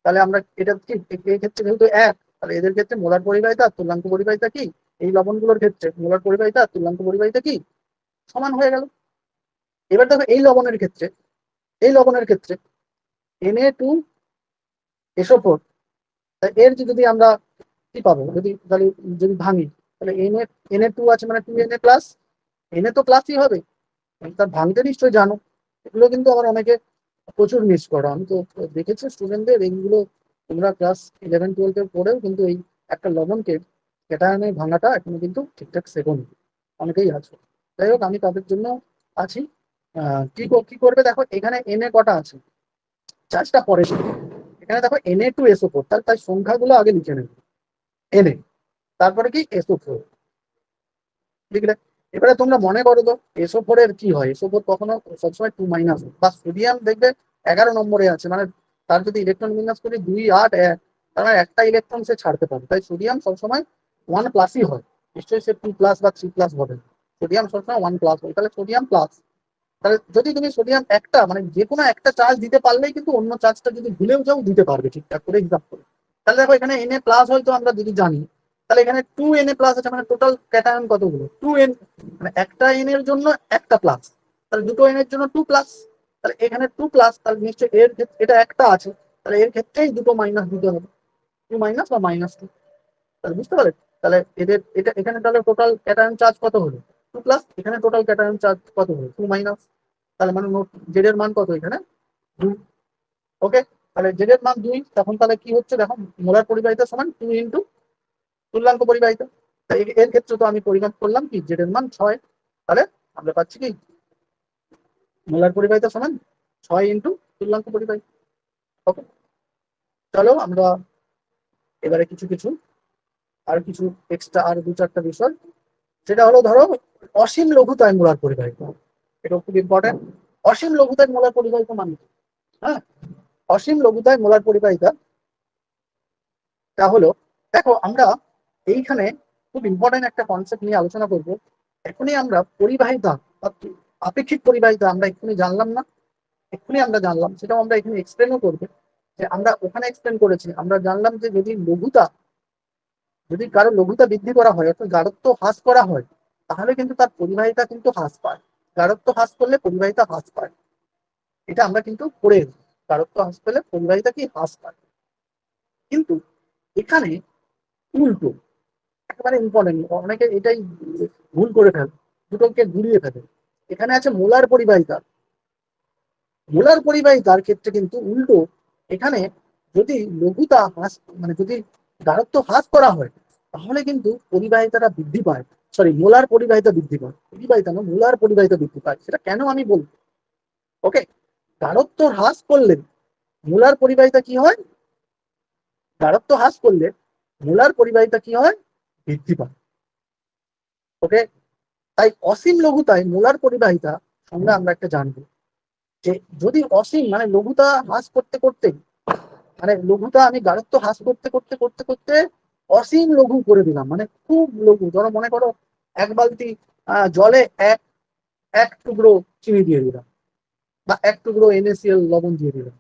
তাহলে আমরা এটা কি এই ক্ষেত্রে যেহেতু 1, তাহলে এদের ক্ষেত্রে মোলার পরিবাহিতা আর তুল্যাঙ্ক পরিবাহিতা কি, এই লবণগুলোর ক্ষেত্রে মোলার পরিবাহিতা আর তুল্যাঙ্ক পরিবাহিতা কি সমান হয়ে গেল। এবার দেখো এই লবণের ক্ষেত্রে Na2SO4, এর যদি আমরা কি পাবো, তাহলে যদি ভাঙি, তাহলে Na2 আছে মানে 2Na+, Na তো প্লাসই হবে, তার ভাঙতে নিশ্চয়ই জানো। এগুলো কিন্তু আবার অনেকে প্রচুর মিস করো, আমি তো দেখেছি স্টুডেন্টদের এইগুলো, তোমরা ক্লাস 11-12 পড়েও কিন্তু এই একটা লবণকে ক্যাটায়নে ভাঙাটা এখনো কিন্তু ঠিকঠাক শেখোনি, অনেকেই আছে। যাই হোক, আমি তাদের জন্য আছি। কি করবে দেখো, এখানে এনে কটা আছে, চার্জটা পরে, এখানে দেখো Na2SO4, তাই সংখ্যাগুলো আগে লিখে নেবে, এনে, তারপরে কি SO4, লিখলে। এবারে তোমরা মনে করো তো SO4 এর কি হয়, SO4 কখনো সবসময় 2- বা সোডিয়াম দেখবে 11 নম্বরে আছে, মানে তার যদি ইলেকট্রন বিন্যাস করি 2, 8, 1, তার মানে একটা ইলেকট্রন সে ছাড়তে পারে, তাই সোডিয়াম সবসময় 1+ই হয়, নিশ্চয়ই সে 2+ বা 3+ হবে, সোডিয়াম সবসময় 1+ হয়, তাহলে সোডিয়াম প্লাস। তাহলে যদি তুমি সোডিয়াম একটা মানে যে কোনো একটা চার্জ দিতে পারলেই কিন্তু অন্য চার্জটা যদি ভুলেও যাও দিতে পারবে ঠিকঠাক করে হিসাব করে। তাহলে দেখো এখানে Na+ হয়তো আমরা যদি জানি, তাহলে এখানে 2Na+ আছে, মানে টোটাল ক্যাটায়ন কতগুলো 2n, মানে একটা n এর জন্য একটা প্লাস, তাহলে দুটো n এর জন্য 2+, তাহলে এখানে 2+, তাহলে নিশ্চয়ই এটা একটা আছে, তাহলে এর ক্ষেত্রেই দুটো মাইনাস দিতে হবে, 2- বা -2, তাহলে বুঝতে পারলে। তাহলে এদের এটা এখানে তাহলে টোটাল ক্যাটায়ন চার্জ কত হলো 2+, এখানে টোটাল ক্যাটায়ন চার্জ কত হলো 2-, তাহলে মানে জেড এর মান কত এখানে 2। ওকে, তাহলে জেড এর মান 2, তখন তাহলে কি হচ্ছে দেখো, মোলার পরিবাহিতা সমান 2 × তুল্যাঙ্ক পরিবাহিতা। তাই এর ক্ষেত্রে তো আমি পরিমাপ করলাম কি জেড এর মান 6, তাহলে আমরা পাচ্ছি কি মোলার পরিবাহিতা সমান 6 × তুল্যাঙ্ক পরিবাহিতা। ওকে, চলো আমরা এবারে কিছু এক্সট্রা আর 2-4টা বিষয়, সেটা হলো ধরো অসীম লঘুতায় মোলার পরিবাহিতা, এটা খুব ইম্পর্টেন্ট। অসীম লঘুতায় মোলার পরিবাহিতা মানে, হ্যাঁ, অসীম লঘুতায় মোলার পরিবাহিতা তা হলো, দেখো আমরা এইখানে খুব ইম্পর্টেন্ট একটা কনসেপ্ট নিয়ে আলোচনা করব। এখনই আমরা পরিবাহিতা বা আপেক্ষিক পরিবাহিতা আমরা এক্ষুনি জানলাম না, এক্ষুনি আমরা জানলাম, সেটাও আমরা এখানে এক্সপ্লেনও করবো, যে আমরা ওখানে এক্সপ্লেন করেছি, আমরা জানলাম যে যদি কারো লঘুতা বৃদ্ধি করা হয় অর্থাৎ গাঢ়ত্ব হ্রাস করা হয়, তাহলে কিন্তু তার পরিবাহিতা কিন্তু হ্রাস পায়, গাঢ়ত্ব হ্রাস করলে পরিবাহিতা হ্রাস পায়, এটা আমরা কিন্তু পড়ে, গাঢ়ত্ব হ্রাস পেলে পরিবাহিতা কি হ্রাস পায়। কিন্তু এখানে উল্টো, একেবারে ইম্পর্টেন্ট, অনেকে এটাই ভুল করে ফেলে, দুটোকে ঘুরিয়ে ফেলে। এখানে আছে মোলার পরিবাহিতা, মোলার পরিবাহিতার ক্ষেত্রে কিন্তু উল্টো, এখানে যদি লঘুতা হ্রাস মানে যদি গাঢ়ত্ব হ্রাস করা হয়, তাহলে কিন্তু পরিবাহিতাটা বৃদ্ধি পায়, সরি মোলার পরিবাহিতা বৃদ্ধি পায়, পরিবাহিতা না মোলার পরিবাহিতা বৃদ্ধি পায়, সেটা কেন আমি বলবো। ওকে, গাঢ়ত্ব হ্রাস করলে মোলার পরিবাহিতা কি হয়, গাঢ়ত্ব হ্রাস করলে মোলার পরিবাহিতা কি হয়, বৃদ্ধি পায়। ওকে, তাই অসীম লঘুতায় মোলার পরিবাহিতা সংজ্ঞা আমরা একটা জানবো, যে যদি অসীম মানে লঘুতা হ্রাস করতে করতে, মানে লঘুতা আমি গাঢ়ত্ব হ্রাস করতে করতে করতে করতে অসীম লঘু করে দিলাম, মানে খুব লঘু, ধরো মনে করো 1 বালতি জলে এক এক টুকরো চিনি দিয়ে দিলাম, বা এক টুকরো NaCl লবণ দিয়ে দিলাম,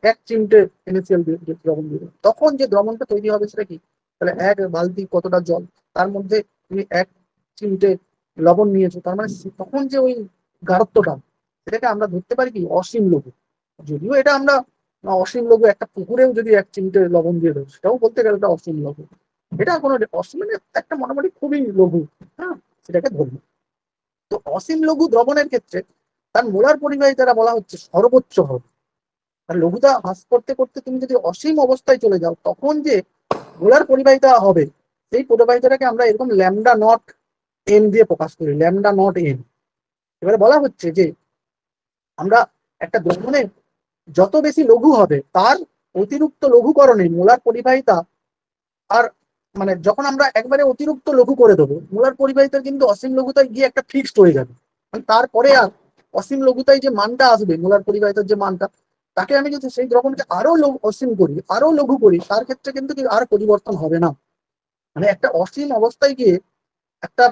1 চিমটে NaCl লবণ দিয়ে দিলাম, তখন যে দ্রবণটা তৈরি হবে সেটা কি, তাহলে 1 বালতি কতটা জল, তার মধ্যে তুমি 1 চিমটে লবণ নিয়েছো, তার মানে তখন যে ওই গাঢ়ত্বটা, সেটাকে আমরা ধরতে পারি কি অসীম লঘু। যদিও এটা আমরা অসীম লঘু একটা পুকুরেও যদি 1 চিমটে লবণ দিয়ে দেবো, সেটাও বলতে গেলে এটা অসীম লঘু, এটা কোনো অসীম মানে একটা মোটামুটি খুবই লঘু, হ্যাঁ, সেটাকে ধরবো। তো অসীম লঘু দ্রবণের ক্ষেত্রে তার মোলার পরিবাহিতারা বলা হচ্ছে সর্বোচ্চ হবে, আর লঘুতা হ্রাস করতে করতে তুমি যদি অসীম অবস্থায় চলে যাও, তখন যে মোলার পরিবাহিতা হবে, সেই পরিবাহিতাটাকে আমরা এরকম λ0n দিয়ে প্রকাশ করি, λ0n। এবারে বলা হচ্ছে যে আমরা একটা দ্রবণে যত বেশি লঘু হবে, তার অতিরিক্ত লঘুকরণে মোলার পরিবাহিতা, আর মানে যখন আমরা একবারে অতিরিক্ত লঘু করে দেবো, মোলার পরিবাহিতা কিন্তু অসীম লঘুতায় গিয়ে একটা ফিক্সড হয়ে যাবে, মানে তারপরে আর অসীম লঘুতায় যে মানটা আসবে, মোলার পরিবাহিতার যে মানটা, তাকে আমি যদি সেই দ্রবণকে আরো অসীম করি, আরো লঘু করি, তার ক্ষেত্রে কিন্তু আর পরিবর্তন হবে না, মানে একটা অসীম অবস্থায় গিয়ে একটা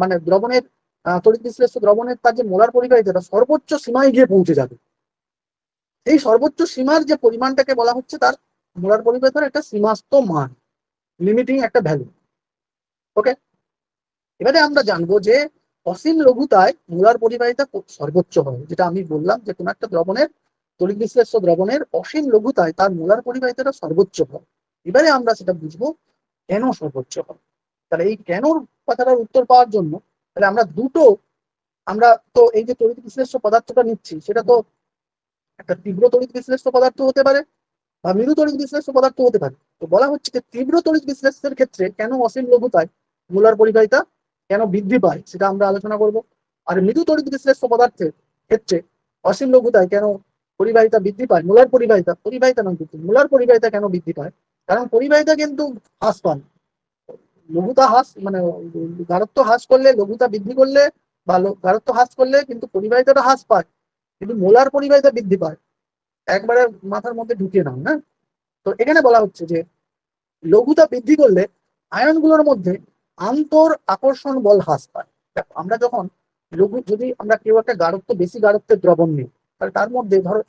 মানে দ্রবণের তড়িৎ বিশ্লেষ্য দ্রবণের তার যে মোলার পরিবাহিতাটা সর্বোচ্চ সীমায় গিয়ে পৌঁছে যাবে, এই সর্বোচ্চ সীমার যে পরিমাণটাকে বলা হচ্ছে তার মোলার পরিবাহিতার একটা সীমাস্ত মান, লিমিটিং একটা ভ্যালু। ওকে, এবারে আমরা জানবো যে অসীম লঘুতায় মোলার পরিবাহিতা সর্বোচ্চ হয়, যেটা আমি বললাম যে কোনো একটা দ্রবণের তড়িৎ বিশ্লেষ্য দ্রবণের অসীম লঘুতায় তার মোলার পরিবাহিতাটা সর্বোচ্চ হয়। এবারে আমরা সেটা বুঝবো কেন সর্বোচ্চ হয়। তাহলে এই কেনর কথাটার উত্তর পাওয়ার জন্য তাহলে আমরা তো এই যে তড়িৎ বিশ্লেষ্য পদার্থটা নিচ্ছি সেটা তো একটা তীব্র তড়িৎ বিশ্লেষ্য পদার্থ হতে পারে বা মৃদু তড়িৎ বিশ্লেষ্য পদার্থ হতে পারে। তো বলা হচ্ছে যে তীব্র তড়িৎ বিশ্লেষের ক্ষেত্রে কেন অসীম লঘুতায় মোলার পরিবাহিতা কেন বৃদ্ধি পায় সেটা আমরা আলোচনা করব। আর মৃদু তড়িৎ বিশ্লেষ্য পদার্থের ক্ষেত্রে অসীম লঘুতায় কেন পরিবাহিতা বৃদ্ধি পায়, মোলার পরিবাহিতা পরিবাহিতা নয় কিন্তু মোলার পরিবাহিতা কেন বৃদ্ধি পায়, কারণ পরিবাহিতা কিন্তু হ্রাস পায়। লঘুতা হ্রাস মানে গাঢ়ত্ব হ্রাস করলে লঘুতা বৃদ্ধি করলে বা গাঢ়ত্ব হ্রাস করলে কিন্তু পরিবাহিতাটা হ্রাস পায়, কিন্তু মোলার পরিবাহিতা বৃদ্ধি পায়। একবারে মাথার মধ্যে ঢুকিয়ে নাও না। তো এখানে বলা হচ্ছে যে লঘুতা বৃদ্ধি করলে আয়নগুলোর মধ্যে আন্তর আকর্ষণ বল হ্রাস পায়। আমরা যখন যদি আমরা কেউ একটা গাঢ়ত্ব বেশি গাঢ়ত্বের দ্রবণ নিই, তাহলে তার মধ্যে ধরো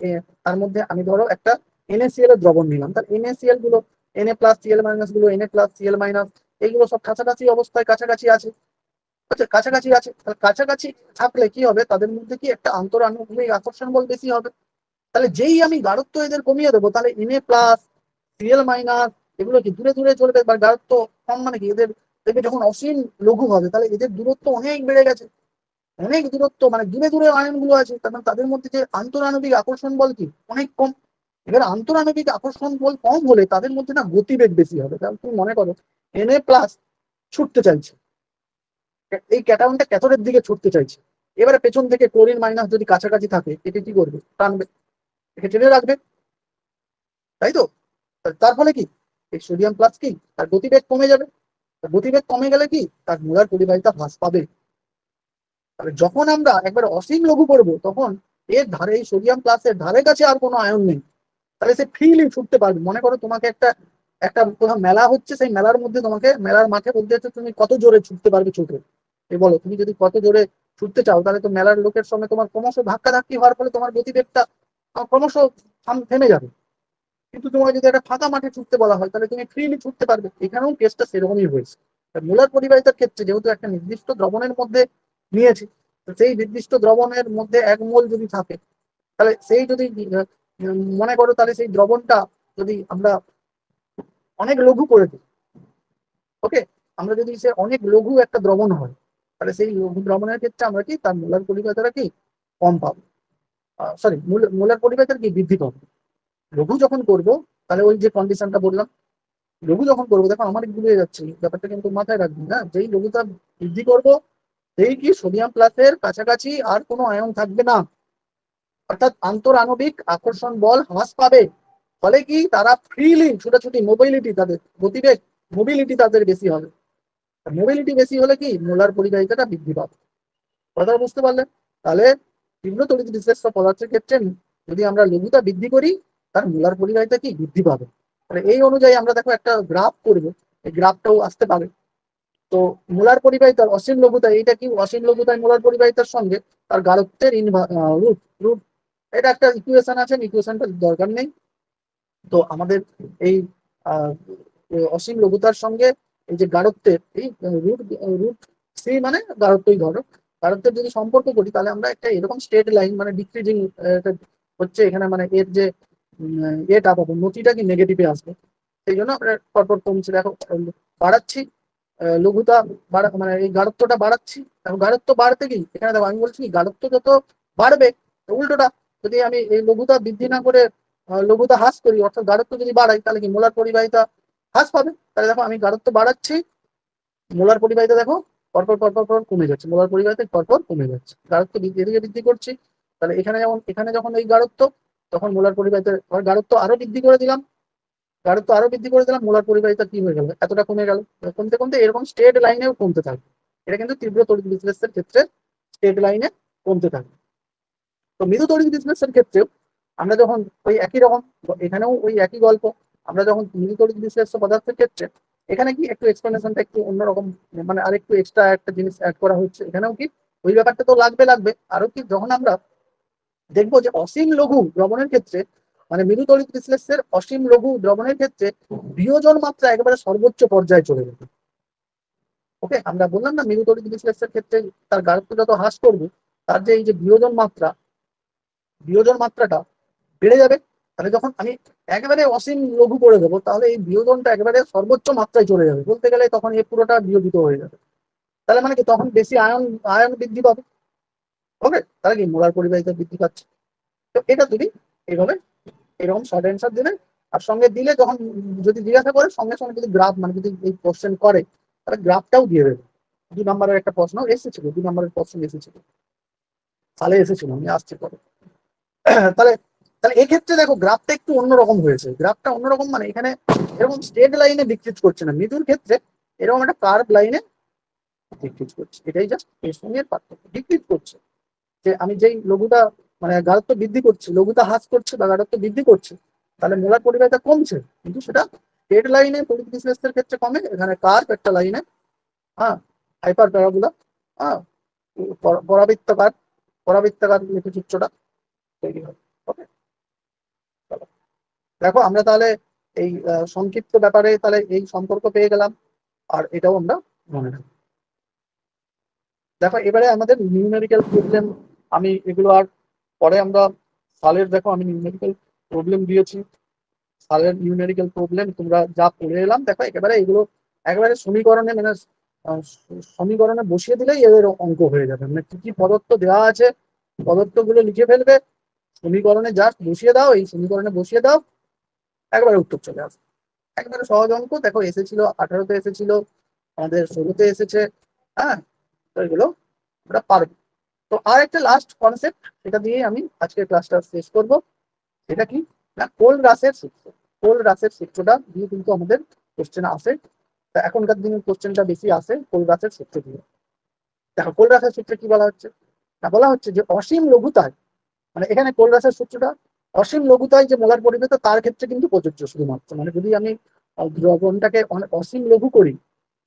তার মধ্যে আমি ধরো একটা NaCl এর দ্রবণ নিলাম, তাহলে NaCl গুলো Na+Cl- গুলো Na+Cl- এইগুলো সব কাছাকাছি অবস্থায় কাছাকাছি আছে। আচ্ছা কাছাকাছি আছে, তাহলে কাছাকাছি থাকলে কি হবে, তাদের মধ্যে কি একটা আন্তর আণবিক আকর্ষণ বল বেশি হবে। তাহলে যেই আমি গাঢ়ত্ব এদের কমিয়ে দেবো, তাহলে Na+Cl- এগুলো কি দূরে দূরে চলবে, বা গাঢ়ত্ব কম মানে কি এদের দেখবে যখন অসীম লঘু হবে তাহলে এদের দূরত্ব অনেক বেড়ে গেছে, অনেক দূরত্ব মানে দূরে দূরে আয়ন গুলো আছে, তার মানে তাদের মধ্যে যে আন্তরাণবিক আকর্ষণ বল কি অনেক কম। এবার আন্তরাণবিক আকর্ষণ বল কম হলে তাদের মধ্যে না গতিবেগ বেশি হবে। তাহলে তুমি মনে করো Na+ ছুটতে চাইছে, এই ক্যাটায়নটা ক্যাথোডের দিকে ছুটতে চাইছে, এবারে পেছন থেকে ক্লোরিন- যদি কাছাকাছি থাকে একে কি করবে, টানবে, একে টেনে রাখবে, তাই তো। তার ফলে কি এই সোডিয়াম+ কি তার গতিবেগ কমে যাবে, গতিবেগ কমে গেলে কি তার মোলার পরিবাহিতা হ্রাস পাবে। তাহলে যখন আমরা একবার অসীম লঘু করবো তখন এর ধারে এই সোডিয়াম+ এর ধারে কাছে আর কোনো আয়ন নেই, তাহলে সে ফ্রিলি ছুটতে পারবে। মনে করো তোমাকে একটা একটা কোথাও মেলা হচ্ছে, সেই মেলার মধ্যে তোমাকে মেলার মাঠে বলতে হচ্ছে তুমি কত জোরে ছুটতে পারবে ছুটে, এই বলো তুমি যদি কত জোরে ছুটতে চাও, তাহলে তো মেলার লোকের সঙ্গে তোমার ক্রমশ ধাক্কাধাক্কি হওয়ার ফলে তোমার গতিবেগটা ক্রমশ থেমে যাবে। কিন্তু তোমাকে যদি একটা ফাঁকা মাঠে ছুটতে বলা হয় তাহলে তুমি ফ্রিলি ছুটতে পারবে। এখানেও কেসটা সেরকমই হয়েছে। মোলার পরিবাহিতার ক্ষেত্রে যেহেতু একটা নির্দিষ্ট দ্রবণের মধ্যে নিয়েছি, তো সেই নির্দিষ্ট দ্রবণের মধ্যে 1 মোল যদি থাকে, তাহলে সেই যদি মনে করো তাহলে সেই দ্রবণটা যদি আমরা অনেক লঘু করে দিই, ওকে, আমরা যদি সে অনেক লঘু একটা দ্রবণ হয়, তাহলে সেই লঘু দ্রবণের ক্ষেত্রে আমরা কি তার মোলার পরিবাহিতাটা কি কম পাবো, সরি মোলার পরিবাহিতার কি বৃদ্ধি পাবো। লঘু যখন করবো তাহলে ওই যে কন্ডিশনটা বললাম, লঘু যখন করবো দেখো আমার ভুলে যাচ্ছে ব্যাপারটা, কিন্তু মাথায় রাখবি না, যেই লঘুতা বৃদ্ধি করবো সেই কি সোডিয়াম+এর কাছাকাছি আর কোনো আয়ন থাকবে না, অর্থাৎ আন্তর আণবিক আকর্ষণ বল হ্রাস পাবে। ফলে কি তারা ফ্রিলি ছুটাছুটি মোবিলিটি তাদের গতিবেগ মোবিলিটি তাদের বেশি হবে। মোবিলিটি বেশি হলে কি মোলার পরিবাহিতাটা বৃদ্ধি পাবে। কথা বুঝতে পারলে। তাহলে তীব্র তড়িৎ বিশ্লেষ্য পদার্থের ক্ষেত্রে যদি আমরা লঘুতা বৃদ্ধি করি তার মোলার পরিবাহিতা কি বৃদ্ধি পাবে। তাহলে এই অনুযায়ী আমরা দেখো একটা গ্রাফ করবো, এই গ্রাফটাও আসতে পারে। তো মোলার পরিবাহিতার অসীম লঘুতা, এইটা কি অসীম লঘুতায় মোলার পরিবাহিতার সঙ্গে তার গাঢ়ত্বের রুট রুট এটা একটা ইকুয়েশন আছে, ইকুয়েশনটা দরকার নেই। তো আমাদের এই আহ, অসীম লঘুতার সঙ্গে এই যে গাঢ়ত্বের এই রুট রুট সি মানে গাঢ়ত্বই ধরো, গাঢ়ত্বের যদি সম্পর্ক করি তাহলে আমরা একটা এরকম স্ট্রেট লাইন মানে ডিক্রিজিং হচ্ছে এখানে, মানে এর যে এটা পাবো নতিটা কি নেগেটিভে আসবে, সেই জন্য আমরা পরপর কমছে দেখো, বাড়াচ্ছি লঘুতা মানে এই গাঢ়ত্বটা বাড়াচ্ছি। এখন গাঢ়ত্ব বাড়তে কি এখানে দেখো আমি বলছি গাঢ়ত্ব যত বাড়বে, উল্টোটা যদি আমি এই লঘুতা বৃদ্ধি না করে লঘুতা হ্রাস করি, অর্থাৎ গাঢ়ত্ব যদি বাড়াই তাহলে কি মোলার পরিবাহিতা হ্রাস পাবে। তাহলে দেখো আমি গাঢ়ত্ব বাড়াচ্ছি, মোলার পরিবাহিতা দেখো পরপর পরপর পর কমে যাচ্ছে, মোলার পরিবাহিতা পরপর কমে যাচ্ছে, গাঢ়ত্ব এদিকে বৃদ্ধি করছি। তাহলে এখানে যখন এই গাঢ়ত্ব, তখন মোলার পরিবাহিতা গাঢ়ত্ব আরো বৃদ্ধি করে দিলাম, গাঢ়ত্ব আরো বৃদ্ধি করে দিলাম, মোলার পরিবাহিতা কি হয়ে গেল এতটা কমে গেল, কমতে কমতে এরকম স্ট্রেট লাইনেও কমতে থাকবে। এটা কিন্তু তীব্র তড়িৎ বিশ্লেষের ক্ষেত্রে স্ট্রেট লাইনে কমতে থাকবে। তো মৃদু তড়িৎ বিশ্লেষের ক্ষেত্রেও আমরা যখন ওই একই রকম, এখানেও ওই একই গল্প, আমরা যখন মৃদু তড়িৎ বিশ্লেষ্য পদার্থের ক্ষেত্রে এখানে কি একটু এক্সপ্লেনেশনটা একটু অন্যরকম, মানে আরেকটু এক্সট্রা একটা জিনিস অ্যাড করা হচ্ছে। এখানেও কি ওই ব্যাপারটা তো লাগবে লাগবে আরো কি, যখন আমরা দেখবো যে অসীম লঘু দ্রবণের ক্ষেত্রে মানে মৃদু তড়িৎ বিশ্লেষের অসীম লঘু দ্রবণের ক্ষেত্রে বিয়োজন মাত্রা একেবারে সর্বোচ্চ পর্যায়ে চলে যাবে। ওকে, আমরা বললাম না মৃদু তড়িৎ বিশ্লেষের ক্ষেত্রে তার গাঢ়ত্ব যত হ্রাস করবে তার যে এই যে বিয়োজন মাত্রাটা বেড়ে যাবে। তাহলে যখন আমি একেবারে অসীম লঘু করে দেবো, তাহলে এই বিয়োজনটা একেবারে সর্বোচ্চ মাত্রায় চলে যাবে, বলতে গেলে তখন এই পুরোটা বিয়োজিত হয়ে যাবে। তাহলে মানে কি, তখন বেশি আয়ন আয়ন বৃদ্ধি পাবে। ওকে, তাহলে কি মোলার পরিবাহিতা বৃদ্ধি পাচ্ছে। তো এটা তুমি এইভাবে এরকম শর্ট অ্যান্সার দেবে। আর সঙ্গে দিলে যখন যদি জিজ্ঞাসা করে, সঙ্গে সঙ্গে যদি গ্রাফ মানে যদি এই কোশ্চেন করে, তাহলে গ্রাফটাও দিয়ে দেবে। 2 নম্বরের একটা প্রশ্ন এসেছিল, 2 নম্বরের প্রশ্ন এসেছিল, তাহলে এসেছিল, আমি আসছি পরে। তাহলে তাহলে এক্ষেত্রে দেখো গ্রাফটা একটু অন্যরকম হয়েছে। গ্রাফটা অন্যরকম মানে এখানে এরকম স্ট্রেট লাইনে ডিক্রিজ করছে না, মৃদুর ক্ষেত্রে এরকম একটা কার্ভ লাইনে ডিক্রিজ করছে। এটাই জাস্ট এর সঙ্গে পার্থক্য, ডিক্রিজ করছে। যে আমি যেই লঘুটা মানে গাঢ়ত্ব বৃদ্ধি করছি, লঘুতা হ্রাস করছে বা গাঢ়ত্ব বৃদ্ধি করছে, তাহলে মোলার পরিবাহিতা কমছে, কিন্তু সেটা স্ট্রেট লাইনে তড়িৎ বিশ্লেষণের ক্ষেত্রে কমে, এখানে কার্ভ একটা লাইনে, হ্যাঁ, হাইপার প্যারাবোলা, হ্যাঁ, পরাবৃত্তাকার পরাবৃত্তাকার লেখচিত্রটা তৈরি হবে। ওকে, দেখো আমরা তাহলে এই সংক্ষিপ্ত ব্যাপারে তাহলে এই সম্পর্ক পেয়ে গেলাম, আর এটাও আমরা মনে রাখবো। দেখো এবারে আমাদের নিউমেরিক্যাল প্রবলেম, আমি এগুলো আর পরে আমরা সালের, দেখো আমি নিউমেরিক্যাল প্রবলেম দিয়েছি, সালের নিউমেরিক্যাল প্রবলেম তোমরা যা পড়ে এলাম, দেখো একেবারে এগুলো একেবারে সমীকরণে মানে সমীকরণে বসিয়ে দিলেই এদের অঙ্ক হয়ে যাবে। মানে কি কি পদার্থ দেওয়া আছে, পদার্থ গুলো লিখে ফেলবে, সমীকরণে জাস্ট বসিয়ে দাও, এই সমীকরণে বসিয়ে দাও, একবারে উত্তর চলে আসবে। একবারে সহজ অঙ্ক। দেখো এসেছিল 18-তে, এসেছিল আমাদের 16-তে এসেছে। হ্যাঁ, তো এগুলো আমরা পারবো। তো আর একটা লাস্ট কনসেপ্ট, সেটা দিয়ে আমি আজকের ক্লাসটা শেষ করব। সেটা কি না, কোল রাসের সূত্র। কোল রাসের সূত্রটা দিয়ে কিন্তু আমাদের কোশ্চেন আসে। তা এখনকার দিনে কোশ্চেনটা বেশি আসে কোল রাসের সূত্র দিয়ে। দেখো কোল রাসের সূত্রে কি বলা হচ্ছে না, বলা হচ্ছে যে অসীম লঘুতায়, মানে এখানে কোল রাসের সূত্রটা অসীম লঘুতায় যে মোলার পরিবেশ তার ক্ষেত্রে কিন্তু প্রযোজ্য শুধুমাত্র। মানে যদি আমি দ্রবণটাকে অসীম লঘু করি,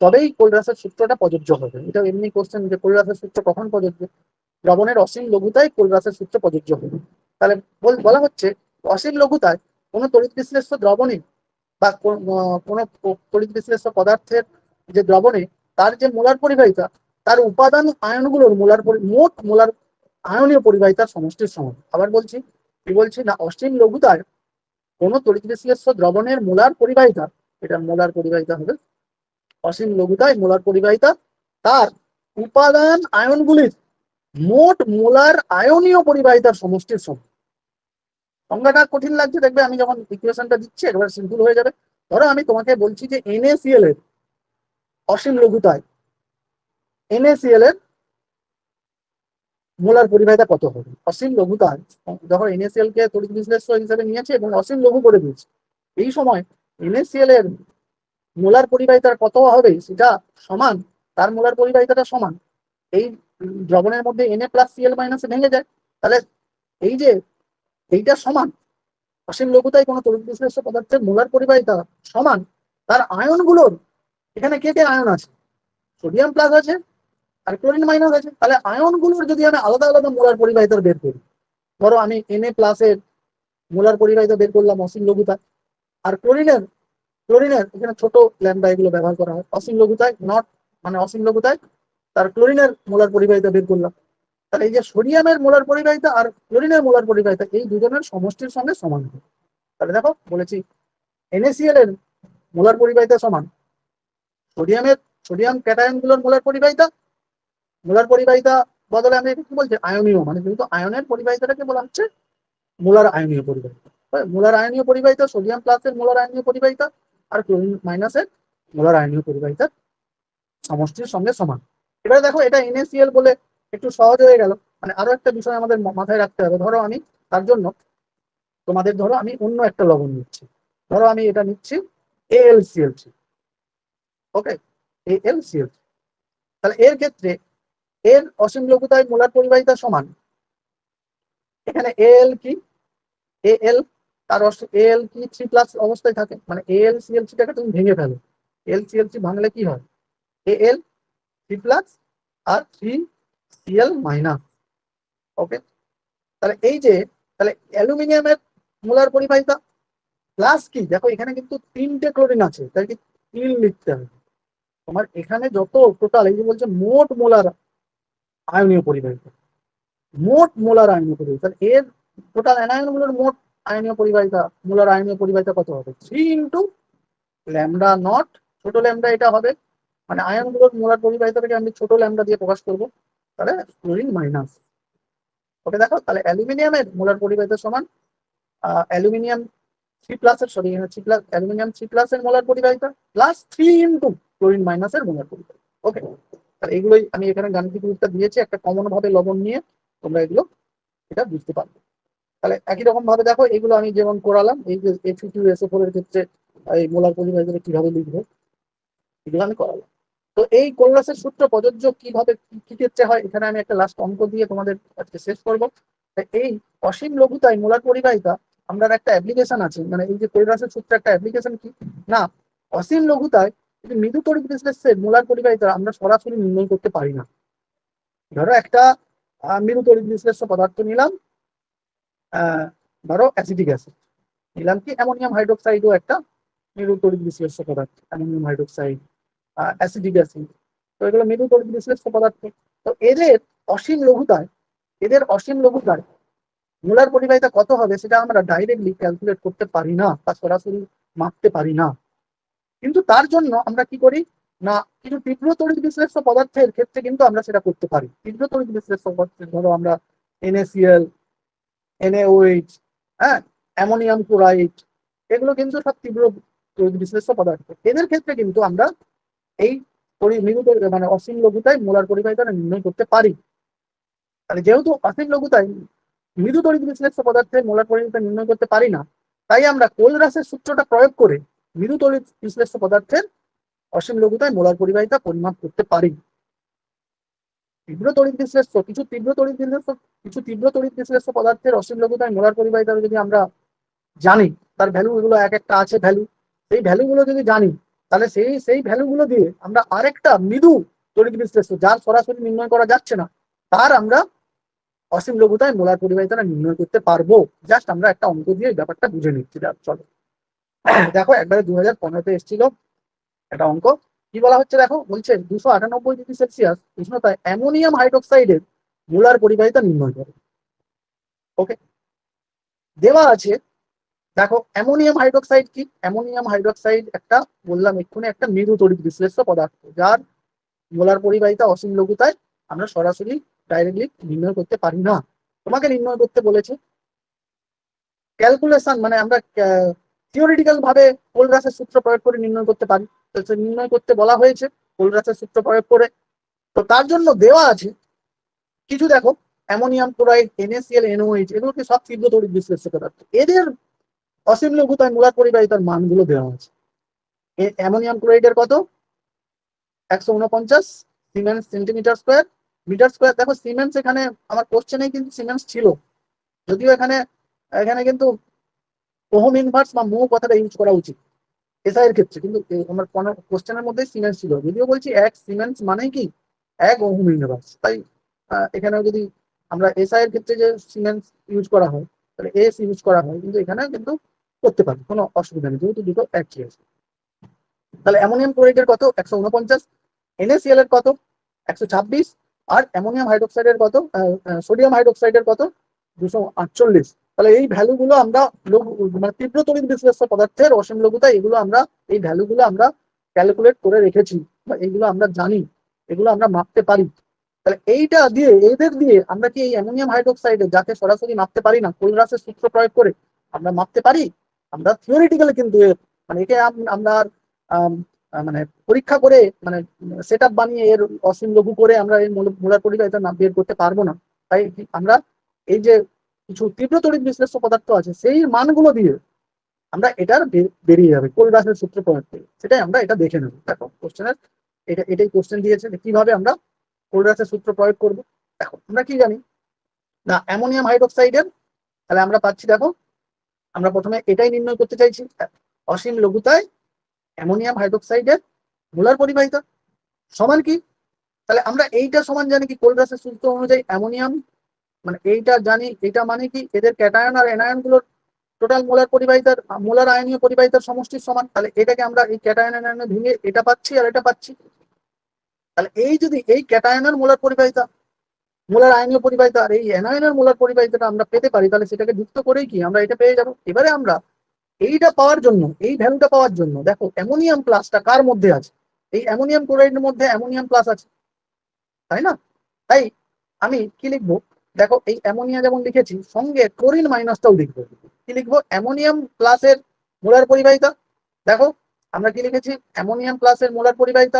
তবেই কোল রাসের সূত্রটা প্রযোজ্য হবে। এটা এমনি কোশ্চেন যে কোল রাসের সূত্র কখন প্রযোজ্য, দ্রবণের অসীম লঘুতায় কোল রাসের সূত্র প্রযোজ্য হবে। তাহলে বলা হচ্ছে অসীম লঘুতায় কোনো তড়িৎ বিশ্লেষ্য দ্রবণে বা কোনো তড়িৎ বিশ্লেষ্য পদার্থের যে দ্রবণে তার যে মোলার পরিবাহিতা, তার উপাদান আয়নগুলোর মোট মোলার আয়নীয় পরিবাহিতার সমষ্টির সমান। আবার বলছি, কি বলছি না, অসীম লঘুতায় কোনো তড়িৎ বিশ্লেষ্য দ্রবণের মোলার পরিবাহিতা, এটা মোলার পরিবাহিতা হবে, অসীম লঘুতায় মোলার পরিবাহিতা তার উপাদান আয়নগুলির মোট মোলার আয়নীয় পরিবাহিতার সমষ্টির সমান। সংজ্ঞাটা কঠিন লাগছে, দেখবে আমি যখন ইকুয়েশনটা দিচ্ছি একবার সিম্পল হয়ে যাবে। ধরো আমি তোমাকে বলছি যে NaCl এর অসীম লঘুতায় NaCl এর মোলার পরিবাহিতা কত হবে। অসীম লঘুতায় যখন NaCl কে তড়িৎ বিশ্লেষ্য হিসেবে নিয়েছে এবং অসীম লঘু করে দিয়েছে, এই সময় NaCl এর মোলার পরিবাহিতা কত হবে, সেটা সমান, তার মোলার পরিবাহিতাটা সমান এই দ্রবণের মধ্যে Na+Cl- ভেঙে যায়। তাহলে এই যে এইটা সমান, অসীম লঘুতায় কোনো তড়িৎ বিশ্লেষ্য পদার্থের মোলার পরিবাহিতা সমান তার আয়নগুলোর, এখানে কে কে আয়ন আছে, সোডিয়াম প্লাস আছে আর ক্লোরিন মাইনাস আছে। তাহলে আয়নগুলোর যদি আমি আলাদা আলাদা মোলার পরিবাহিতা বের করি, ধরো আমি Na+ এর মোলার পরিবাহিতা বের করলাম অসীম লঘুতায়, আর ক্লোরিনের ক্লোরিনের এখানে ছোট ল্যাম্ডা এগুলো ব্যবহার করা হয়, অসীম লঘুতায় নট মানে অসীম লঘুতায় তার ক্লোরিনের মোলার পরিবাহিতা বের করলাম। তাহলে এই যে সোডিয়ামের মোলার পরিবাহিতা আর ক্লোরিনের মোলার পরিবাহিতা এই দুজনের সমষ্টির সঙ্গে সমান হবে। তাহলে দেখো বলেছি NaCl এর মোলার পরিবাহিতা সমান সোডিয়াম ক্যাটায়ন গুলোর মোলার পরিবাহিতা বদলে আমি কি বলছি, আয়নীয়, মানে কিন্তু আয়নের পরিবাহিতাটাকে বলা হচ্ছে মোলার আয়নীয় পরিবাহিতা। মোলার আয়নীয় পরিবাহিতা সোডিয়াম প্লাসের মোলার আয়নীয় পরিবাহিতা আর ক্লোরিন মাইনাসের মোলার আয়নীয় পরিবাহিতা সমষ্টির সঙ্গে সমান। এবারে দেখো এটা NaCl বলে একটু সহজ হয়ে গেল। মানে আরো একটা বিষয় আমাদের মাথায় রাখতে হবে, ধরো আমি তার জন্য তোমাদের, ধরো আমি অন্য একটা লবণ নিচ্ছি, ধরো আমি এটা নিচ্ছি AlCl3। ওকে, AlCl3, তাহলে এর ক্ষেত্রে এর অসীম লঘুতায় মোলার পরিবাহিতা সমান, এখানে Al কি, Al তার Al কি 3+ অবস্থায় থাকে, মানে AlCl3টাকে তুমি ভেঙে ফেলো, AlCl3 ভাঙলে কি হয়, Al 3+ আর 3Cl-। ওকে, তাহলে এই যে তাহলে অ্যালুমিনিয়ামের মোলার পরিবাহিতা প্লাস কি, দেখো এখানে কিন্তু 3টে ক্লোরিন আছে, তাই কি 3 লিখতে হবে তোমার। এখানে যত টোটাল এই যে বলছে মোট মোলার আয়নীয় পরিবাহিতা, মোট মোলার আয়নীয় পরিবাহিতা, তাহলে এর টোটাল অ্যানায়ন গুলোর মোট আয়নীয় পরিবাহিতা, মোলার আয়নীয় পরিবাহিতা কত হবে? 3 ইন্টু ল্যামডা নট, ছোট ল্যামডা এটা হবে, মানে আয়নগুলোর মোলার পরিবাহিতাটাকে আমি ছোট ল্যামডা দিয়ে প্রকাশ করবো, তাহলে ক্লোরিন মাইনাস। ওকে দেখো, তাহলে অ্যালুমিনিয়ামের মোলার পরিবাহিতা সমান অ্যালুমিনিয়াম 3+-এর, সরি অ্যালুমিনিয়াম 3+-এর মোলার পরিবাহিতা প্লাস 3 ইন্টু ক্লোরিন মাইনাসের মোলার পরিবাহিতা। ওকে, তাহলে এগুলোই আমি এখানে গাণিতিক রূপটা দিয়েছি, একটা কমন ভাবে লবণ নিয়ে তোমরা এগুলো এটা বুঝতে পারবে। তাহলে একই রকম ভাবে দেখো, এগুলো আমি যেমন করালাম, এই যে Fe2SO4 এর ক্ষেত্রে এই মোলার পরিবাহিতা কিভাবে লিখবো এগুলো আমি করালাম। তো এই কোলরাসের সূত্র প্রযোজ্য কিভাবে কি ক্ষেত্রে হয়, এখানে আমি একটা লাস্ট অঙ্ক দিয়ে তোমাদের আজকে শেষ করবো। এই অসীম লঘুতায় মোলার পরিবাহিতা আমরা একটা অ্যাপ্লিকেশন আছে, মানে এই যে কোলরাসের সূত্র একটা অ্যাপ্লিকেশন কি না, অসীম লঘুতায় মৃদু তড়িৎ বিশ্লেষের মোলার পরিবাহিতা আমরা সরাসরি নির্ণয় করতে পারি না। ধরো একটা মৃদু তড়িৎ বিশ্লেষ্য পদার্থ নিলাম, ধরো অ্যাসিটিক অ্যাসিড নিলাম, কি অ্যামোনিয়াম হাইড্রোক্সাইডও একটা মৃদু তড়িৎ বিশ্লেষ্য পদার্থ, অ্যামোনিয়াম হাইড্রোক্সাইড, অ্যাসিটিক অ্যাসিড, তো এগুলো মৃদু তড়িৎ বিশ্লেষ্য পদার্থ। তো অসীম লঘুতায় এদের অসীম লঘুতায় মোলার পরিবাহিতা কত হবে সেটা আমরা ডাইরেক্টলি ক্যালকুলেট করতে পারি না বা সরাসরি মাপতে পারি না। কিন্তু তার জন্য আমরা কি করি না, কিছু তীব্র তড়িৎ বিশ্লেষ্য পদার্থের ক্ষেত্রে কিন্তু আমরা সেটা করতে পারি। তীব্র তড়িৎ বিশ্লেষ্য পদার্থের ধরো আমরা NaCl, NaOH, হ্যাঁ, অ্যামোনিয়াম ক্লোরাইড, এগুলো কিন্তু সব তীব্র তড়িৎ বিশ্লেষ্য পদার্থ। এদের ক্ষেত্রে কিন্তু আমরা এই মানে অসীম লঘুতায় মোলার পরিবাহিতা নির্ণয় করতে পারি। তাহলে যেহেতু অসীম লঘুতায় মৃদু তড়িৎ বিশ্লেষ্য পদার্থের মোলার পরিবাহিতা নির্ণয় করতে পারি না, তাই আমরা কোলরাসের সূত্রটা প্রয়োগ করে মৃদু তড়িৎ বিশ্লেষ্য পদার্থের অসীম লঘুতায় মোলার পরিবাহিতা পরিমাপ করতে পারি। তীব্র তড়িৎ বিশ্লেষ্য কিছু তীব্র তড়িৎ বিশ্লেষ্য পদার্থের অসীম লঘুতায় মোলার পরিবাহিতা যদি আমরা জানি, তার ভ্যালু এগুলো এক একটা আছে ভ্যালু, সেই ভ্যালুগুলো যদি জানি, তাহলে সেই ভ্যালুগুলো দিয়ে আমরা আরেকটা মৃদু তড়িৎ বিশ্লেষ্য যার সরাসরি নির্ণয় করা যাচ্ছে না, তার আমরা অসীম লঘুতায় মোলার পরিবাহিতা নির্ণয় করতে পারবো। জাস্ট আমরা একটা অঙ্ক দিয়ে এই ব্যাপারটা বুঝে নিচ্ছি। চলো দেখো, একবারে 2015-তে এসেছিল একটা অঙ্ক, কি বলা হচ্ছে দেখো, বলছে 298 ডিগ্রি সেলসিয়াস উষ্ণতায় অ্যামোনিয়াম হাইড্রোক্সাইডের মোলার পরিবাহিতা নির্ণয় করে। ওকে, দেওয়া আছে, দেখো অ্যামোনিয়াম হাইড্রোক্সাইড কি, অ্যামোনিয়াম হাইড্রোক্সাইড একটা, বললাম এক্ষুনি, একটা মৃদু তড়িৎ বিশ্লেষ্য পদার্থ যার মোলার পরিবাহিতা অসীম লঘুতায় আমরা সরাসরি ডাইরেক্টলি নির্ণয় করতে পারি না। তোমাকে নির্ণয় করতে বলেছে ক্যালকুলেশন, মানে আমরা থিওরিটিক্যাল ভাবে কোলরাসের সূত্র প্রয়োগ করে নির্ণয় করতে পারি, নির্ণয় করতে বলা হয়েছে কোলরাসের সূত্র প্রয়োগ করে। তো তার জন্য দেওয়া আছে কিছু, দেখো অ্যামোনিয়াম ক্লোরাইড, NaCl, NaOH, এগুলোকে সব তীব্র তড়িৎ বিশ্লেষ্য পদার্থ, এদের অসীম লঘুতায় মোলার পরিবাহিতার মানগুলো দেওয়া আছে। অ্যামোনিয়াম ক্লোরাইডের কত, 149 siemens centimetre square metre square. দেখো সিমেন্স এখানে আমার কোশ্চেনে কিন্তু সিমেন্স ছিল, যদিও এখানে এখানে কিন্তু ওহম ইনভার্স বা মো কথাটা ইউজ করা উচিত এসআই এর ক্ষেত্রে, কিন্তু আমার কোশ্চেনের মধ্যে সিমেন্স ছিল, যদিও বলছি এক সিমেন্স মানে কি এক ওহম ইনভার্স, তাই এখানেও যদি আমরা এসআই এর ক্ষেত্রে যে সিমেন্স ইউজ করা হয় তাহলে এস ইউজ করা হয়, কিন্তু এখানে কিন্তু করতে পারি, কোনো অসুবিধা নেই, যেহেতু দুটো একই আছে। তাহলে অ্যামোনিয়াম ক্লোরাইডের কত, 149, NaCl এর কত, 126, আর অ্যামোনিয়াম হাইড্রোক্সাইডের কত, সোডিয়াম হাইড্রোক্সাইডের কত, 248। তাহলে এই ভ্যালুগুলো আমরা মানে তীব্র তড়িৎ বিশ্লেষ্য পদার্থের অসীম লঘুতা, এগুলো আমরা এই ভ্যালুগুলো আমরা ক্যালকুলেট করে রেখেছি বা এগুলো আমরা জানি, এগুলো আমরা মাপতে পারি। তাহলে এইটা দিয়ে, এদের দিয়ে আমরা কি এই অ্যামোনিয়াম হাইড্রোক্সাইডে, যাকে সরাসরি মাপতে পারি না, কোলরাসের সূত্র প্রয়োগ করে আমরা মাপতে পারি। আমরা থিওরিটিক্যালি কিন্তু মানে একে আমরা মানে পরীক্ষা করে, মানে সেট আপ বানিয়ে এর অসীম লঘু করে আমরা এর মোলার পরিবাহিতা না বের করতে পারবো না। তাই আমরা এই যে কিছু তীব্র তড়িৎ বিশ্লেষ্য পদার্থ আছে সেই মানগুলো দিয়ে আমরা এটার বেরিয়ে যাবে কোলরাসের সূত্র প্রয়োগ করে, সেটাই আমরা এটা দেখে নেবো। দেখো কোশ্চেনের এটাই কোশ্চেন দিয়েছে কিভাবে আমরা কোলরাসের সূত্র প্রয়োগ করবো। দেখো আমরা কি জানি না, অ্যামোনিয়াম হাইড্রোক্সাইডের, তাহলে আমরা পাচ্ছি, দেখো আমরা প্রথমে এটাই নির্ণয় করতে চাইছি, অসীম লঘুতায় অ্যামোনিয়াম হাইড্রোক্সাইডের মোলার পরিবাহিতা সমান কি, তাহলে আমরা এইটা সমান জানি কি কোলরাসের সূত্র অনুযায়ী অ্যামোনিয়াম, মানে এইটা জানি, এটা মানে কি এদের ক্যাটায়ন আর এনায়ন গুলোর টোটাল মোলার পরিবাহিতার, মোলার আয়নীয় পরিবাহিতার সমষ্টির সমান। তাহলে এটাকে আমরা এই ক্যাটায়ন এনায়নে ভেঙে এটা পাচ্ছি আর এটা পাচ্ছি। তাহলে এই যদি এই ক্যাটায়নের মোলার পরিবাহিতা, মোলার আয়নীয় পরিবাহিতা আর এই অ্যানায়নের মোলার পরিবাহিতাটা আমরা পেতে পারি, তাহলে সেটাকে যুক্ত করেই কি আমরা এটা পেয়ে যাবো। এবারে আমরা এইটা পাওয়ার জন্য, এই ভ্যালুটা পাওয়ার জন্য দেখো অ্যামোনিয়াম প্লাসটা কার মধ্যে আছে, এই অ্যামোনিয়াম ক্লোরাইডের মধ্যে অ্যামোনিয়াম প্লাস আছে, তাই না? তাই আমি কি লিখবো, দেখো এই অ্যামোনিয়া যেমন লিখেছি সঙ্গে ক্লোরিন মাইনাসটাও লিখবো। কি লিখবো, অ্যামোনিয়াম প্লাসের মোলার পরিবাহিতা, দেখো আমরা কি লিখেছি, অ্যামোনিয়াম প্লাসের মোলার পরিবাহিতা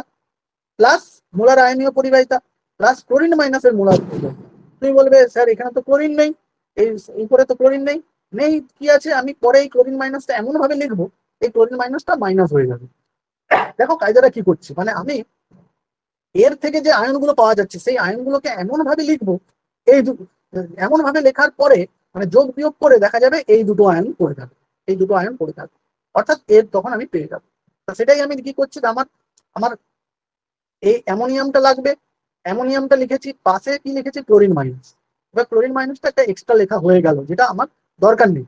প্লাস মোলার আয়নীয় পরিবাহিতা প্লাস ক্লোরিন মাইনাসের মোলার পরিবাহিতা। তুমি বলবে স্যার এখানে তো ক্লোরিন নেই, এই উপরে তো ক্লোরিন নেই, নেই কি আছে, আমি পরে এই ক্লোরিন মাইনাসটা এমন ভাবে লিখবো এই ক্লোরিন মাইনাসটা মাইনাস হয়ে যাবে। দেখো কায়দাটা কি করছি, মানে আমি এর থেকে যে আয়নগুলো পাওয়া যাচ্ছে সেই আয়নগুলোকে এমন ভাবে লিখবো, এই এমন ভাবে লেখার পরে মানে যোগ বিয়োগ করে দেখা যাবে এই দুটো আয়ন পড়ে যাবে, এই দুটো আয়ন পড়ে যাবে, অর্থাৎ এর তখন আমি পেয়ে যাবো। সেটাই আমি কি করছি, আমার আমার এই অ্যামোনিয়ামটা লাগবে, অ্যামোনিয়ামটা লিখেছি, পাশে কি লিখেছি ক্লোরিন মাইনাস। এবার ক্লোরিন মাইনাসটা একটা এক্সট্রা লেখা হয়ে গেল যেটা আমার দরকার নেই।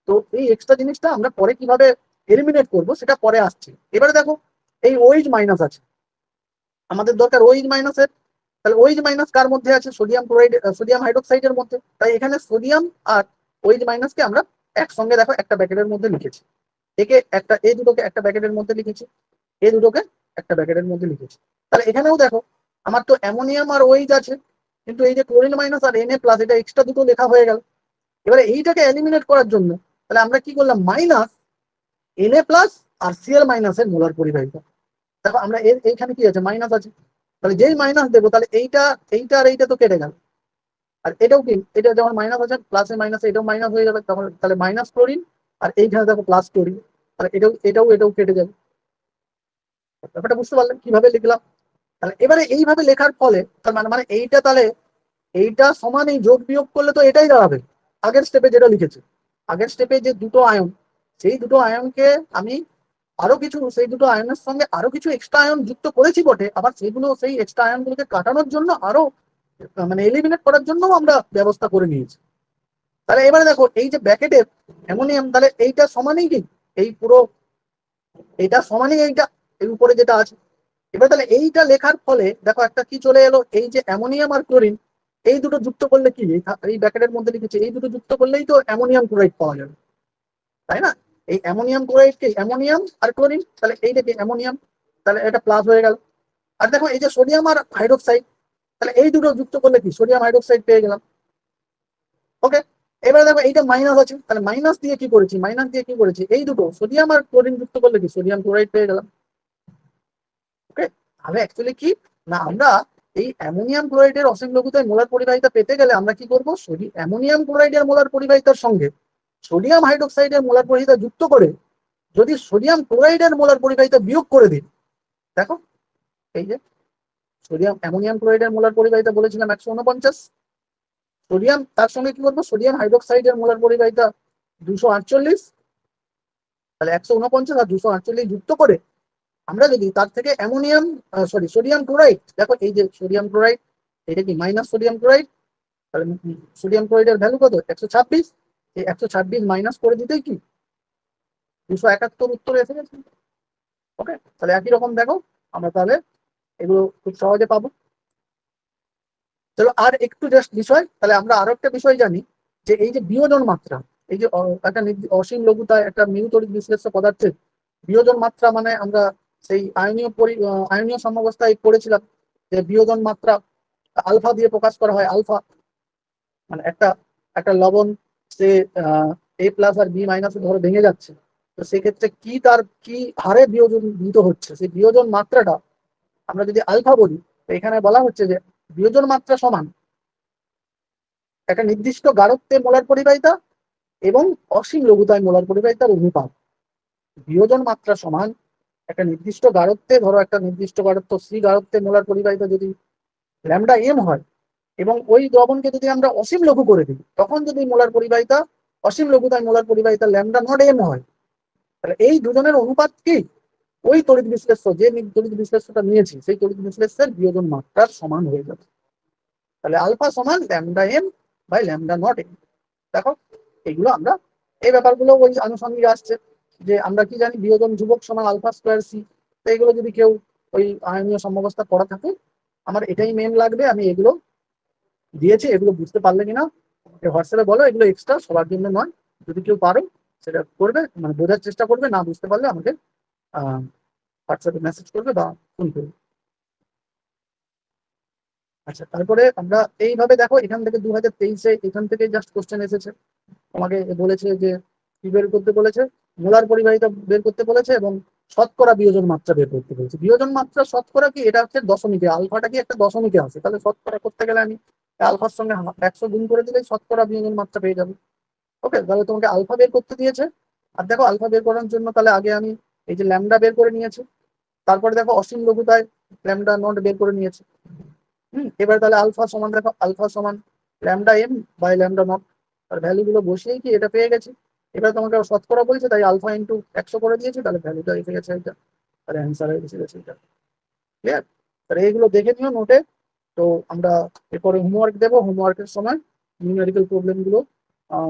তো এই এক্সট্রা জিনিসটা আমরা পরে কিভাবে এলিমিনেট করব সেটা পরে আসছে। এবারে দেখো এই ওইচ মাইনাস আছে, আমাদের দরকার ওইচ মাইনাসের, তাহলে ওইচ মাইনাস কার মধ্যে আছে, সোডিয়াম ক্লোরাইড সোডিয়াম হাইড্রোক্সাইডের মধ্যে, তাই এখানে সোডিয়াম আর ওইচ মাইনাসকে আমরা একসঙ্গে দেখো একটা ব্র্যাকেটের মধ্যে লিখেছি, একে একটা, এই দুটোকে একটা ব্র্যাকেটের মধ্যে লিখেছি, এই দুটোকে একটা ব্র্যাকেটের মধ্যে লিখেছি। তাহলে এখানেও দেখো আমার তো অ্যামোনিয়াম আর ওইচ আছে, কিন্তু এই যে ক্লোরিন মাইনাস আর এনএ প্লাস এটা এক্সট্রা দুটো লেখা হয়ে গেল। এবারে এইটাকে এলিমিনেট করার জন্য তাহলে আমরা কি করলাম, মাইনাস এনএ প্লাস আর সিএল মাইনাসের মোলার পরিবাহিতা। দেখো আমরা এইখানে কি আছে, মাইনাস আছে, তাহলে যেই মাইনাস দেবো তাহলে এইটা, এইটা আর এইটা তো কেটে গেল, আর এটাও কি, এটা যেমন মাইনাস আছে প্লাসে মাইনাসে এটাও মাইনাস হয়ে যাবে, তখন তাহলে মাইনাস ক্লোরিন, আর এইখানে দেখো প্লাস ক্লোরিন, তাহলে এটাও এটাও এটাও কেটে যাবে। ব্যাপারটা বুঝতে পারলেন কিভাবে লিখলাম? তাহলে এবারে এইভাবে লেখার ফলে তার মানে মানে এইটা তাহলে এইটা সমান এই যোগ বিয়োগ করলে তো এটাই দাঁড়াবে আগের স্টেপে যেটা লিখেছে, আগের স্টেপে যে দুটো আয়ন, সেই দুটো আয়নকে আমি আরো কিছু, সেই দুটো আয়নের সঙ্গে আরো কিছু এক্সট্রা আয়ন যুক্ত করেছি বটে, আবার সেইগুলো সেই এক্সট্রা আয়নগুলোকে কাটানোর জন্য আরো মানে এলিমিনেট করার জন্য আমরা ব্যবস্থা করে নিয়েছি। তাহলে এবারে দেখো এই যে ব্র্যাকেটের অ্যামোনিয়াম, তাহলে এইটা সমানই কি, এই পুরো এইটা সমানই এইটা, এর উপরে যেটা আছে। এবার তাহলে এইটা লেখার ফলে দেখো একটা কি চলে এলো, এই যে অ্যামোনিয়াম আর ক্লোরিন এই দুটো যুক্ত করলে কি, এই ব্র্যাকেটের মধ্যে লিখেছে এই দুটো যুক্ত করলেই তো অ্যামোনিয়াম ক্লোরাইড পাওয়া যাবে, তাই না? এই অ্যামোনিয়াম ক্লোরাইডকে অ্যামোনিয়াম আর ক্লোরিন, তাহলে এইটা কি অ্যামোনিয়াম, তাহলে এটা প্লাস হয়ে গেল। আর দেখো এই যে সোডিয়াম আর হাইড্রোক্সাইড, তাহলে এই দুটো যুক্ত করলে কি সোডিয়াম হাইড্রোক্সাইড পেয়ে গেলাম। ওকে, এবারে দেখো এইটা মাইনাস আছে, তাহলে মাইনাস দিয়ে কি করেছি, মাইনাস দিয়ে কি করেছি, এই দুটো সোডিয়াম আর ক্লোরিন যুক্ত করলে কি সোডিয়াম ক্লোরাইড পেয়ে গেলাম। ওকে, তাহলে অ্যাকচুয়ালি কি না, আমরা এই অ্যামোনিয়াম ক্লোরাইডের অসীম লঘুতায় মোলার পরিবাহিতা পেতে গেলে আমরা কি করবো, অ্যামোনিয়াম ক্লোরাইডের মোলার পরিবাহিতার সঙ্গে সোডিয়াম হাইড্রোক্সাইডের মোলার পরিবাহিতা যুক্ত করে যদি সোডিয়াম ক্লোরাইডের মোলার পরিবাহিতা বিয়োগ করে দিই, দেখো এই যে সোডিয়াম অ্যামোনিয়াম ক্লোরাইডের মোলার পরিবাহিতা বলেছিলাম 149, সোডিয়াম তার সঙ্গে কি করবো, সোডিয়াম হাইড্রোক্সাইডের মোলার পরিবাহিতা 248, তাহলে 149 আর 248 যুক্ত করে আমরা যদি তার থেকে অ্যামোনিয়াম সরি সোডিয়াম ক্লোরাইড, দেখো এই যে সোডিয়াম ক্লোরাইড, এটা কি মাইনাস সোডিয়াম ক্লোরাইড, তাহলে সোডিয়াম ক্লোরাইডের ভ্যালু কত 126, এই 126 মাইনাস করে দিতেই কি 271 উত্তর এসে গেছে। ওকে, তাহলে একই রকম দেখো আমরা তাহলে এগুলো খুব সহজে পাবো। চলো আর একটু জাস্ট বিষয়, তাহলে আমরা আরো একটা বিষয় জানি যে এই যে বিয়োজন মাত্রা, এই যে একটা অসীম লঘুতায় একটা মিউতড়িৎ বিশ্লেষ্য পদার্থের বিয়োজন মাত্রা, মানে আমরা সেই আয়নীয় সাম্যাবস্থায় পড়েছিলাম যে বিয়োজন মাত্রা আলফা দিয়ে প্রকাশ করা হয়। আলফা মানে একটা একটা লবণ সে এ প্লাস আর বি মাইনাস ধরো ভেঙে যাচ্ছে, তো সেক্ষেত্রে কি তার কি হারে বিয়োজন নিত হচ্ছে, সেই বিয়োজন মাত্রাটা আমরা যদি আলফা বলি, তো এখানে বলা হচ্ছে যে বিয়োজন মাত্রা সমান একটা নির্দিষ্ট গাঢ়ত্বে মোলার পরিবাহিতা এবং অসীম লঘুতায় মোলার পরিবাহিতার অনুপাত। বিয়োজন মাত্রা সমান একটা নির্দিষ্ট গাঢ়ত্বে, ধরো একটা নির্দিষ্ট গাঢ়ত্ব সি গাঢ়ত্বে মোলার পরিবাহিতা যদি ল্যামডা এম হয়, এবং ওই দ্রবণকে যদি আমরা অসীম লঘু করে দিই তখন যদি মোলার পরিবাহিতা অসীম লঘুতায় মোলার পরিবাহিতা ল্যামডা নট এম হয়, তাহলে এই দুজনের অনুপাত কি ওই তড়িৎ বিশ্লেষ্য, যে তড়িৎ বিশ্লেষ্যটা নিয়েছি সেই তড়িৎ বিশ্লেষ্যের বিয়োজন মাত্রার সমান হয়ে যাবে। তাহলে আলফা সমান lambda M by lambda naught M. দেখো এগুলো আমরা এই ব্যাপারগুলো ওই আনুষঙ্গিক আসছে, যে আমরা কি জানি বিয়োজন ধ্রুবক সমান আলফা স্কোয়ার সি, তো এগুলো যদি কেউ ওই আয়নীয় সাম্যাবস্থা করা থাকে আমার এটাই মেন লাগবে, আমি এগুলো দিয়েছি, এগুলো বুঝতে পারলে কিনা আমাকে হোয়াটসঅ্যাপে বলো। এগুলো এক্সট্রা, সবার জন্য নয়। যদি কেউ পারো সেটা করবে, মানে বোঝার চেষ্টা করবে, না বুঝতে পারলে আমাকে হোয়াটসঅ্যাপে মেসেজ করবে বা ফোন করবে। আচ্ছা, তারপরে আমরা এইভাবে দেখো, এখান থেকে 2023-এ এখান থেকে জাস্ট কোশ্চেন এসেছে। তোমাকে বলেছে যে কি বের করতে বলেছে, মোলার পরিবাহিতা বের করতে বলেছে এবং শতকরা বিয়োজন মাত্রা বের করতে বলেছে। বিয়োজন মাত্রা শতকরা কি, এটা হচ্ছে দশমিকে, আলফাটা কি একটা দশমিকে আছে, তাহলে শতকরা করতে গেলে আমি আলফার সঙ্গে 100 গুণ করে দিলেই শতকরা বিয়োজন মাত্রা পেয়ে যাবো। ওকে, তাহলে তোমাকে আলফা বের করতে দিয়েছে। আর দেখো আলফা বের করার জন্য তাহলে আগে আমি এই যে ল্যামডা বের করে নিয়েছি, তারপরে দেখো অসীম লঘুতায় ল্যামডা নট বের করে নিয়েছে। এবার তাহলে আলফা সমান, দেখো আলফা সমান lambda M by lambda naught, আর ভ্যালু গুলো বসিয়েই কি এটা পেয়ে গেছি। এবার তোমাকে শতকরা বলছে, তাই আলফা ইন্টু 100 করে দিয়েছি, তাহলে ভ্যালুটা এসে গেছে এটা, তাহলে অ্যান্সার এসে গেছে এটা। ক্লিয়ার? তাহলে এইগুলো দেখে নিও নোটে। তো আমরা এরপরে হোমওয়ার্ক দেবো, হোমওয়ার্কের সময় নিউমেরিক্যাল প্রবলেম গুলো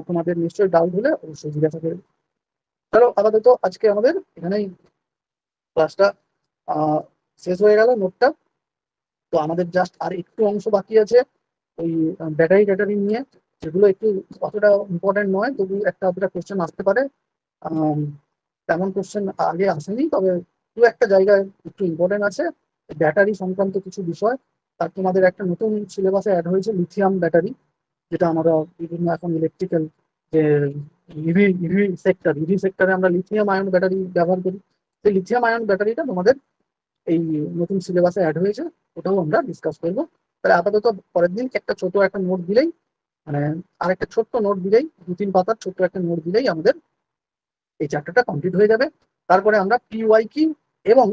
তোমাদের নিশ্চয়ই ডাউট হলে অবশ্যই জিজ্ঞাসা করবে। চলো আপাতত আজকে আমাদের এখানেই ক্লাসটা শেষ হয়ে গেল, নোটটা। তো আমাদের জাস্ট আর একটু অংশ বাকি আছে ওই ব্যাটারি ট্যাটারি নিয়ে, যেগুলো একটু অতটা ইম্পর্টেন্ট নয়, তবু একটা দুটা কোশ্চেন আসতে পারে। আম, তেমন কোশ্চেন আগে আসেনি, তবে দু একটা জায়গায় একটু ইম্পর্টেন্ট আছে ব্যাটারি সংক্রান্ত কিছু বিষয়। আর তোমাদের একটা নতুন সিলেবাসে অ্যাড হয়েছে লিথিয়াম ব্যাটারি, যেটা আমরা বিভিন্ন এখন ইলেকট্রিক্যাল যে ইভি সেক্টরে আমরা লিথিয়াম আয়ন ব্যাটারি ব্যবহার করি। সেই লিথিয়াম আয়ন ব্যাটারিটা তোমাদের এই নতুন সিলেবাসে অ্যাড হয়েছে, ওটাও আমরা ডিসকাস করবো। তাহলে আপাতত পরের দিন একটা ছোট একটা নোট দিলেই, মানে আরেকটা ছোট্ট নোট দিলেই, 2-3 পাতার ছোট্ট একটা নোট দিলেই আমাদের এই চ্যাপ্টারটা কমপ্লিট হয়ে যাবে। তারপরে আমরা পিওয়াই কি এবং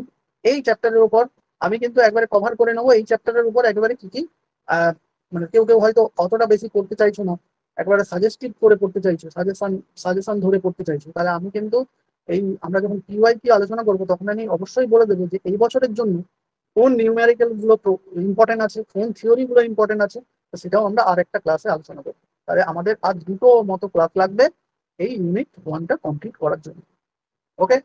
এই চ্যাপ্টারের উপর আমি কিন্তু একবারে কভার করে নেবো, এই চ্যাপ্টারের উপর একবারে কি কি আহ, মানে কেউ কেউ হয়তো অতটা বেশি করতে চাইছো না, একবারে সাজেস্টিভ করে পড়তে চাইছো, সাজেশন সাজেশন ধরে পড়তে চাইছো, তাহলে আমি কিন্তু এই আমরা যখন পিওয়াই কি আলোচনা করবো তখন আমি অবশ্যই বলে দেবো যে এই বছরের জন্য কোন নিউমেরিক্যাল গুলো ইম্পর্টেন্ট আছে, কোন থিওরি গুলো ইম্পর্টেন্ট আছে, তো সেটাও আমরা আরেকটা ক্লাসে আলোচনা করবো। তাহলে আমাদের আর দুটো মতো ক্লাস লাগবে এই ইউনিট 1টা কমপ্লিট করার জন্য। ওকে।